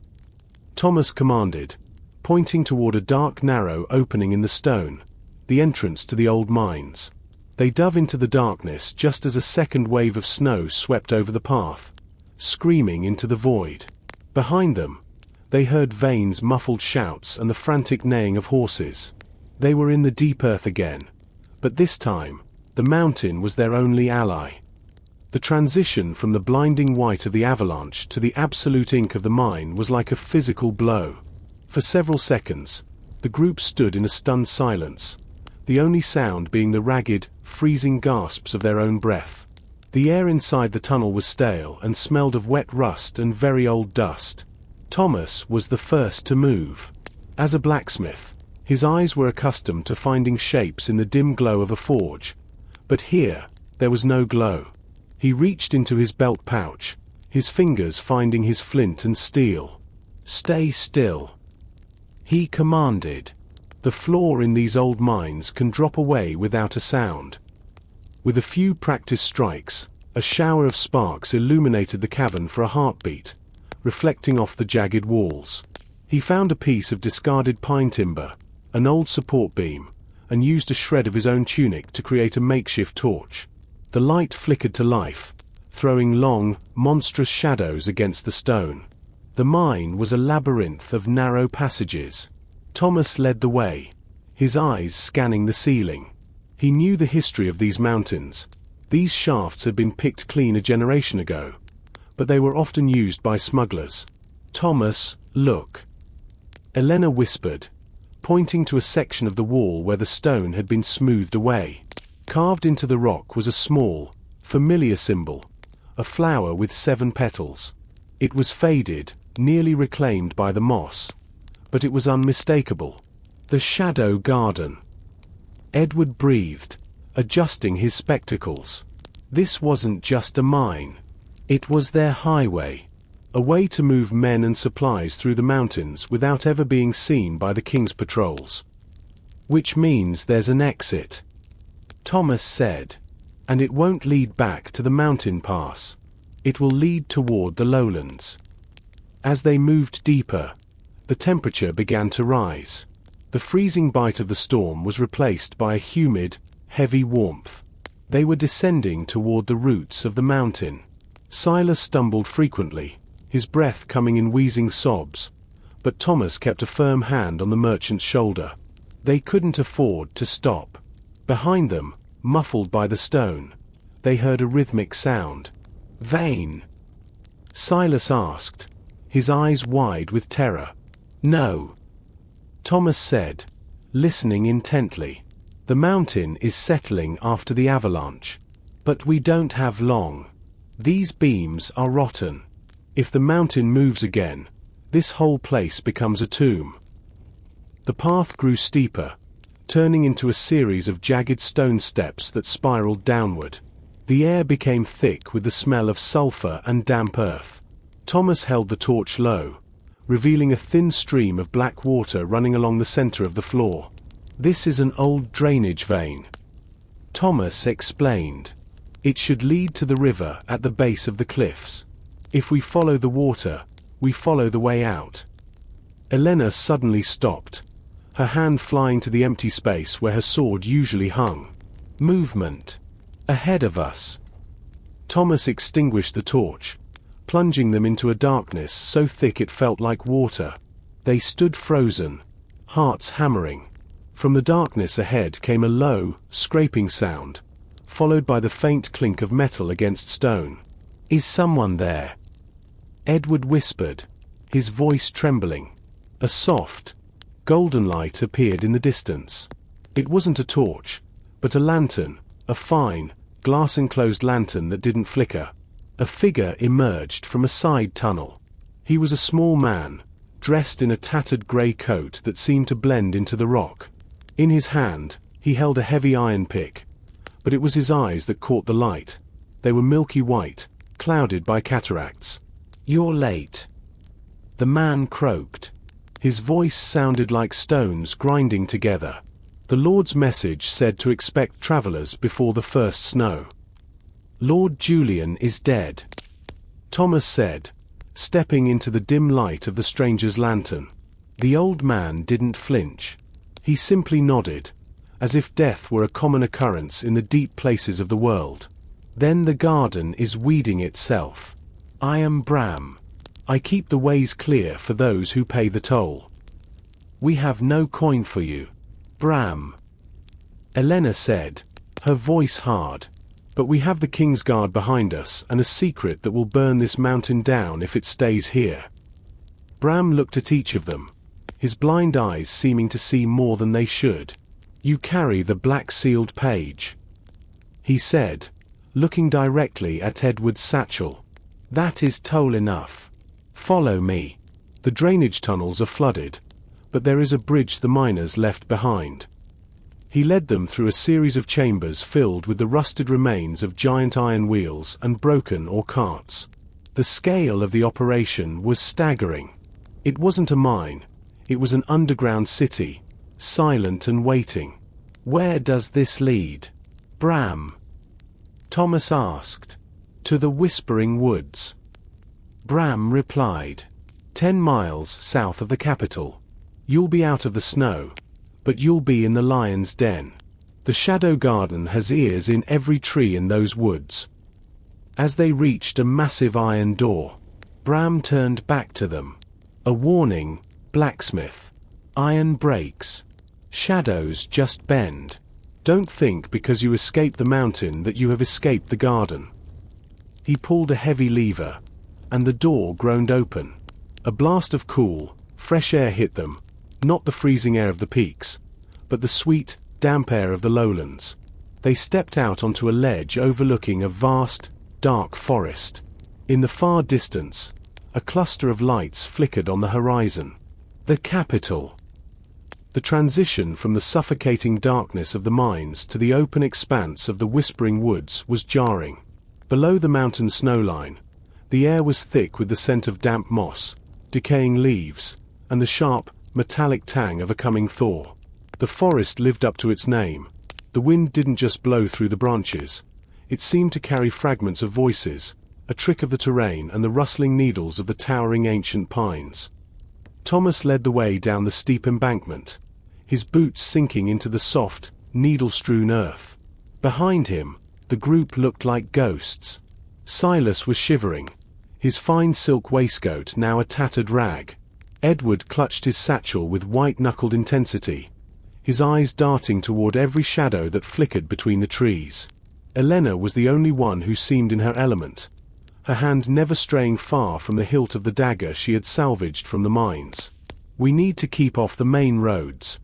Thomas commanded, pointing toward a dark narrow opening in the stone, the entrance to the old mines. They dove into the darkness just as a second wave of snow swept over the path, screaming into the void. Behind them, they heard Vane's muffled shouts and the frantic neighing of horses. They were in the deep earth again, but this time, the mountain was their only ally. The transition from the blinding white of the avalanche to the absolute ink of the mine was like a physical blow. For several seconds, the group stood in a stunned silence, the only sound being the ragged, freezing gasps of their own breath. The air inside the tunnel was stale and smelled of wet rust and very old dust. Thomas was the first to move. As a blacksmith, his eyes were accustomed to finding shapes in the dim glow of a forge, but here, there was no glow. He reached into his belt pouch, his fingers finding his flint and steel. "Stay still," he commanded. The floor in these old mines can drop away without a sound. With a few practiced strikes, a shower of sparks illuminated the cavern for a heartbeat, reflecting off the jagged walls. He found a piece of discarded pine timber, an old support beam, and used a shred of his own tunic to create a makeshift torch. The light flickered to life, throwing long, monstrous shadows against the stone. The mine was a labyrinth of narrow passages. Thomas led the way, his eyes scanning the ceiling. He knew the history of these mountains. These shafts had been picked clean a generation ago, but they were often used by smugglers. "Thomas, look," Elena whispered, pointing to a section of the wall where the stone had been smoothed away. Carved into the rock was a small, familiar symbol, a flower with 7 petals. It was faded, nearly reclaimed by the moss, but it was unmistakable. The Shadow Garden. Edward breathed, adjusting his spectacles. This wasn't just a mine. It was their highway, a way to move men and supplies through the mountains without ever being seen by the king's patrols. Which means there's an exit, Thomas said. And it won't lead back to the mountain pass. It will lead toward the lowlands. As they moved deeper, the temperature began to rise. The freezing bite of the storm was replaced by a humid, heavy warmth. They were descending toward the roots of the mountain. Silas stumbled frequently, his breath coming in wheezing sobs, but Thomas kept a firm hand on the merchant's shoulder. They couldn't afford to stop. Behind them, muffled by the stone, they heard a rhythmic sound. "Vane?" Silas asked, his eyes wide with terror. "No," Thomas said, listening intently. "The mountain is settling after the avalanche. But we don't have long. These beams are rotten. If the mountain moves again, this whole place becomes a tomb." The path grew steeper, turning into a series of jagged stone steps that spiraled downward. The air became thick with the smell of sulfur and damp earth. Thomas held the torch low, revealing a thin stream of black water running along the center of the floor. "This is an old drainage vein," Thomas explained. "It should lead to the river at the base of the cliffs. If we follow the water, we follow the way out." Elena suddenly stopped, her hand flying to the empty space where her sword usually hung. "Movement. Ahead of us." Thomas extinguished the torch, plunging them into a darkness so thick it felt like water. They stood frozen, hearts hammering. From the darkness ahead came a low, scraping sound, followed by the faint clink of metal against stone. "Is someone there?" Edward whispered, his voice trembling. A soft, golden light appeared in the distance. It wasn't a torch, but a lantern, a fine, glass-enclosed lantern that didn't flicker. A figure emerged from a side tunnel. He was a small man, dressed in a tattered grey coat that seemed to blend into the rock. In his hand, he held a heavy iron pick, but it was his eyes that caught the light. They were milky white, clouded by cataracts. "You're late," the man croaked. His voice sounded like stones grinding together. The Lord's message said to expect travelers before the first snow. "Lord Julian is dead," Thomas said, stepping into the dim light of the stranger's lantern. The old man didn't flinch. He simply nodded, as if death were a common occurrence in the deep places of the world. "Then the garden is weeding itself. I am Bram. I keep the ways clear for those who pay the toll. We have no coin for you, Bram," Elena said, her voice hard. "But we have the King's Guard behind us and a secret that will burn this mountain down if it stays here." Bram looked at each of them, his blind eyes seeming to see more than they should. "You carry the black-sealed page," he said, looking directly at Edward's satchel. "That is toll enough. Follow me. The drainage tunnels are flooded, but there is a bridge the miners left behind." He led them through a series of chambers filled with the rusted remains of giant iron wheels and broken ore carts. The scale of the operation was staggering. It wasn't a mine, it was an underground city, silent and waiting. "Where does this lead, Bram?" Thomas asked. "To the Whispering Woods," Bram replied. 10 miles south of the capital. You'll be out of the snow, but you'll be in the lion's den. The Shadow Garden has ears in every tree in those woods." As they reached a massive iron door, Bram turned back to them. "A warning, blacksmith. Iron breaks. Shadows just bend. Don't think because you escaped the mountain that you have escaped the garden." He pulled a heavy lever, and the door groaned open. A blast of cool, fresh air hit them, not the freezing air of the peaks, but the sweet, damp air of the lowlands. They stepped out onto a ledge overlooking a vast, dark forest. In the far distance, a cluster of lights flickered on the horizon. The capital. The transition from the suffocating darkness of the mines to the open expanse of the Whispering Woods was jarring. Below the mountain snowline, The air was thick with the scent of damp moss, decaying leaves, and the sharp, metallic tang of a coming thaw. The forest lived up to its name. The wind didn't just blow through the branches. It seemed to carry fragments of voices, a trick of the terrain and the rustling needles of the towering ancient pines. Thomas led the way down the steep embankment, his boots sinking into the soft, needle-strewn earth. Behind him, the group looked like ghosts. Silas was shivering, his fine silk waistcoat now a tattered rag. Edward clutched his satchel with white-knuckled intensity, his eyes darting toward every shadow that flickered between the trees. Elena was the only one who seemed in her element, her hand never straying far from the hilt of the dagger she had salvaged from the mines. "We need to keep off the main roads,"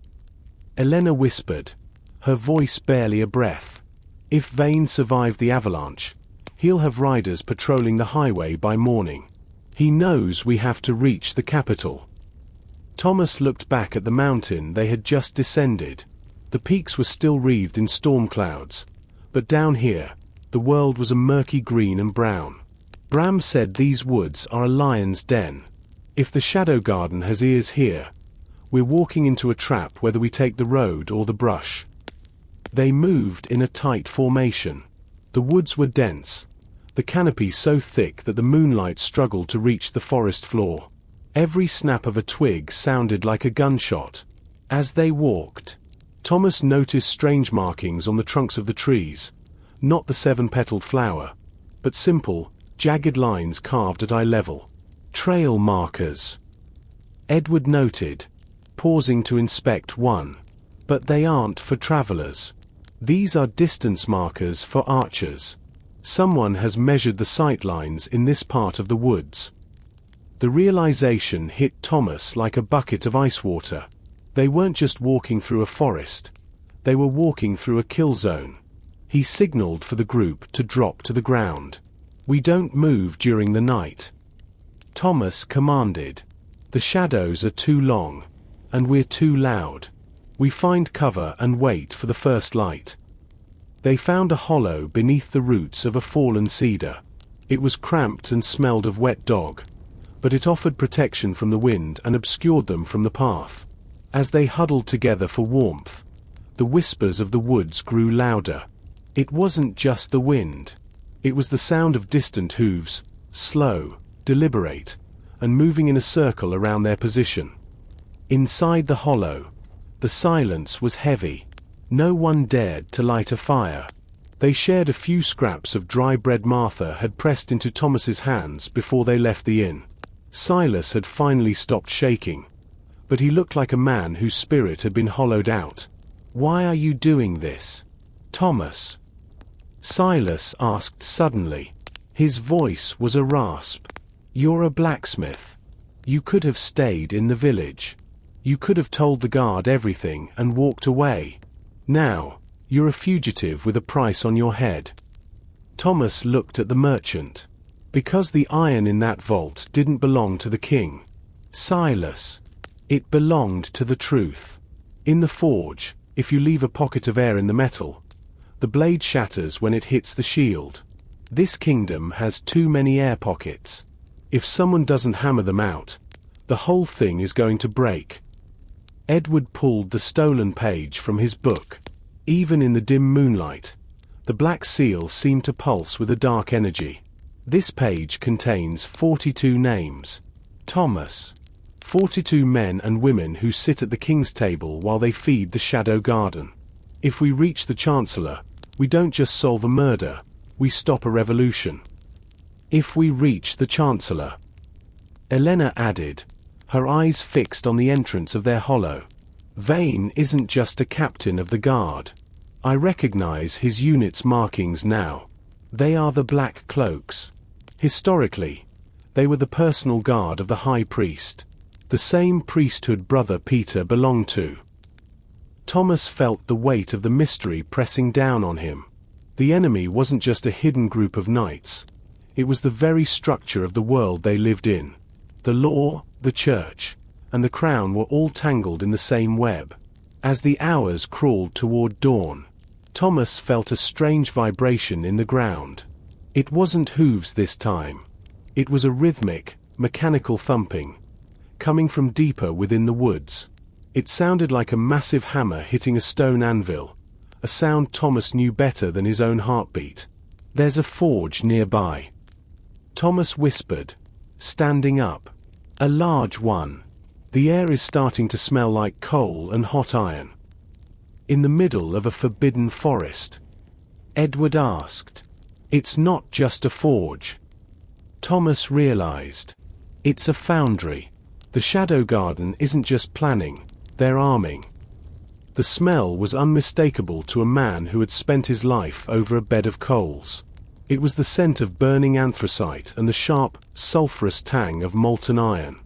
Elena whispered, her voice barely a breath. "If Vane survived the avalanche, he'll have riders patrolling the highway by morning. He knows we have to reach the capital." Thomas looked back at the mountain they had just descended. The peaks were still wreathed in storm clouds, but down here, the world was a murky green and brown. Bram said these woods are a lion's den. If the Shadow Garden has ears here, we're walking into a trap whether we take the road or the brush. They moved in a tight formation. The woods were dense, the canopy so thick that the moonlight struggled to reach the forest floor. Every snap of a twig sounded like a gunshot. As they walked, Thomas noticed strange markings on the trunks of the trees, not the seven-petaled flower, but simple, jagged lines carved at eye level. "Trail markers," Edward noted, pausing to inspect one. "But they aren't for travelers. These are distance markers for archers. Someone has measured the sight lines in this part of the woods." The realization hit Thomas like a bucket of ice water. They weren't just walking through a forest. They were walking through a kill zone. He signaled for the group to drop to the ground. "We don't move during the night," Thomas commanded. "The shadows are too long, and we're too loud. We find cover and wait for the first light." They found a hollow beneath the roots of a fallen cedar. It was cramped and smelled of wet dog, but it offered protection from the wind and obscured them from the path. As they huddled together for warmth, the whispers of the woods grew louder. It wasn't just the wind. It was the sound of distant hooves, slow, deliberate, and moving in a circle around their position. Inside the hollow, the silence was heavy. No one dared to light a fire. They shared a few scraps of dry bread Martha had pressed into Thomas's hands before they left the inn. Silas had finally stopped shaking, but he looked like a man whose spirit had been hollowed out. "Why are you doing this, Thomas?" Silas asked suddenly. His voice was a rasp. "You're a blacksmith. You could have stayed in the village. You could have told the guard everything and walked away. Now, you're a fugitive with a price on your head." Thomas looked at the merchant. "Because the iron in that vault didn't belong to the king, Silas. It belonged to the truth. In the forge, if you leave a pocket of air in the metal, the blade shatters when it hits the shield. This kingdom has too many air pockets. If someone doesn't hammer them out, the whole thing is going to break." Edward pulled the stolen page from his book. Even in the dim moonlight, the black seal seemed to pulse with a dark energy. "This page contains 42 names, Thomas. 42 men and women who sit at the king's table while they feed the Shadow Garden. If we reach the Chancellor, we don't just solve a murder, we stop a revolution." "If we reach the Chancellor," Elena added, her eyes fixed on the entrance of their hollow. "Vane isn't just a captain of the guard. I recognize his unit's markings now. They are the Black Cloaks. Historically, they were the personal guard of the High Priest, the same priesthood Brother Peter belonged to." Thomas felt the weight of the mystery pressing down on him. The enemy wasn't just a hidden group of knights. It was the very structure of the world they lived in. The law, the church, and the crown were all tangled in the same web. As the hours crawled toward dawn, Thomas felt a strange vibration in the ground. It wasn't hooves this time. It was a rhythmic, mechanical thumping, coming from deeper within the woods. It sounded like a massive hammer hitting a stone anvil, a sound Thomas knew better than his own heartbeat. "There's a forge nearby," Thomas whispered, standing up. "A large one. The air is starting to smell like coal and hot iron." "In the middle of a forbidden forest?" Edward asked. "It's not just a forge," Thomas realized. "It's a foundry. The Shadow Garden isn't just planning, they're arming." The smell was unmistakable to a man who had spent his life over a bed of coals. It was the scent of burning anthracite and the sharp, sulphurous tang of molten iron.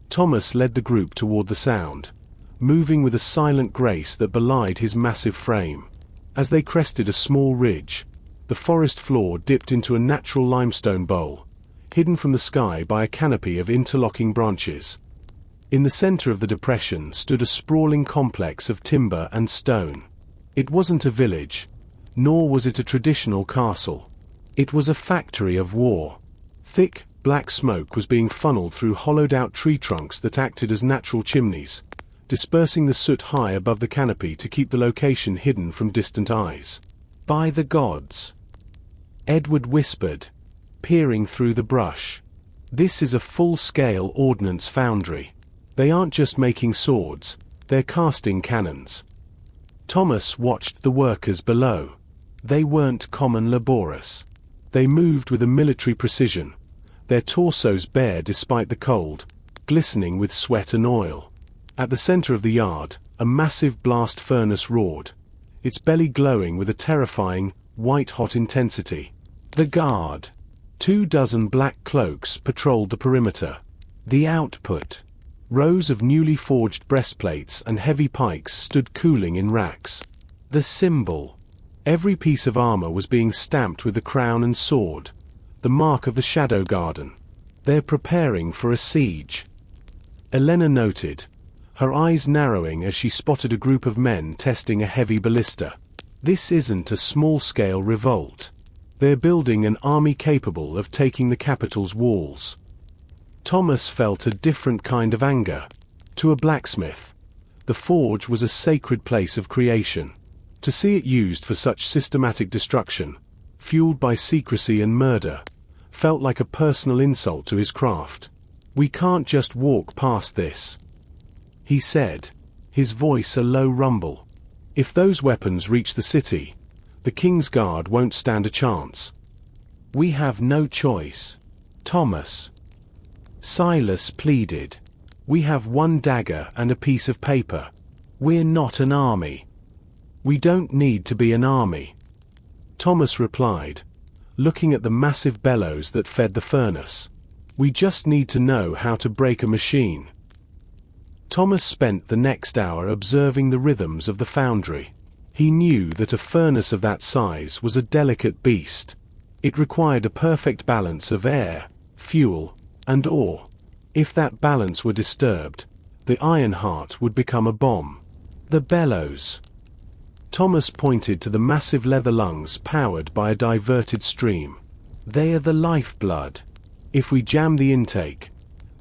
Thomas led the group toward the sound, moving with a silent grace that belied his massive frame. As they crested a small ridge, the forest floor dipped into a natural limestone bowl, hidden from the sky by a canopy of interlocking branches. In the center of the depression stood a sprawling complex of timber and stone. It wasn't a village, nor was it a traditional castle. It was a factory of war. Thick, black smoke was being funneled through hollowed-out tree trunks that acted as natural chimneys, dispersing the soot high above the canopy to keep the location hidden from distant eyes. "By the gods," Edward whispered, peering through the brush. "This is a full-scale ordnance foundry. They aren't just making swords, they're casting cannons." Thomas watched the workers below. They weren't common laborers. They moved with a military precision, their torsos bare despite the cold, glistening with sweat and oil. At the center of the yard, a massive blast furnace roared, its belly glowing with a terrifying, white-hot intensity. The guard. 24 black cloaks patrolled the perimeter. The output. Rows of newly forged breastplates and heavy pikes stood cooling in racks. The symbol. Every piece of armor was being stamped with the crown and sword, the mark of the Shadow Garden. "They're preparing for a siege," Elena noted, her eyes narrowing as she spotted a group of men testing a heavy ballista. "This isn't a small-scale revolt. They're building an army capable of taking the capital's walls." Thomas felt a different kind of anger. To a blacksmith, the forge was a sacred place of creation. To see it used for such systematic destruction, fueled by secrecy and murder, felt like a personal insult to his craft. "We can't just walk past this," he said, his voice a low rumble. "If those weapons reach the city, the King's Guard won't stand a chance." "We have no choice, Thomas," Silas pleaded. "We have one dagger and a piece of paper. We're not an army." "We don't need to be an army," Thomas replied, looking at the massive bellows that fed the furnace. "We just need to know how to break a machine." Thomas spent the next hour observing the rhythms of the foundry. He knew that a furnace of that size was a delicate beast. It required a perfect balance of air, fuel, and ore. If that balance were disturbed, the iron heart would become a bomb. The bellows. Thomas pointed to the massive leather lungs powered by a diverted stream. "They are the lifeblood. If we jam the intake,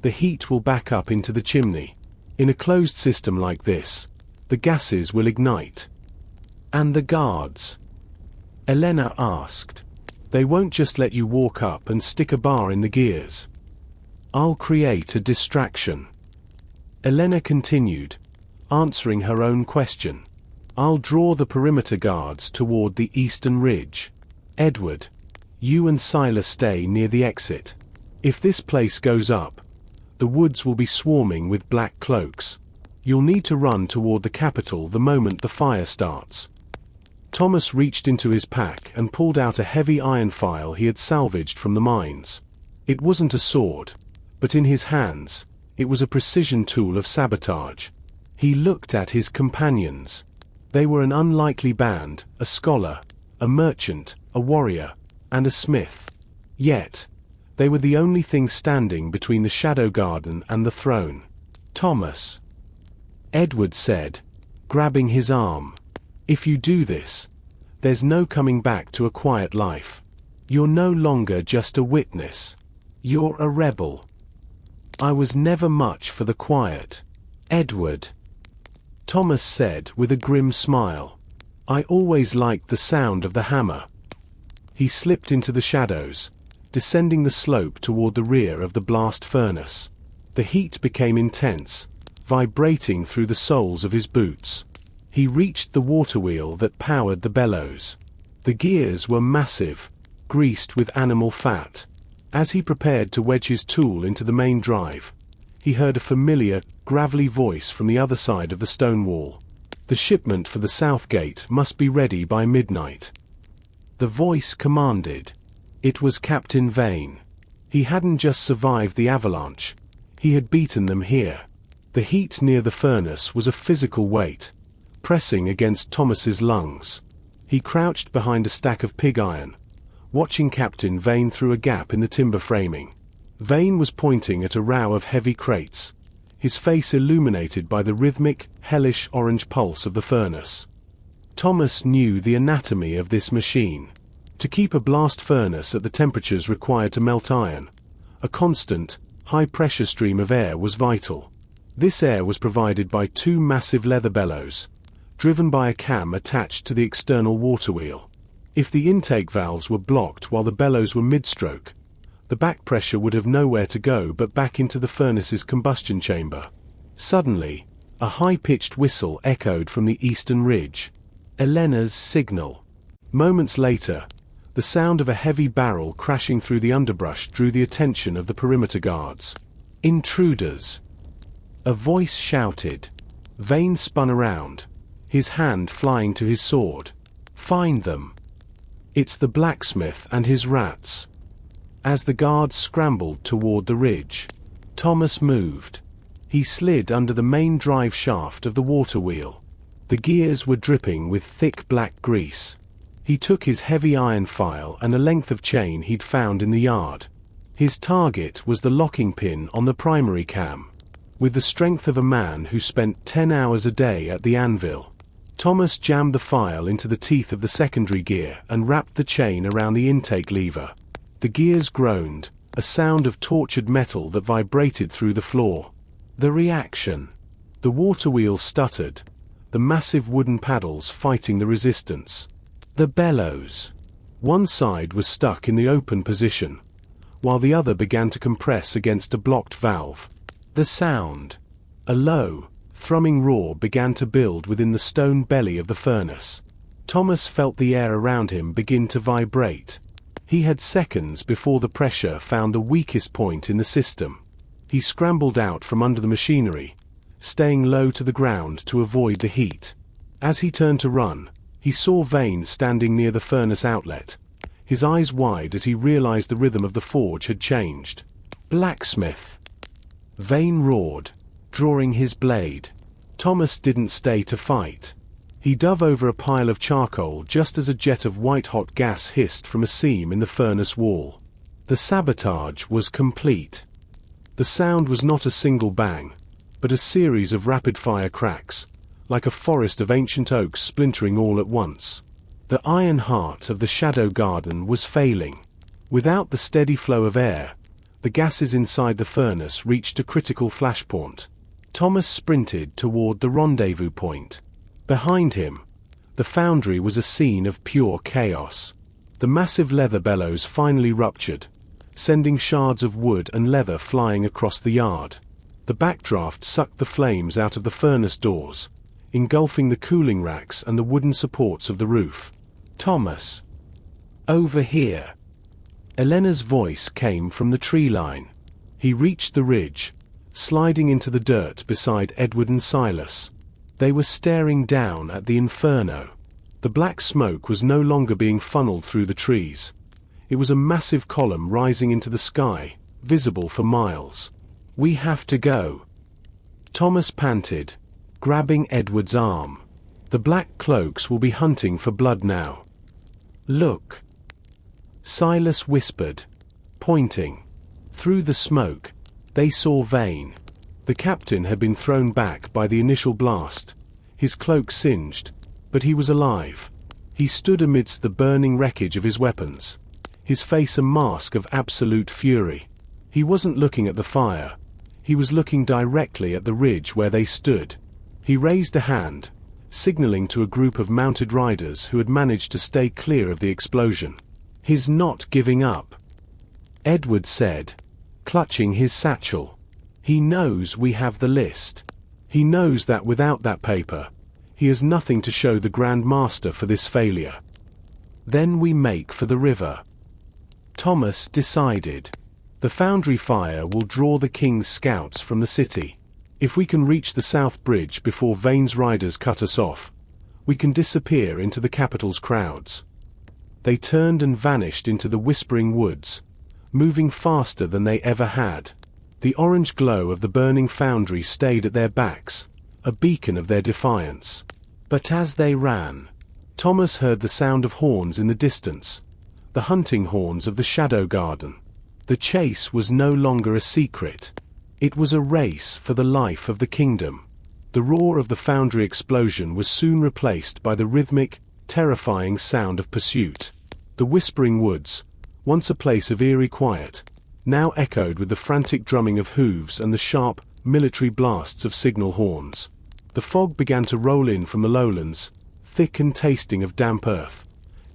the heat will back up into the chimney. In a closed system like this, the gases will ignite." "And the guards?" Elena asked. "They won't just let you walk up and stick a bar in the gears." "I'll create a distraction," Elena continued, answering her own question. "I'll draw the perimeter guards toward the eastern ridge. Edward, you and Silas stay near the exit. If this place goes up, the woods will be swarming with black cloaks. You'll need to run toward the capital the moment the fire starts." Thomas reached into his pack and pulled out a heavy iron file he had salvaged from the mines. It wasn't a sword, but in his hands, it was a precision tool of sabotage. He looked at his companions. They were an unlikely band, a scholar, a merchant, a warrior, and a smith. Yet, they were the only thing standing between the Shadow Garden and the throne. "Thomas," Edward said, grabbing his arm, "if you do this, there's no coming back to a quiet life. You're no longer just a witness. You're a rebel. I was never much for the quiet, Edward. Thomas said with a grim smile. I always liked the sound of the hammer. He slipped into the shadows, descending the slope toward the rear of the blast furnace. The heat became intense, vibrating through the soles of his boots. He reached the water wheel that powered the bellows. The gears were massive, greased with animal fat. As he prepared to wedge his tool into the main drive, he heard a familiar, gravelly voice from the other side of the stone wall. The shipment for the south gate must be ready by midnight. The voice commanded. It was Captain Vane. He hadn't just survived the avalanche. He had beaten them here. The heat near the furnace was a physical weight, pressing against Thomas's lungs. He crouched behind a stack of pig iron, watching Captain Vane through a gap in the timber framing. Vane was pointing at a row of heavy crates, his face illuminated by the rhythmic, hellish orange pulse of the furnace. Thomas knew the anatomy of this machine. To keep a blast furnace at the temperatures required to melt iron, a constant, high-pressure stream of air was vital. This air was provided by two massive leather bellows, driven by a cam attached to the external water wheel. If the intake valves were blocked while the bellows were mid-stroke, the back pressure would have nowhere to go but back into the furnace's combustion chamber. Suddenly, a high-pitched whistle echoed from the eastern ridge. Elena's signal. Moments later, the sound of a heavy barrel crashing through the underbrush drew the attention of the perimeter guards. Intruders! A voice shouted. Vane spun around, his hand flying to his sword. Find them! It's the blacksmith and his rats. As the guards scrambled toward the ridge, Thomas moved. He slid under the main drive shaft of the water wheel. The gears were dripping with thick black grease. He took his heavy iron file and a length of chain he'd found in the yard. His target was the locking pin on the primary cam. With the strength of a man who spent 10 hours a day at the anvil, Thomas jammed the file into the teeth of the secondary gear and wrapped the chain around the intake lever. The gears groaned, a sound of tortured metal that vibrated through the floor. The reaction. The water wheel stuttered, the massive wooden paddles fighting the resistance. The bellows. One side was stuck in the open position, while the other began to compress against a blocked valve. The sound. A low, thrumming roar began to build within the stone belly of the furnace. Thomas felt the air around him begin to vibrate. He had seconds before the pressure found the weakest point in the system. He scrambled out from under the machinery, staying low to the ground to avoid the heat. As he turned to run, he saw Vane standing near the furnace outlet, his eyes wide as he realized the rhythm of the forge had changed. Blacksmith! Vane roared, drawing his blade. Thomas didn't stay to fight. He dove over a pile of charcoal just as a jet of white-hot gas hissed from a seam in the furnace wall. The sabotage was complete. The sound was not a single bang, but a series of rapid-fire cracks, like a forest of ancient oaks splintering all at once. The iron heart of the shadow garden was failing. Without the steady flow of air, the gases inside the furnace reached a critical flashpoint. Thomas sprinted toward the rendezvous point. Behind him, the foundry was a scene of pure chaos. The massive leather bellows finally ruptured, sending shards of wood and leather flying across the yard. The backdraft sucked the flames out of the furnace doors, engulfing the cooling racks and the wooden supports of the roof. Thomas! Over here! Elena's voice came from the tree line. He reached the ridge, sliding into the dirt beside Edward and Silas. They were staring down at the inferno. The black smoke was no longer being funneled through the trees. It was a massive column rising into the sky, visible for miles. We have to go. Thomas panted, grabbing Edward's arm. The black cloaks will be hunting for blood now. Look. Silas whispered, pointing. Through the smoke, they saw Vane. The captain had been thrown back by the initial blast, his cloak singed, but he was alive. He stood amidst the burning wreckage of his weapons, his face a mask of absolute fury. He wasn't looking at the fire. He was looking directly at the ridge where they stood. He raised a hand, signaling to a group of mounted riders who had managed to stay clear of the explosion. "He's not giving up," Edward said, clutching his satchel. "He knows we have the list. He knows that without that paper, he has nothing to show the Grand Master for this failure." "Then we make for the river," Thomas decided. "The foundry fire will draw the king's scouts from the city. If we can reach the South Bridge before Vane's riders cut us off, we can disappear into the capital's crowds." They turned and vanished into the whispering woods, moving faster than they ever had. The orange glow of the burning foundry stayed at their backs, a beacon of their defiance. But as they ran, Thomas heard the sound of horns in the distance, the hunting horns of the Shadow Garden. The chase was no longer a secret. It was a race for the life of the kingdom. The roar of the foundry explosion was soon replaced by the rhythmic, terrifying sound of pursuit. The whispering woods, once a place of eerie quiet, now echoed with the frantic drumming of hooves and the sharp, military blasts of signal horns. The fog began to roll in from the lowlands, thick and tasting of damp earth,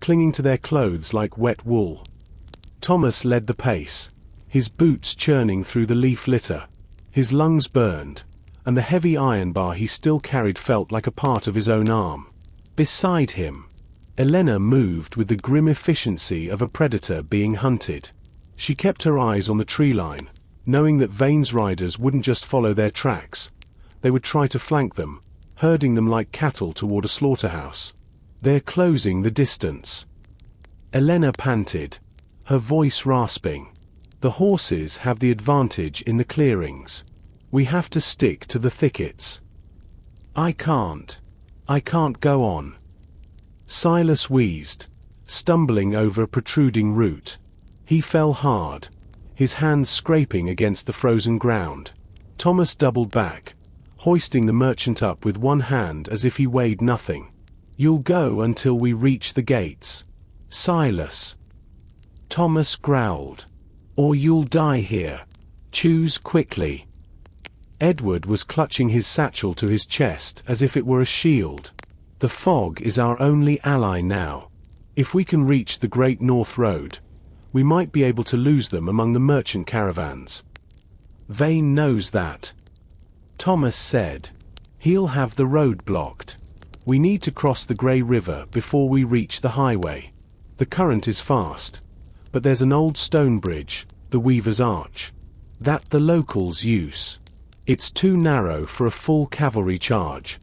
clinging to their clothes like wet wool. Thomas led the pace, his boots churning through the leaf litter. His lungs burned, and the heavy iron bar he still carried felt like a part of his own arm. Beside him, Elena moved with the grim efficiency of a predator being hunted. She kept her eyes on the tree line, knowing that Vane's riders wouldn't just follow their tracks. They would try to flank them, herding them like cattle toward a slaughterhouse. "They're closing the distance," Elena panted, her voice rasping. "The horses have the advantage in the clearings. We have to stick to the thickets." I can't go on," Silas wheezed, stumbling over a protruding root. He fell hard, his hands scraping against the frozen ground. Thomas doubled back, hoisting the merchant up with one hand as if he weighed nothing. "You'll go until we reach the gates, Silas," Thomas growled. "Or you'll die here. Choose quickly." Edward was clutching his satchel to his chest as if it were a shield. "The fog is our only ally now. If we can reach the Great North Road, we might be able to lose them among the merchant caravans." "Vane knows that," Thomas said. "He'll have the road blocked. We need to cross the Grey River before we reach the highway. The current is fast, but there's an old stone bridge, the Weaver's Arch, that the locals use. It's too narrow for a full cavalry charge."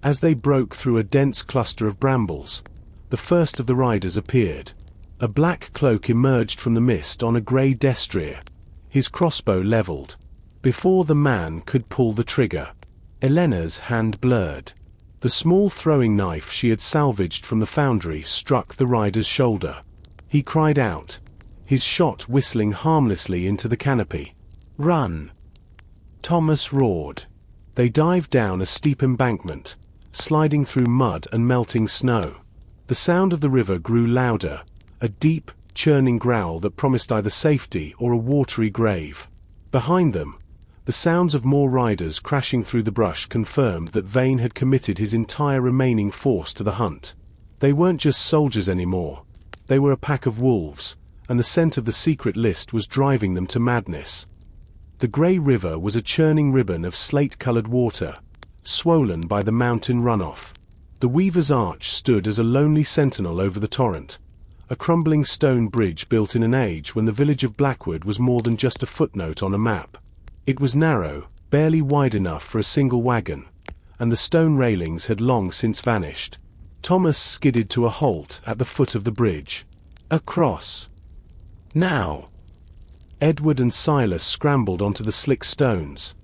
As they broke through a dense cluster of brambles, the first of the riders appeared. A black cloak emerged from the mist on a grey destrier, his crossbow leveled. Before the man could pull the trigger, Elena's hand blurred. The small throwing knife she had salvaged from the foundry struck the rider's shoulder. He cried out, his shot whistling harmlessly into the canopy. "Run!" Thomas roared. They dived down a steep embankment, sliding through mud and melting snow. The sound of the river grew louder, a deep, churning growl that promised either safety or a watery grave. Behind them, the sounds of more riders crashing through the brush confirmed that Vane had committed his entire remaining force to the hunt. They weren't just soldiers anymore. They were a pack of wolves, and the scent of the secret list was driving them to madness. The Grey River was a churning ribbon of slate-colored water, swollen by the mountain runoff. The Weaver's Arch stood as a lonely sentinel over the torrent, a crumbling stone bridge built in an age when the village of Blackwood was more than just a footnote on a map. It was narrow, barely wide enough for a single wagon, and the stone railings had long since vanished. Thomas skidded to a halt at the foot of the bridge. "Across! Now!" Edward and Silas scrambled onto the slick stones,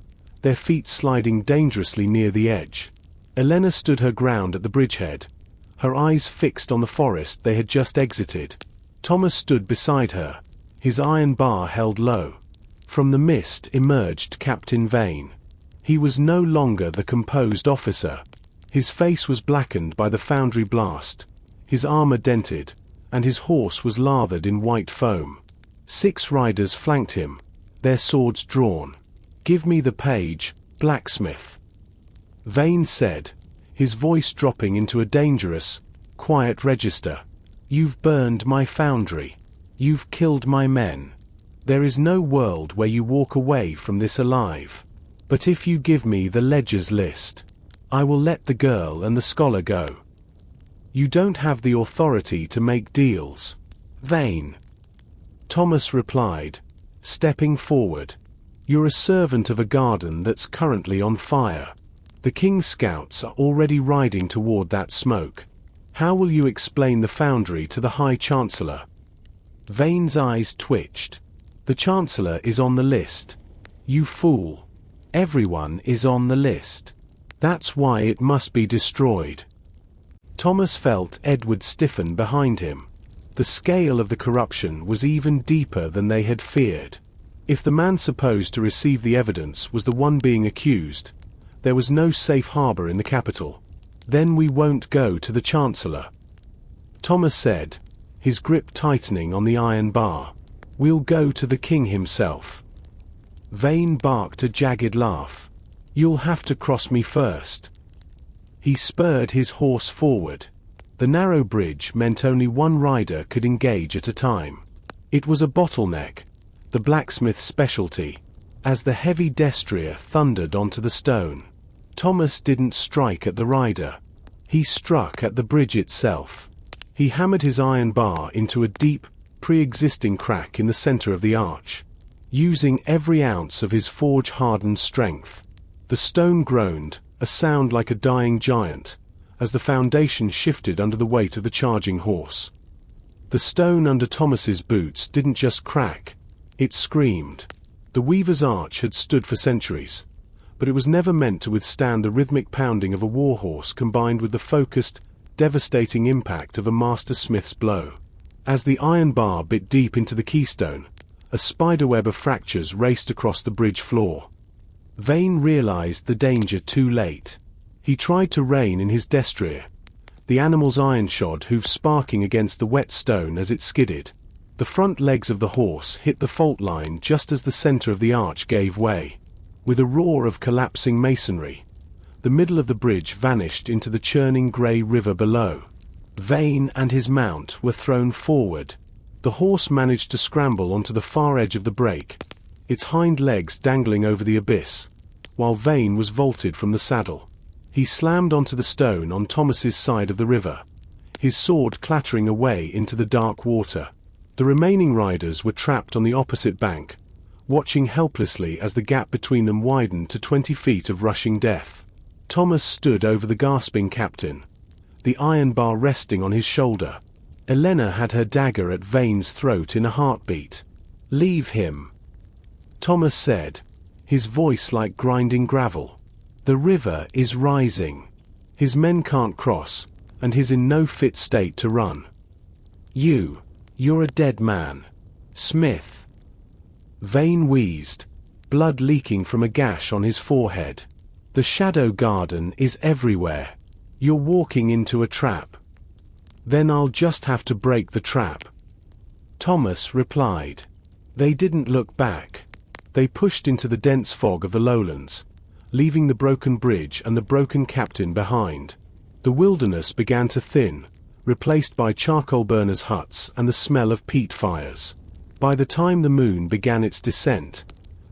their feet sliding dangerously near the edge. Elena stood her ground at the bridgehead, her eyes fixed on the forest they had just exited. Thomas stood beside her, his iron bar held low. From the mist emerged Captain Vane. He was no longer the composed officer. His face was blackened by the foundry blast, his armor dented, and his horse was lathered in white foam. 6 riders flanked him, their swords drawn. "Give me the page, blacksmith," Vane said, his voice dropping into a dangerous, quiet register. "You've burned my foundry. You've killed my men. There is no world where you walk away from this alive. But if you give me the ledger's list, I will let the girl and the scholar go. You don't have the authority to make deals, Vane," Thomas replied, stepping forward. "You're a servant of a garden that's currently on fire. The King's scouts are already riding toward that smoke. How will you explain the foundry to the High Chancellor?" Vane's eyes twitched. "The Chancellor is on the list. You fool. Everyone is on the list. That's why it must be destroyed." Thomas felt Edward stiffen behind him. The scale of the corruption was even deeper than they had feared. If the man supposed to receive the evidence was the one being accused, there was no safe harbor in the capital. "Then we won't go to the Chancellor," Thomas said, his grip tightening on the iron bar. "We'll go to the King himself." Vane barked a jagged laugh. "You'll have to cross me first." He spurred his horse forward. The narrow bridge meant only one rider could engage at a time. It was a bottleneck, the blacksmith's specialty. As the heavy destrier thundered onto the stone, Thomas didn't strike at the rider. He struck at the bridge itself. He hammered his iron bar into a deep, pre-existing crack in the center of the arch, using every ounce of his forge-hardened strength. The stone groaned, a sound like a dying giant, as the foundation shifted under the weight of the charging horse. The stone under Thomas's boots didn't just crack, it screamed. The Weaver's Arch had stood for centuries, but it was never meant to withstand the rhythmic pounding of a warhorse combined with the focused, devastating impact of a master smith's blow. As the iron bar bit deep into the keystone, a spiderweb of fractures raced across the bridge floor. Vane realized the danger too late. He tried to rein in his destrier, the animal's iron shod hooves sparking against the wet stone as it skidded. The front legs of the horse hit the fault line just as the center of the arch gave way. With a roar of collapsing masonry, the middle of the bridge vanished into the churning grey river below. Vane and his mount were thrown forward. The horse managed to scramble onto the far edge of the break, its hind legs dangling over the abyss, while Vane was vaulted from the saddle. He slammed onto the stone on Thomas's side of the river, his sword clattering away into the dark water. The remaining riders were trapped on the opposite bank, watching helplessly as the gap between them widened to 20 feet of rushing death. Thomas stood over the gasping captain, the iron bar resting on his shoulder. Elena had her dagger at Vane's throat in a heartbeat. "Leave him," Thomas said, his voice like grinding gravel. "The river is rising. His men can't cross, and he's in no fit state to run. You're a dead man, Smith." Vane wheezed, blood leaking from a gash on his forehead. "The Shadow Garden is everywhere. You're walking into a trap." "Then I'll just have to break the trap," Thomas replied. They didn't look back. They pushed into the dense fog of the lowlands, leaving the broken bridge and the broken captain behind. The wilderness began to thin, replaced by charcoal burners' huts and the smell of peat fires. By the time the moon began its descent,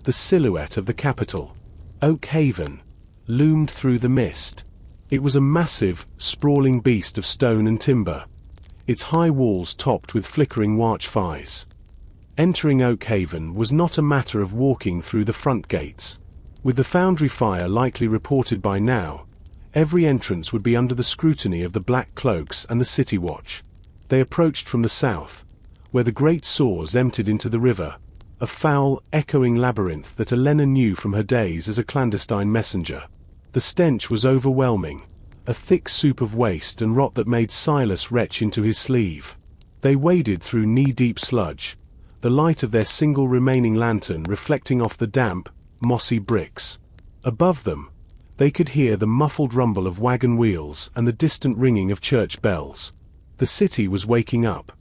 the silhouette of the capital, Oak Haven, loomed through the mist. It was a massive, sprawling beast of stone and timber, its high walls topped with flickering watchfires. Entering Oak Haven was not a matter of walking through the front gates. With the foundry fire likely reported by now, every entrance would be under the scrutiny of the Black Cloaks and the City Watch. They approached from the south, where the great saws emptied into the river, a foul, echoing labyrinth that Elena knew from her days as a clandestine messenger. The stench was overwhelming, a thick soup of waste and rot that made Silas retch into his sleeve. They waded through knee-deep sludge, the light of their single remaining lantern reflecting off the damp, mossy bricks. Above them, they could hear the muffled rumble of wagon wheels and the distant ringing of church bells. The city was waking up,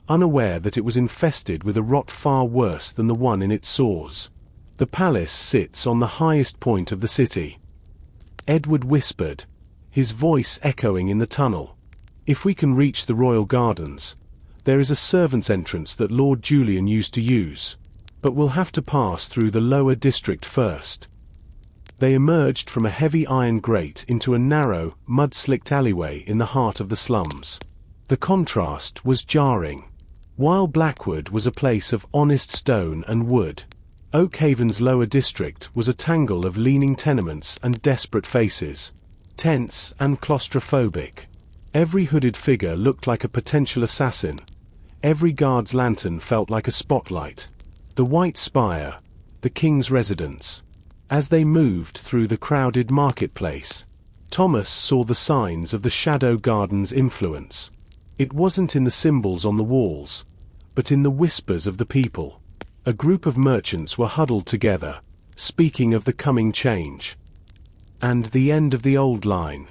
unaware that it was infested with a rot far worse than the one in its saws. The palace sits on the highest point of the city. Edward whispered, his voice echoing in the tunnel. If we can reach the royal gardens, there is a servant's entrance that Lord Julian used to use, but we'll have to pass through the lower district first. They emerged from a heavy iron grate into a narrow, mud-slicked alleyway in the heart of the slums. The contrast was jarring. While Blackwood was a place of honest stone and wood, Oakhaven's lower district was a tangle of leaning tenements and desperate faces, tense and claustrophobic. Every hooded figure looked like a potential assassin. Every guard's lantern felt like a spotlight. The White Spire, the king's residence. As they moved through the crowded marketplace, Thomas saw the signs of the Shadow Garden's influence. It wasn't in the symbols on the walls, but in the whispers of the people. A group of merchants were huddled together, speaking of the coming change. And the end of the old line.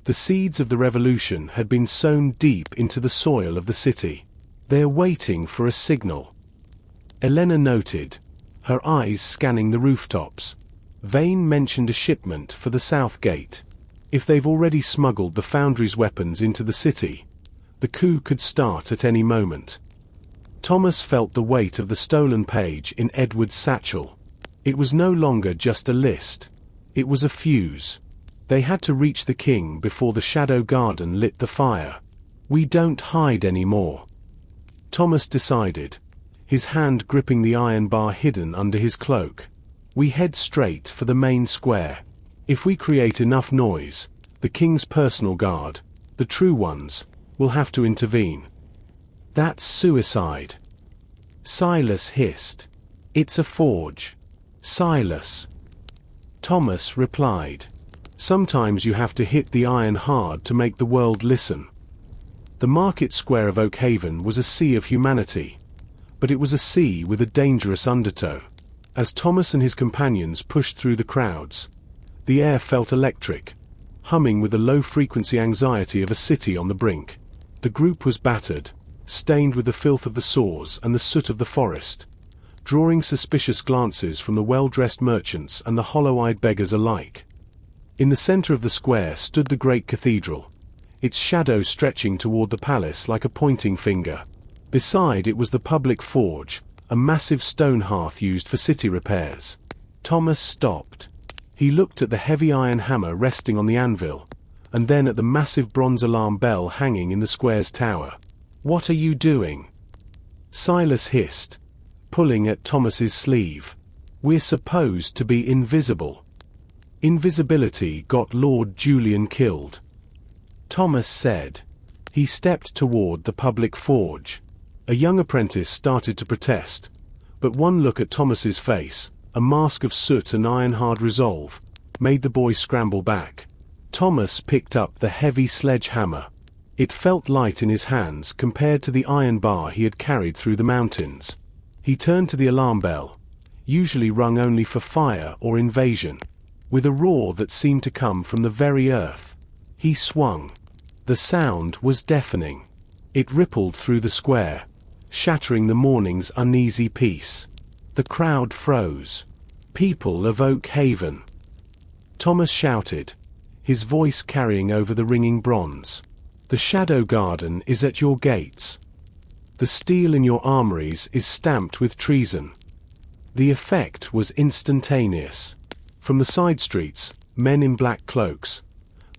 The seeds of the revolution had been sown deep into the soil of the city. They're waiting for a signal. Elena noted, her eyes scanning the rooftops. Vane mentioned a shipment for the south gate. If they've already smuggled the Foundry's weapons into the city, the coup could start at any moment. Thomas felt the weight of the stolen page in Edward's satchel. It was no longer just a list. It was a fuse. They had to reach the king before the Shadow Garden lit the fire. We don't hide anymore, Thomas decided, his hand gripping the iron bar hidden under his cloak. We head straight for the main square. If we create enough noise, the king's personal guard, the true ones, will have to intervene. That's suicide. Silas hissed. It's a forge. Silas. Thomas replied. Sometimes you have to hit the iron hard to make the world listen. The market square of Oakhaven was a sea of humanity, but it was a sea with a dangerous undertow. As Thomas and his companions pushed through the crowds, the air felt electric, humming with the low-frequency anxiety of a city on the brink. The group was battered, stained with the filth of the sores and the soot of the forest, drawing suspicious glances from the well-dressed merchants and the hollow-eyed beggars alike. In the center of the square stood the great cathedral, its shadow stretching toward the palace like a pointing finger. Beside it was the public forge, a massive stone hearth used for city repairs. Thomas stopped. He looked at the heavy iron hammer resting on the anvil, and then at the massive bronze alarm bell hanging in the square's tower. "What are you doing?" Silas hissed, pulling at Thomas's sleeve. "We're supposed to be invisible." "Invisibility got Lord Julian killed," Thomas said. He stepped toward the public forge. A young apprentice started to protest, but one look at Thomas's face, a mask of soot and iron-hard resolve, made the boy scramble back. Thomas picked up the heavy sledgehammer. It felt light in his hands compared to the iron bar he had carried through the mountains. He turned to the alarm bell, usually rung only for fire or invasion. With a roar that seemed to come from the very earth, he swung. The sound was deafening. It rippled through the square, shattering the morning's uneasy peace. The crowd froze. "People of Oakhaven!" Thomas shouted, his voice carrying over the ringing bronze. "The Shadow Garden is at your gates. The steel in your armories is stamped with treason." The effect was instantaneous. From the side streets, men in black cloaks,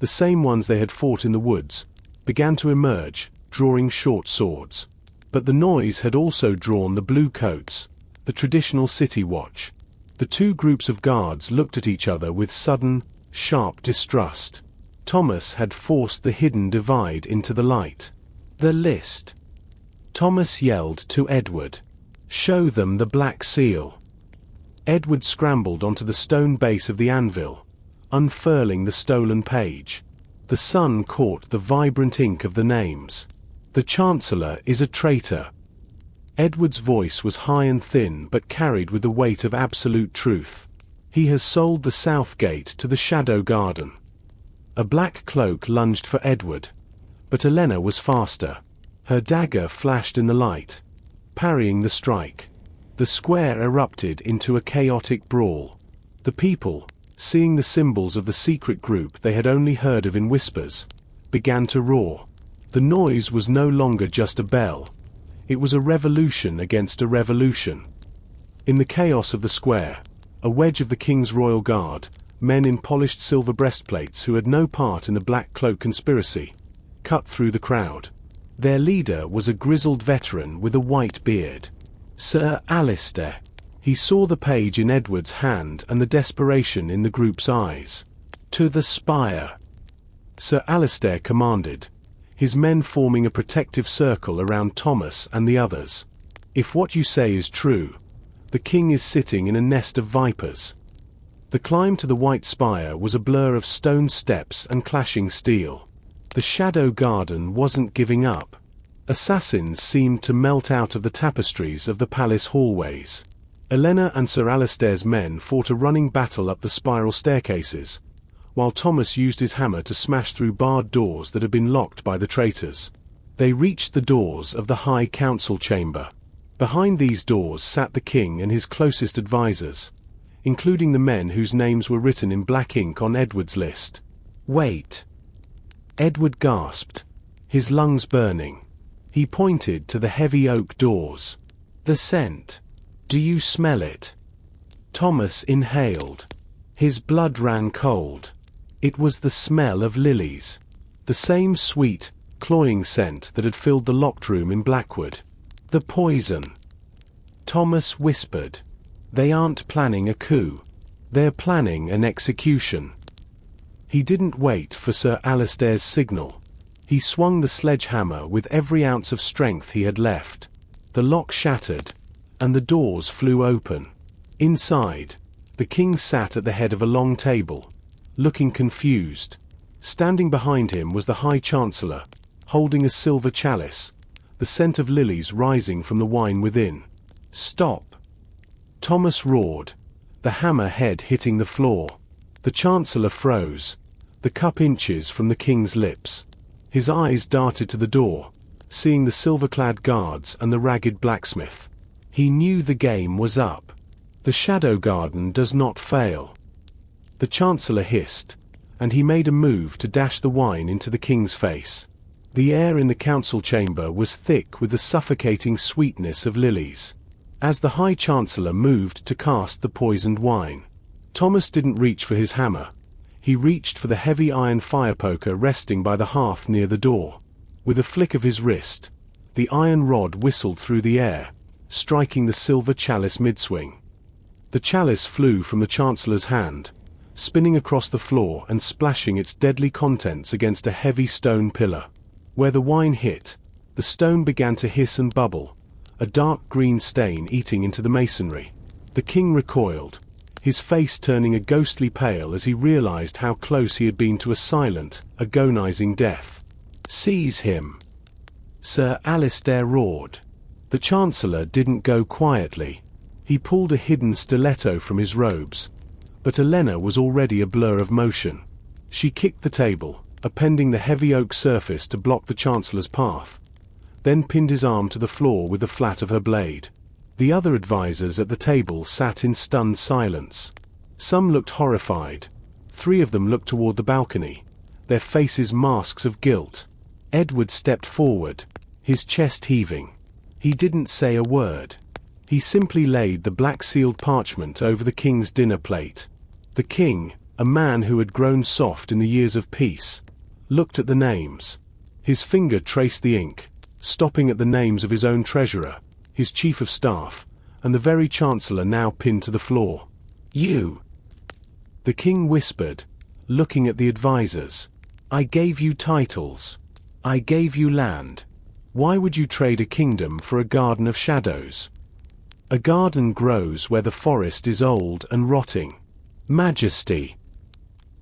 the same ones they had fought in the woods, began to emerge, drawing short swords. But the noise had also drawn the blue coats, the traditional city watch. The two groups of guards looked at each other with sudden, sharp distrust. Thomas had forced the hidden divide into the light. "The list!" Thomas yelled to Edward. "Show them the black seal." Edward scrambled onto the stone base of the anvil, unfurling the stolen page. The sun caught the vibrant ink of the names. "The Chancellor is a traitor." Edward's voice was high and thin but carried with the weight of absolute truth. "He has sold the south gate to the Shadow Garden." A black cloak lunged for Edward, but Elena was faster. Her dagger flashed in the light, parrying the strike. The square erupted into a chaotic brawl. The people, seeing the symbols of the secret group they had only heard of in whispers, began to roar. The noise was no longer just a bell. It was a revolution against a revolution. In the chaos of the square, a wedge of the king's royal guard, men in polished silver breastplates who had no part in the Black Cloak conspiracy, cut through the crowd. Their leader was a grizzled veteran with a white beard. Sir Alistair. He saw the page in Edward's hand and the desperation in the group's eyes. To the spire! Sir Alistair commanded, his men forming a protective circle around Thomas and the others. If what you say is true, the king is sitting in a nest of vipers. The climb to the white spire was a blur of stone steps and clashing steel. The Shadow Garden wasn't giving up. Assassins seemed to melt out of the tapestries of the palace hallways. Elena and Sir Alistair's men fought a running battle up the spiral staircases, while Thomas used his hammer to smash through barred doors that had been locked by the traitors. They reached the doors of the High Council chamber. Behind these doors sat the king and his closest advisors, including the men whose names were written in black ink on Edward's list. Wait. Edward gasped, his lungs burning. He pointed to the heavy oak doors. The scent. Do you smell it? Thomas inhaled. His blood ran cold. It was the smell of lilies. The same sweet, cloying scent that had filled the locked room in Blackwood. The poison. Thomas whispered. They aren't planning a coup. They're planning an execution. He didn't wait for Sir Alistair's signal. He swung the sledgehammer with every ounce of strength he had left. The lock shattered, and the doors flew open. Inside, the king sat at the head of a long table, looking confused. Standing behind him was the High Chancellor, holding a silver chalice, the scent of lilies rising from the wine within. Stop! Thomas roared, the hammer head hitting the floor. The Chancellor froze, the cup inches from the king's lips. His eyes darted to the door, seeing the silver-clad guards and the ragged blacksmith. He knew the game was up. The Shadow Garden does not fail. The Chancellor hissed, and he made a move to dash the wine into the king's face. The air in the council chamber was thick with the suffocating sweetness of lilies. As the High Chancellor moved to cast the poisoned wine, Thomas didn't reach for his hammer. He reached for the heavy iron fire poker resting by the hearth near the door. With a flick of his wrist, the iron rod whistled through the air, striking the silver chalice mid-swing. The chalice flew from the Chancellor's hand, spinning across the floor and splashing its deadly contents against a heavy stone pillar. Where the wine hit, the stone began to hiss and bubble, a dark green stain eating into the masonry. The king recoiled, his face turning a ghostly pale as he realized how close he had been to a silent, agonizing death. Seize him! Sir Alistair roared. The Chancellor didn't go quietly. He pulled a hidden stiletto from his robes, but Elena was already a blur of motion. She kicked the table, appending the heavy oak surface to block the Chancellor's path, then pinned his arm to the floor with the flat of her blade. The other advisors at the table sat in stunned silence. Some looked horrified. 3 of them looked toward the balcony, their faces masks of guilt. Edward stepped forward, his chest heaving. He didn't say a word. He simply laid the black-sealed parchment over the king's dinner plate. The king, a man who had grown soft in the years of peace, looked at the names. His finger traced the ink, stopping at the names of his own treasurer, his chief of staff, and the very Chancellor now pinned to the floor. You! The king whispered, looking at the advisors. I gave you titles. I gave you land. Why would you trade a kingdom for a garden of shadows? A garden grows where the forest is old and rotting. Majesty!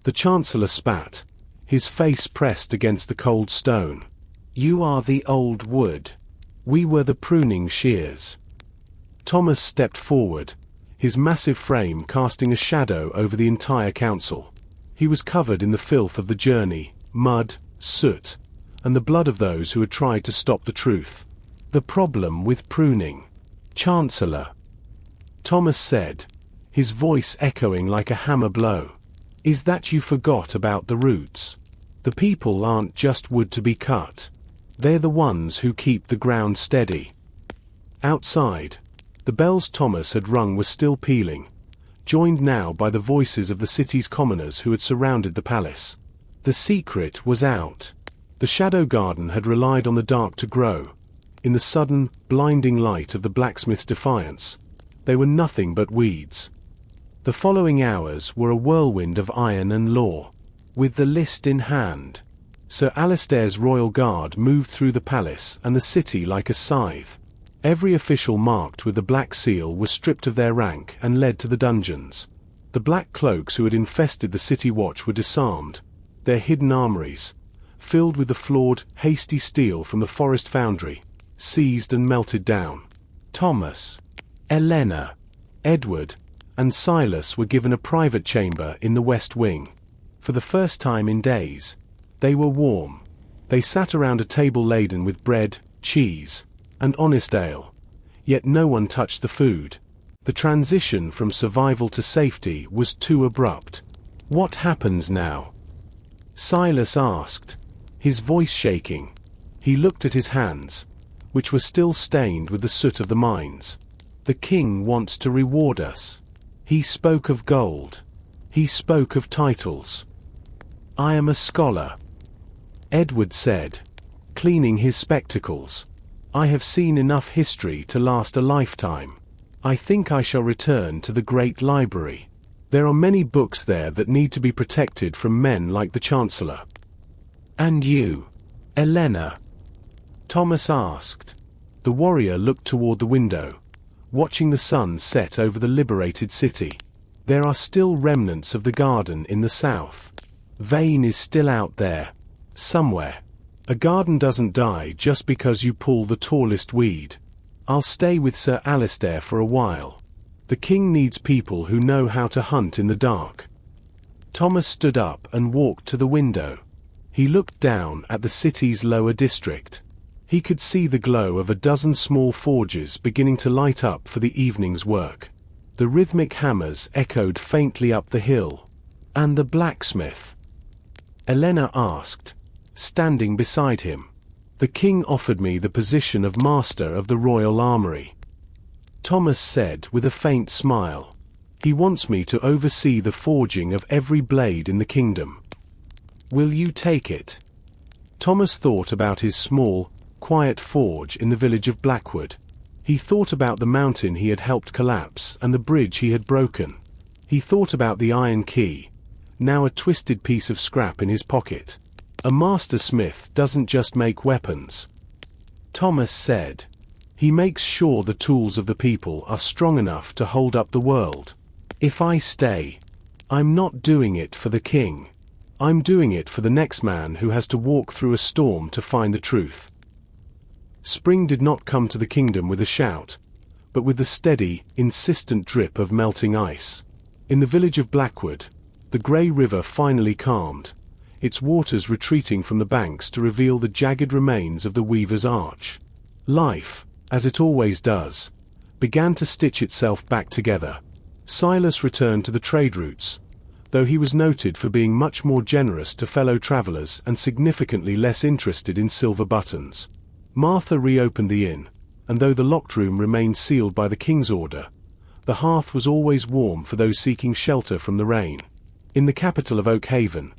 The Chancellor spat, his face pressed against the cold stone. You are the old wood. We were the pruning shears. Thomas stepped forward, his massive frame casting a shadow over the entire council. He was covered in the filth of the journey, mud, soot, and the blood of those who had tried to stop the truth. The problem with pruning. Chancellor, Thomas said, his voice echoing like a hammer blow. Is that you forgot about the roots? The people aren't just wood to be cut. They're the ones who keep the ground steady. Outside, the bells Thomas had rung were still pealing, joined now by the voices of the city's commoners who had surrounded the palace. The secret was out. The shadow garden had relied on the dark to grow. In the sudden, blinding light of the blacksmith's defiance, they were nothing but weeds. The following hours were a whirlwind of iron and law. With the list in hand, Sir Alistair's royal guard moved through the palace and the city like a scythe. Every official marked with the Black Seal was stripped of their rank and led to the dungeons. The black cloaks who had infested the city watch were disarmed, their hidden armories, filled with the flawed, hasty steel from the forest foundry, seized and melted down. Thomas, Elena, Edward, and Silas were given a private chamber in the West Wing. For the first time in days, they were warm. They sat around a table laden with bread, cheese, and honest ale. Yet no one touched the food. The transition from survival to safety was too abrupt. What happens now? Silas asked, his voice shaking. He looked at his hands, which were still stained with the soot of the mines. The king wants to reward us. He spoke of gold. He spoke of titles. I am a scholar, Edward said, cleaning his spectacles. I have seen enough history to last a lifetime. I think I shall return to the great library. There are many books there that need to be protected from men like the Chancellor. And you, Elena? Thomas asked. The warrior looked toward the window, watching the sun set over the liberated city. There are still remnants of the garden in the south. Vane is still out there, somewhere. A garden doesn't die just because you pull the tallest weed. I'll stay with Sir Alistair for a while. The king needs people who know how to hunt in the dark. Thomas stood up and walked to the window. He looked down at the city's lower district. He could see the glow of a dozen small forges beginning to light up for the evening's work. The rhythmic hammers echoed faintly up the hill. And the blacksmith? Elena asked, standing beside him. The king offered me the position of master of the royal armory. Thomas said with a faint smile. He wants me to oversee the forging of every blade in the kingdom. Will you take it? Thomas thought about his small, quiet forge in the village of Blackwood. He thought about the mountain he had helped collapse and the bridge he had broken. He thought about the iron key, now a twisted piece of scrap in his pocket. A master smith doesn't just make weapons, Thomas said. He makes sure the tools of the people are strong enough to hold up the world. If I stay, I'm not doing it for the king. I'm doing it for the next man who has to walk through a storm to find the truth. Spring did not come to the kingdom with a shout, but with the steady, insistent drip of melting ice. In the village of Blackwood, the grey river finally calmed, its waters retreating from the banks to reveal the jagged remains of the Weaver's Arch. Life, as it always does, began to stitch itself back together. Silas returned to the trade routes, though he was noted for being much more generous to fellow travelers and significantly less interested in silver buttons. Martha reopened the inn, and though the locked room remained sealed by the king's order, the hearth was always warm for those seeking shelter from the rain. In the capital of Oakhaven,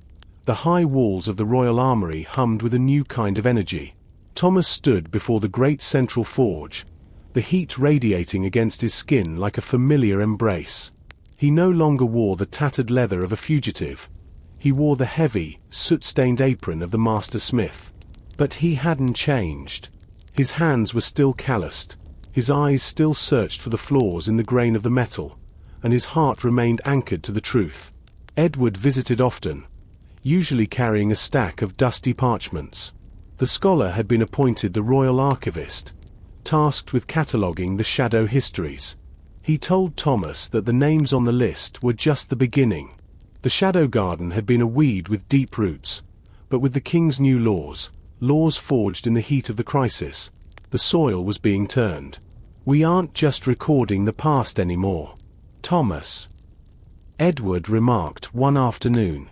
the high walls of the royal armory hummed with a new kind of energy. Thomas stood before the great central forge, the heat radiating against his skin like a familiar embrace. He no longer wore the tattered leather of a fugitive. He wore the heavy, soot-stained apron of the master smith. But he hadn't changed. His hands were still calloused, his eyes still searched for the flaws in the grain of the metal, and his heart remained anchored to the truth. Edward visited often, usually carrying a stack of dusty parchments. The scholar had been appointed the royal archivist, tasked with cataloguing the shadow histories. He told Thomas that the names on the list were just the beginning. The shadow garden had been a weed with deep roots, but with the king's new laws forged in the heat of the crisis, the soil was being turned. We aren't just recording the past anymore, Thomas. Edward remarked one afternoon.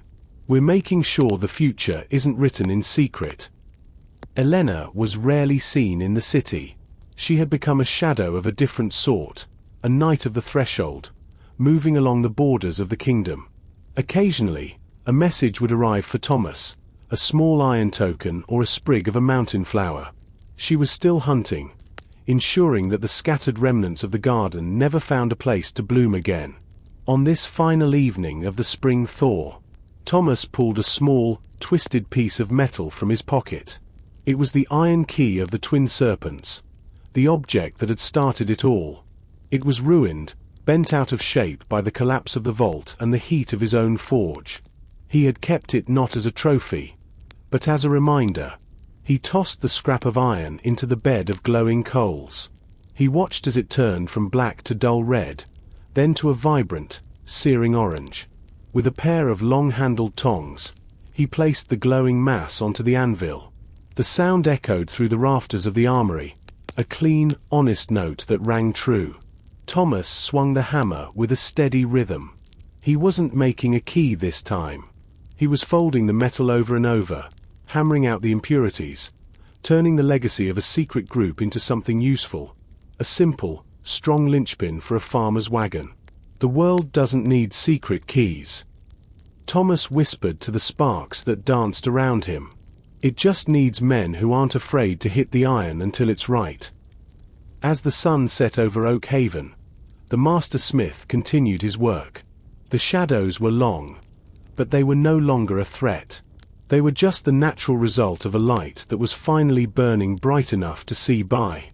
We're making sure the future isn't written in secret. Elena was rarely seen in the city. She had become a shadow of a different sort, a knight of the threshold, moving along the borders of the kingdom. Occasionally, a message would arrive for Thomas, a small iron token or a sprig of a mountain flower. She was still hunting, ensuring that the scattered remnants of the garden never found a place to bloom again. On this final evening of the spring thaw, Thomas pulled a small, twisted piece of metal from his pocket. It was the iron key of the twin serpents, the object that had started it all. It was ruined, bent out of shape by the collapse of the vault and the heat of his own forge. He had kept it not as a trophy, but as a reminder. He tossed the scrap of iron into the bed of glowing coals. He watched as it turned from black to dull red, then to a vibrant, searing orange. With a pair of long-handled tongs, he placed the glowing mass onto the anvil. The sound echoed through the rafters of the armory, a clean, honest note that rang true. Thomas swung the hammer with a steady rhythm. He wasn't making a key this time. He was folding the metal over and over, hammering out the impurities, turning the legacy of a secret group into something useful. A simple, strong linchpin for a farmer's wagon. The world doesn't need secret keys, Thomas whispered to the sparks that danced around him. It just needs men who aren't afraid to hit the iron until it's right. As the sun set over Oak Haven, the master smith continued his work. The shadows were long, but they were no longer a threat. They were just the natural result of a light that was finally burning bright enough to see by.